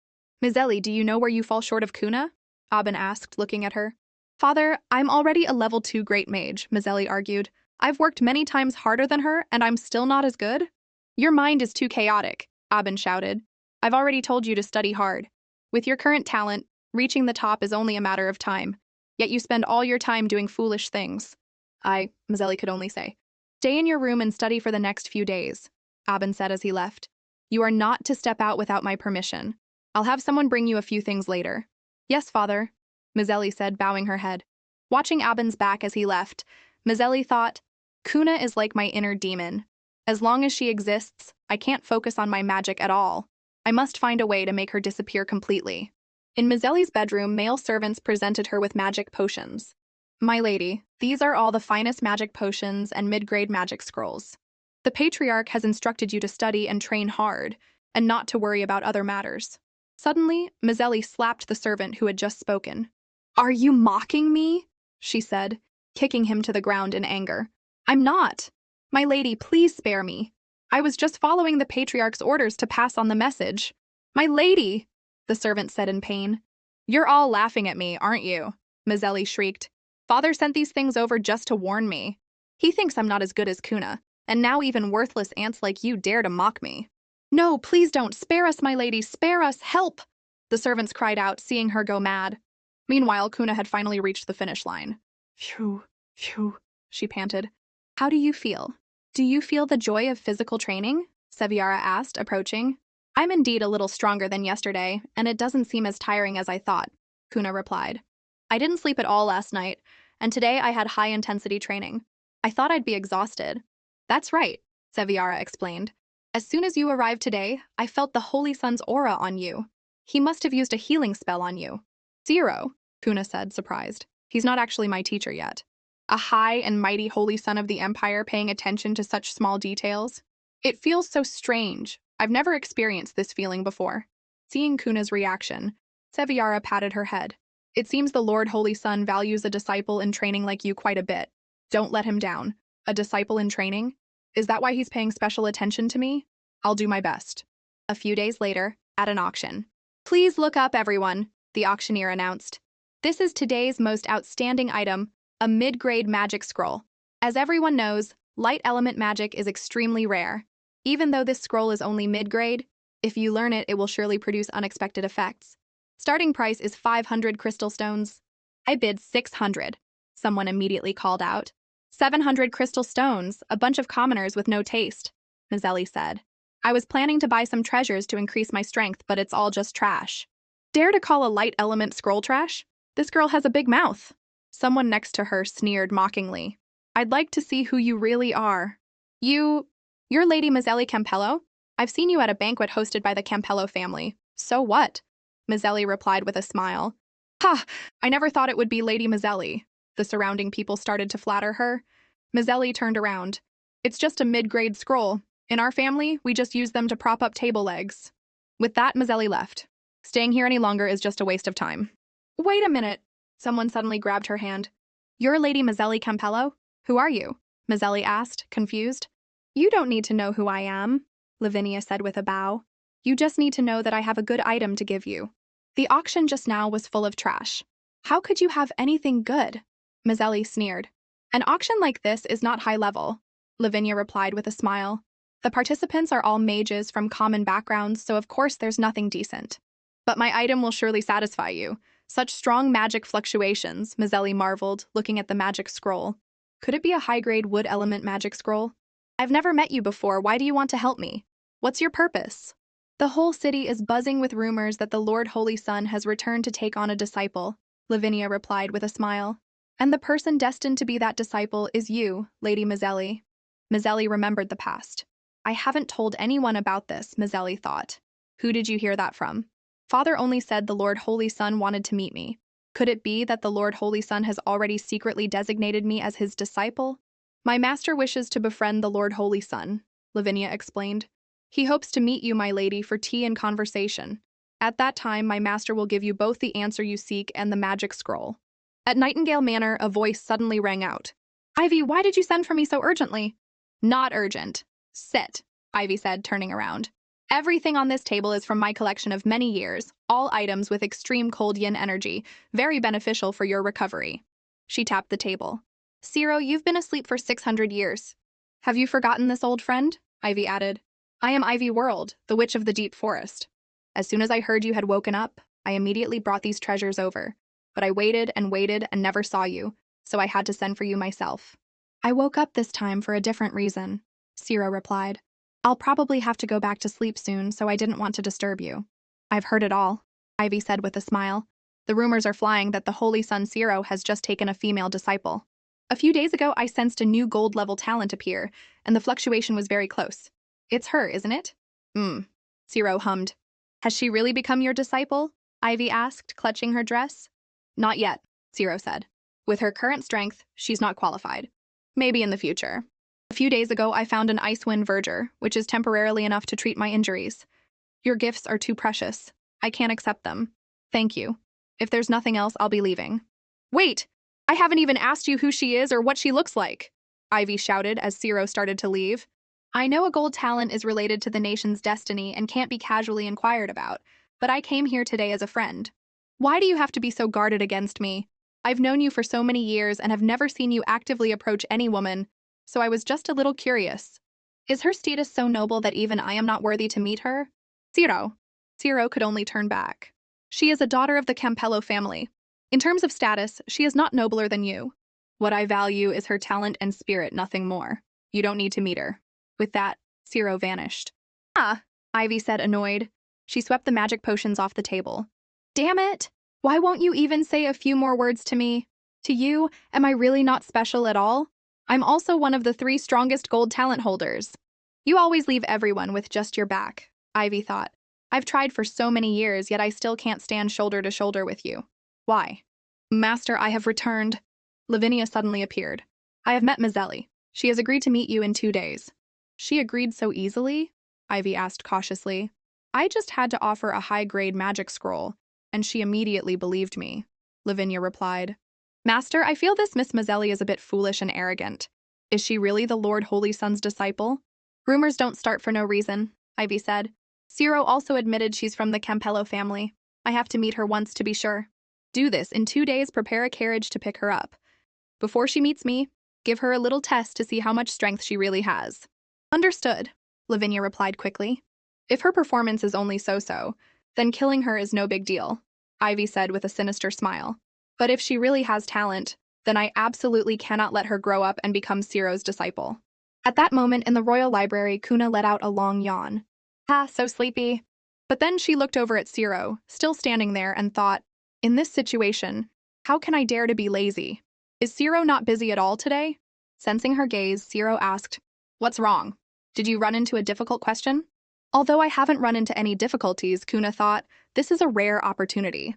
S1: Mazzelli, do you know where you fall short of Kuna? Aben asked, looking at her. Father, I'm already a level 2 great mage, Mazzelli argued. I've worked many times harder than her, and I'm still not as good? Your mind is too chaotic, Aben shouted. I've already told you to study hard. With your current talent, reaching the top is only a matter of time. Yet you spend all your time doing foolish things. Mazzelli could only say. Stay in your room and study for the next few days, Aben said as he left. You are not to step out without my permission. I'll have someone bring you a few things later. Yes, father, Mazzelli said, bowing her head. Watching Aben's back as he left, Mazzelli thought, Kuna is like my inner demon. As long as she exists, I can't focus on my magic at all. I must find a way to make her disappear completely. In Mazzelli's bedroom, male servants presented her with magic potions. My lady, these are all the finest magic potions and mid-grade magic scrolls. The Patriarch has instructed you to study and train hard, and not to worry about other matters. Suddenly, Mazzelli slapped the servant who had just spoken. Are you mocking me? She said, kicking him to the ground in anger. I'm not. My lady, please spare me. I was just following the Patriarch's orders to pass on the message. My lady, the servant said in pain. You're all laughing at me, aren't you? Mazzelli shrieked. Father sent these things over just to warn me. He thinks I'm not as good as Kuna, and now even worthless ants like you dare to mock me. No, please don't. Spare us, my lady. Spare us. Help! The servants cried out, seeing her go mad. Meanwhile, Kuna had finally reached the finish line. Phew, phew, she panted. How do you feel? Do you feel the joy of physical training? Seviara asked, approaching. I'm indeed a little stronger than yesterday, and it doesn't seem as tiring as I thought, Kuna replied. I didn't sleep at all last night, and today I had high-intensity training. I thought I'd be exhausted. That's right, Seviara explained. As soon as you arrived today, I felt the Holy Sun's aura on you. He must have used a healing spell on you. Zero, Kuna said, surprised. He's not actually my teacher yet. A high and mighty Holy Son of the Empire paying attention to such small details? It feels so strange. I've never experienced this feeling before. Seeing Kuna's reaction, Seviara patted her head. It seems the Lord Holy Sun values a disciple in training like you quite a bit. Don't let him down. A disciple in training? Is that why he's paying special attention to me? I'll do my best. A few days later, at an auction. Please look up, everyone, the auctioneer announced. This is today's most outstanding item, a mid-grade magic scroll. As everyone knows, light element magic is extremely rare. Even though this scroll is only mid-grade, if you learn it, it will surely produce unexpected effects. Starting price is 500 crystal stones. I bid 600, someone immediately called out. 700 crystal stones, a bunch of commoners with no taste, Mazzelli said. I was planning to buy some treasures to increase my strength, but it's all just trash. Dare to call a light element scroll trash? This girl has a big mouth. Someone next to her sneered mockingly. I'd like to see who you really are. You're Lady Mazzelli Campello? I've seen you at a banquet hosted by the Campello family. So what? Mazzelli replied with a smile. Ha! I never thought it would be Lady Mazzelli. The surrounding people started to flatter her. Mazzelli turned around. It's just a mid-grade scroll. In our family, we just use them to prop up table legs. With that, Mazzelli left. Staying here any longer is just a waste of time. Wait a minute. Someone suddenly grabbed her hand. You're Lady Mazzelli Campello? Who are you? Mazzelli asked, confused. You don't need to know who I am, Lavinia said with a bow. You just need to know that I have a good item to give you. The auction just now was full of trash. How could you have anything good? Mazzelli sneered. An auction like this is not high level, Lavinia replied with a smile. The participants are all mages from common backgrounds, so of course there's nothing decent. But my item will surely satisfy you. Such strong magic fluctuations, Mazzelli marveled, looking at the magic scroll. Could it be a high-grade wood element magic scroll? I've never met you before. Why do you want to help me? What's your purpose? The whole city is buzzing with rumors that the Lord Holy Sun has returned to take on a disciple, Lavinia replied with a smile. And the person destined to be that disciple is you, Lady Mazzelli. Mazzelli remembered the past. I haven't told anyone about this, Mazzelli thought. Who did you hear that from? Father only said the Lord Holy Sun wanted to meet me. Could it be that the Lord Holy Sun has already secretly designated me as his disciple? My master wishes to befriend the Lord Holy Sun, Lavinia explained. He hopes to meet you, my lady, for tea and conversation. At that time, my master will give you both the answer you seek and the magic scroll. At Nightingale Manor, a voice suddenly rang out. Ivy, why did you send for me so urgently? Not urgent. Sit, Ivy said, turning around. Everything on this table is from my collection of many years, all items with extreme cold yin energy, very beneficial for your recovery. She tapped the table. Ciro, you've been asleep for 600 years. Have you forgotten this old friend? Ivy added. I am Ivy World, the witch of the deep forest. As soon as I heard you had woken up, I immediately brought these treasures over. But I waited and never saw you, so I had to send for you myself. I woke up this time for a different reason, Ciro replied. I'll probably have to go back to sleep soon, so I didn't want to disturb you. I've heard it all, Ivy said with a smile. The rumors are flying that the Holy Sun Ciro has just taken a female disciple. A few days ago, I sensed a new gold-level talent appear, and the fluctuation was very close. It's her, isn't it? Ciro hummed. Has she really become your disciple? Ivy asked, clutching her dress. Not yet, Ciro said. With her current strength, she's not qualified. Maybe in the future. A few days ago, I found an Icewind Verger, which is temporarily enough to treat my injuries. Your gifts are too precious. I can't accept them. Thank you. If there's nothing else, I'll be leaving. Wait! I haven't even asked you who she is or what she looks like, Ivy shouted as Ciro started to leave. I know a gold talent is related to the nation's destiny and can't be casually inquired about, but I came here today as a friend. Why do you have to be so guarded against me? I've known you for so many years and have never seen you actively approach any woman, so I was just a little curious. Is her status so noble that even I am not worthy to meet her? Ciro. Ciro could only turn back. She is a daughter of the Campello family. In terms of status, she is not nobler than you. What I value is her talent and spirit, nothing more. You don't need to meet her. With that, Ciro vanished. Ah, Ivy said, annoyed. She swept the magic potions off the table. Damn it! Why won't you even say a few more words to me? To you, am I really not special at all? I'm also one of the 3 strongest gold talent holders. You always leave everyone with just your back, Ivy thought. I've tried for so many years, yet I still can't stand shoulder to shoulder with you. Why? Master, I have returned. Lavinia suddenly appeared. I have met Mazzelli. She has agreed to meet you in 2 days. She agreed so easily? Ivy asked cautiously. I just had to offer a high-grade magic scroll, and she immediately believed me, Lavinia replied. Master, I feel this Miss Mazzelli is a bit foolish and arrogant. Is she really the Lord Holy Sun's disciple? Rumors don't start for no reason, Ivy said. Ciro also admitted she's from the Campello family. I have to meet her once to be sure. Do this. In 2 days, prepare a carriage to pick her up. Before she meets me, give her a little test to see how much strength she really has. Understood, Lavinia replied quickly. If her performance is only so-so, then killing her is no big deal, Ivy said with a sinister smile. But if she really has talent, then I absolutely cannot let her grow up and become Ciro's disciple. At that moment in the royal library, Kuna let out a long yawn. Ah, so sleepy. But then she looked over at Zero, still standing there, and thought, in this situation, how can I dare to be lazy? Is Zero not busy at all today? Sensing her gaze, Zero asked, what's wrong? Did you run into a difficult question? Although I haven't run into any difficulties, Kuna thought, this is a rare opportunity.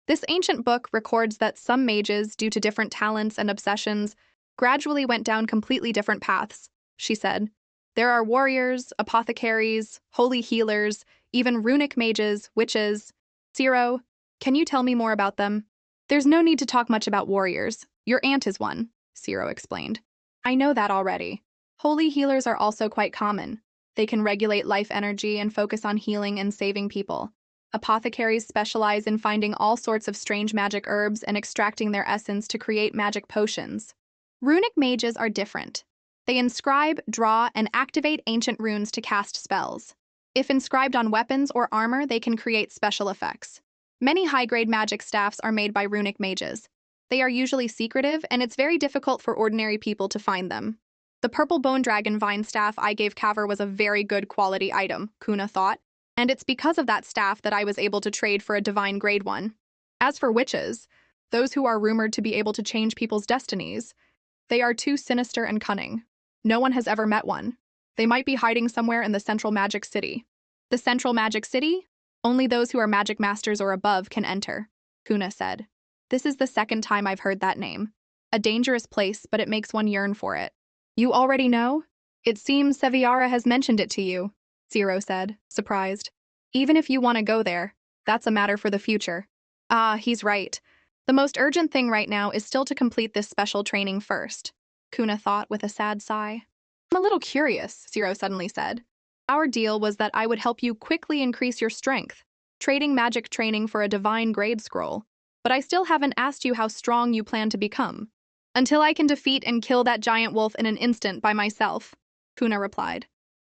S1: This ancient book records that some mages, due to different talents and obsessions, gradually went down completely different paths, she said. There are warriors, apothecaries, holy healers, even runic mages, witches. Zero, can you tell me more about them? There's no need to talk much about warriors. Your aunt is one, Zero explained. I know that already. Holy healers are also quite common. They can regulate life energy and focus on healing and saving people. Apothecaries specialize in finding all sorts of strange magic herbs and extracting their essence to create magic potions. Runic mages are different. They inscribe, draw, and activate ancient runes to cast spells. If inscribed on weapons or armor, they can create special effects. Many high-grade magic staffs are made by runic mages. They are usually secretive, and it's very difficult for ordinary people to find them. The purple bone dragon vine staff I gave Kaver was a very good quality item, Kuna thought, and it's because of that staff that I was able to trade for a divine grade one. As for witches, those who are rumored to be able to change people's destinies, they are too sinister and cunning. No one has ever met one. They might be hiding somewhere in the Central Magic City. The Central Magic City? Only those who are magic masters or above can enter, Kuna said. This is the second time I've heard that name. A dangerous place, but it makes one yearn for it. You already know? It seems Seviara has mentioned it to you, Zero said, surprised. Even if you want to go there, that's a matter for the future. Ah, he's right. The most urgent thing right now is still to complete this special training first, Kuna thought with a sad sigh. I'm a little curious, Zero suddenly said. Our deal was that I would help you quickly increase your strength, trading magic training for a divine grade scroll. But I still haven't asked you how strong you plan to become. Until I can defeat and kill that giant wolf in an instant by myself, Kuna replied.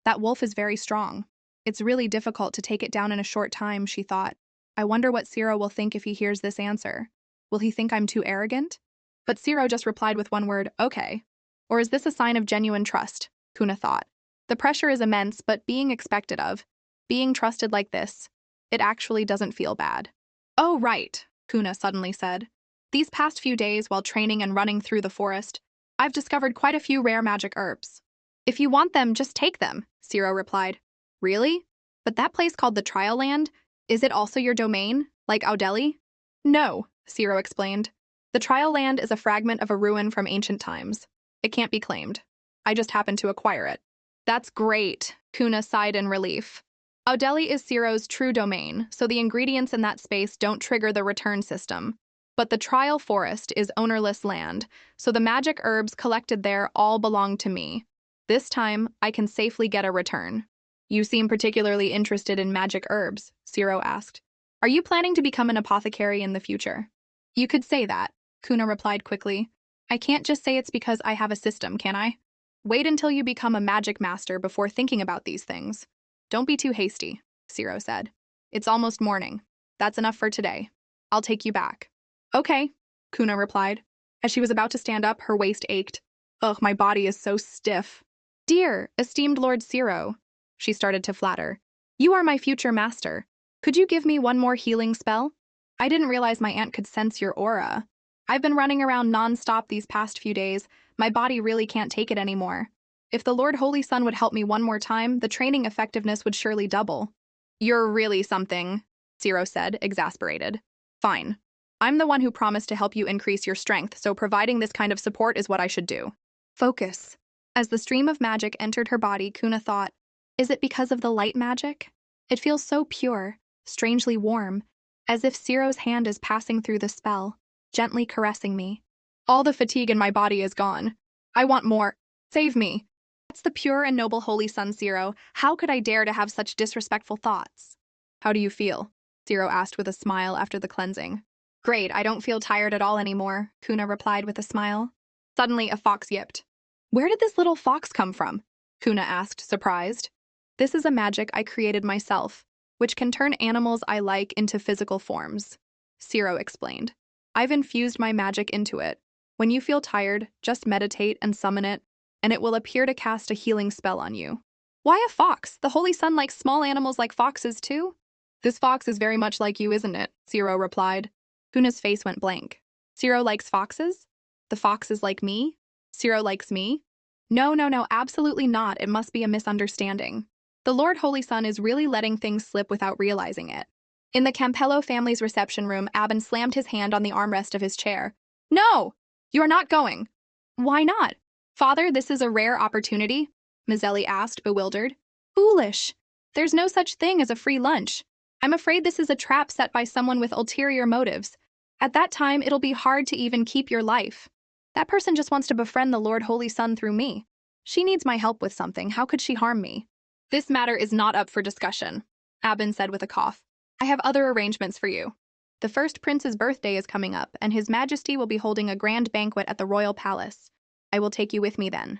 S1: That wolf is very strong. It's really difficult to take it down in a short time, she thought. I wonder what Zero will think if he hears this answer. Will he think I'm too arrogant? But Zero just replied with one word, okay. Or is this a sign of genuine trust? Kuna thought. The pressure is immense, but being expected of, being trusted like this, it actually doesn't feel bad. Oh, right, Kuna suddenly said. These past few days, while training and running through the forest, I've discovered quite a few rare magic herbs. If you want them, just take them, Zero replied. Really? But that place called the Trial Land, is it also your domain, like Audeli? No, Zero explained. The Trial Land is a fragment of a ruin from ancient times. It can't be claimed. I just happened to acquire it. That's great, Kuna sighed in relief. Audeli is Zero's true domain, so the ingredients in that space don't trigger the return system. But the Trial Forest is ownerless land, so the magic herbs collected there all belong to me. This time, I can safely get a return. You seem particularly interested in magic herbs, Zero asked. Are you planning to become an apothecary in the future? You could say that, Kuna replied quickly. I can't just say it's because I have a system, can I? Wait until you become a magic master before thinking about these things. Don't be too hasty, Zero said. It's almost morning. That's enough for today. I'll take you back. Okay, Kuna replied. As she was about to stand up, her waist ached. Ugh, my body is so stiff. Dear, esteemed Lord Zero, she started to flatter. You are my future master. Could you give me one more healing spell? I didn't realize my aunt could sense your aura. I've been running around non-stop these past few days. My body really can't take it anymore. If the Lord Holy Sun would help me one more time, the training effectiveness would surely double. You're really something, Zero said, exasperated. Fine. I'm the one who promised to help you increase your strength, so providing this kind of support is what I should do. Focus. As the stream of magic entered her body, Kuna thought, is it because of the light magic? It feels so pure, strangely warm, as if Zero's hand is passing through the spell, gently caressing me. All the fatigue in my body is gone. I want more. Save me. That's the pure and noble Holy Sun, Zero. How could I dare to have such disrespectful thoughts? How do you feel? Zero asked with a smile after the cleansing. Great, I don't feel tired at all anymore, Kuna replied with a smile. Suddenly, a fox yipped. Where did this little fox come from? Kuna asked, surprised. This is a magic I created myself, which can turn animals I like into physical forms, Zero explained. I've infused my magic into it. When you feel tired, just meditate and summon it, and it will appear to cast a healing spell on you. Why a fox? The Holy Sun likes small animals like foxes too? This fox is very much like you, isn't it? Zero replied. Kuna's face went blank. Zero likes foxes? The fox is like me? Zero likes me? No, no, no, absolutely not. It must be a misunderstanding. The Lord Holy Sun is really letting things slip without realizing it. In the Campello family's reception room, Abin slammed his hand on the armrest of his chair. No! You are not going. Why not? Father, this is a rare opportunity, Mazzelli asked, bewildered. Foolish. There's no such thing as a free lunch. I'm afraid this is a trap set by someone with ulterior motives. At that time, it'll be hard to even keep your life. That person just wants to befriend the Lord Holy Sun through me. She needs my help with something. How could she harm me? This matter is not up for discussion, Abin said with a cough. I have other arrangements for you. The first prince's birthday is coming up, and His Majesty will be holding a grand banquet at the royal palace. I will take you with me then.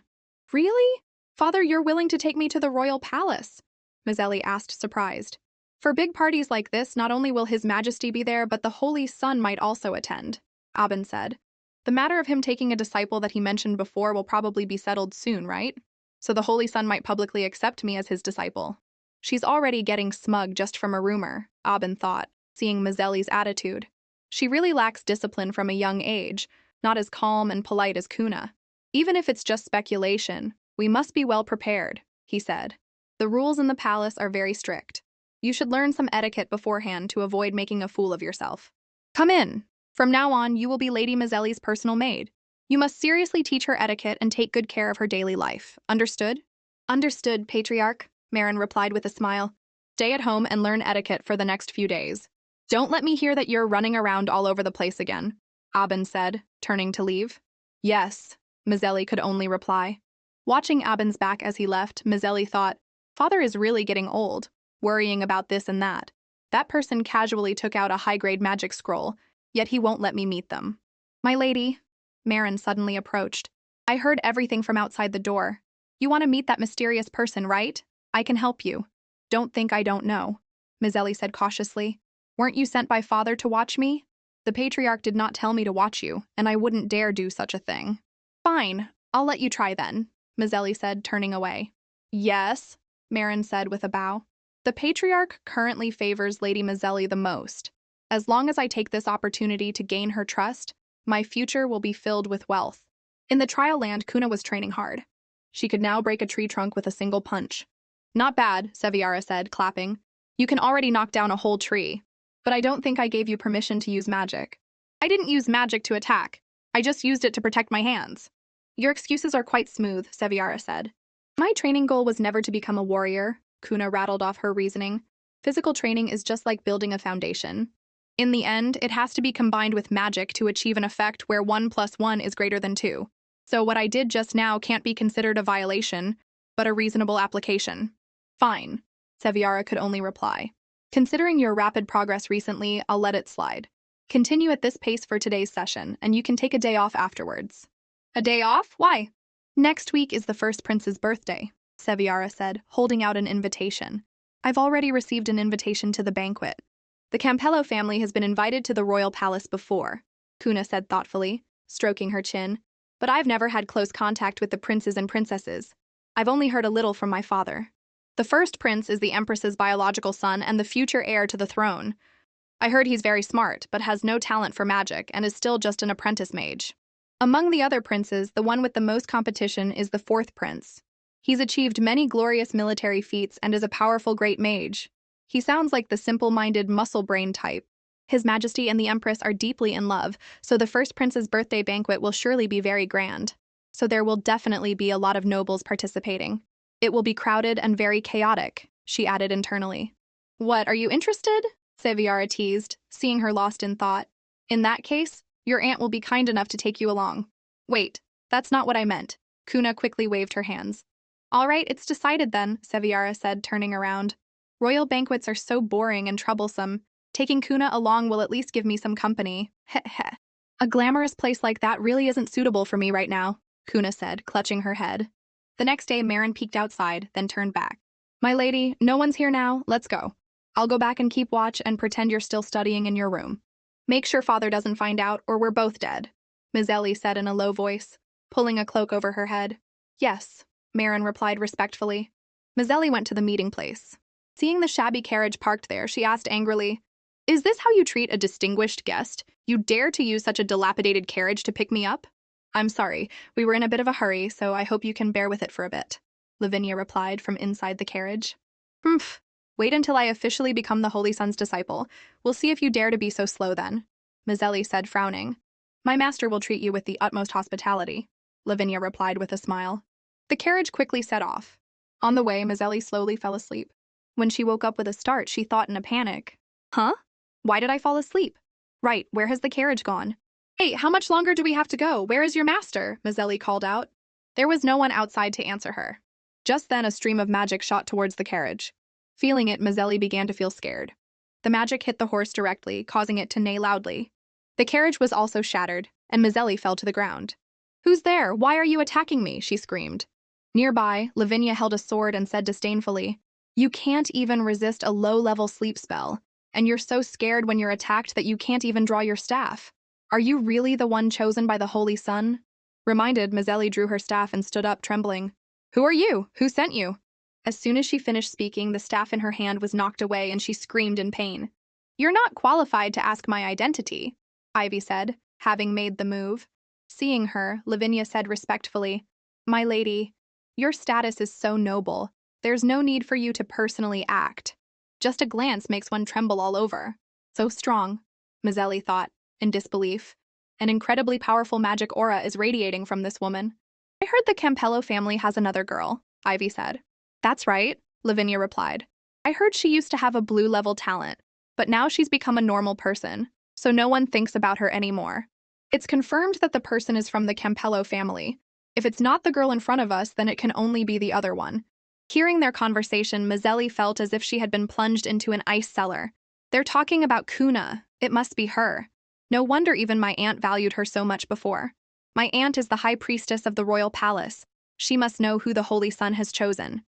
S1: Really? Father, you're willing to take me to the royal palace? Mazzelli asked, surprised. For big parties like this, not only will His Majesty be there, but the Holy Sun might also attend, Abin said. The matter of him taking a disciple that he mentioned before will probably be settled soon, right? So the Holy Sun might publicly accept me as his disciple. She's already getting smug just from a rumor, Abin thought, seeing Mazzelli's attitude. She really lacks discipline from a young age, not as calm and polite as Kuna. Even if it's just speculation, we must be well prepared, he said. The rules in the palace are very strict. You should learn some etiquette beforehand to avoid making a fool of yourself. Come in. From now on, you will be Lady Mazzelli's personal maid. You must seriously teach her etiquette and take good care of her daily life. Understood? Understood, Patriarch, Marin replied with a smile. Stay at home and learn etiquette for the next few days. Don't let me hear that you're running around all over the place again, Abin said, turning to leave. Yes, Mazzelli could only reply. Watching Abin's back as he left, Mazzelli thought, Father is really getting old, worrying about this and that. That person casually took out a high-grade magic scroll, yet he won't let me meet them. My lady, Marin suddenly approached. I heard everything from outside the door. You want to meet that mysterious person, right? I can help you. Don't think I don't know, Mazzelli said cautiously. Weren't you sent by Father to watch me? The Patriarch did not tell me to watch you, and I wouldn't dare do such a thing. Fine, I'll let you try then, Mazzelli said, turning away. Yes, Marin said with a bow. The Patriarch currently favors Lady Mazzelli the most. As long as I take this opportunity to gain her trust, my future will be filled with wealth. In the trial land, Kuna was training hard. She could now break a tree trunk with a single punch. Not bad, Seviara said, clapping. You can already knock down a whole tree. But I don't think I gave you permission to use magic. I didn't use magic to attack. I just used it to protect my hands. Your excuses are quite smooth, Seviara said. My training goal was never to become a warrior, Kuna rattled off her reasoning. Physical training is just like building a foundation. In the end, it has to be combined with magic to achieve an effect where 1 + 1 is greater than 2. So what I did just now can't be considered a violation, but a reasonable application. Fine, Seviara could only reply. Considering your rapid progress recently, I'll let it slide. Continue at this pace for today's session, and you can take a day off afterwards. A day off? Why? Next week is the first prince's birthday, Seviara said, holding out an invitation. I've already received an invitation to the banquet. The Campello family has been invited to the royal palace before, Kuna said thoughtfully, stroking her chin. But I've never had close contact with the princes and princesses. I've only heard a little from my father. The first prince is the empress's biological son and the future heir to the throne. I heard he's very smart, but has no talent for magic and is still just an apprentice mage. Among the other princes, the one with the most competition is the fourth prince. He's achieved many glorious military feats and is a powerful great mage. He sounds like the simple-minded muscle brain type. His Majesty and the Empress are deeply in love, so the first prince's birthday banquet will surely be very grand. So there will definitely be a lot of nobles participating. It will be crowded and very chaotic, she added internally. What, are you interested? Seviara teased, seeing her lost in thought. In that case, your aunt will be kind enough to take you along. Wait, that's not what I meant. Kuna quickly waved her hands. All right, it's decided then, Seviara said, turning around. Royal banquets are so boring and troublesome. Taking Kuna along will at least give me some company. Heh heh. A glamorous place like that really isn't suitable for me right now, Kuna said, clutching her head. The next day, Marin peeked outside, then turned back. My lady, no one's here now, let's go. I'll go back and keep watch and pretend you're still studying in your room. Make sure Father doesn't find out or we're both dead, Mazzelli said in a low voice, pulling a cloak over her head. Yes, Marin replied respectfully. Mazzelli went to the meeting place. Seeing the shabby carriage parked there, she asked angrily, "Is this how you treat a distinguished guest? You dare to use such a dilapidated carriage to pick me up?" "I'm sorry, we were in a bit of a hurry, so I hope you can bear with it for a bit," Lavinia replied from inside the carriage. "Humph. Wait until I officially become the Holy Son's disciple. We'll see if you dare to be so slow then," Mazzelli said, frowning. "My master will treat you with the utmost hospitality," Lavinia replied with a smile. The carriage quickly set off. On the way, Mazzelli slowly fell asleep. When she woke up with a start, she thought in a panic, "Huh? Why did I fall asleep? Right, where has the carriage gone? Hey, how much longer do we have to go? Where is your master?" Mazzelli called out. There was no one outside to answer her. Just then, a stream of magic shot towards the carriage. Feeling it, Mazzelli began to feel scared. The magic hit the horse directly, causing it to neigh loudly. The carriage was also shattered, and Mazzelli fell to the ground. "Who's there? Why are you attacking me?" she screamed. Nearby, Lavinia held a sword and said disdainfully, "You can't even resist a low-level sleep spell, and you're so scared when you're attacked that you can't even draw your staff. Are you really the one chosen by the Holy Sun?" Reminded, Mazzelli drew her staff and stood up, trembling. "Who are you? Who sent you?" As soon as she finished speaking, the staff in her hand was knocked away and she screamed in pain. "You're not qualified to ask my identity," Ivy said, having made the move. Seeing her, Lavinia said respectfully, "My lady, your status is so noble. There's no need for you to personally act. Just a glance makes one tremble all over." "So strong," Mazzelli thought, in disbelief. "An incredibly powerful magic aura is radiating from this woman." "I heard the Campello family has another girl," Ivy said. "That's right," Lavinia replied. "I heard she used to have a blue-level talent, but now she's become a normal person, so no one thinks about her anymore. It's confirmed that the person is from the Campello family. If it's not the girl in front of us, then it can only be the other one." Hearing their conversation, Mazzelli felt as if she had been plunged into an ice cellar. "They're talking about Kuna. It must be her. No wonder even my aunt valued her so much before. My aunt is the high priestess of the royal palace. She must know who the Holy Sun has chosen."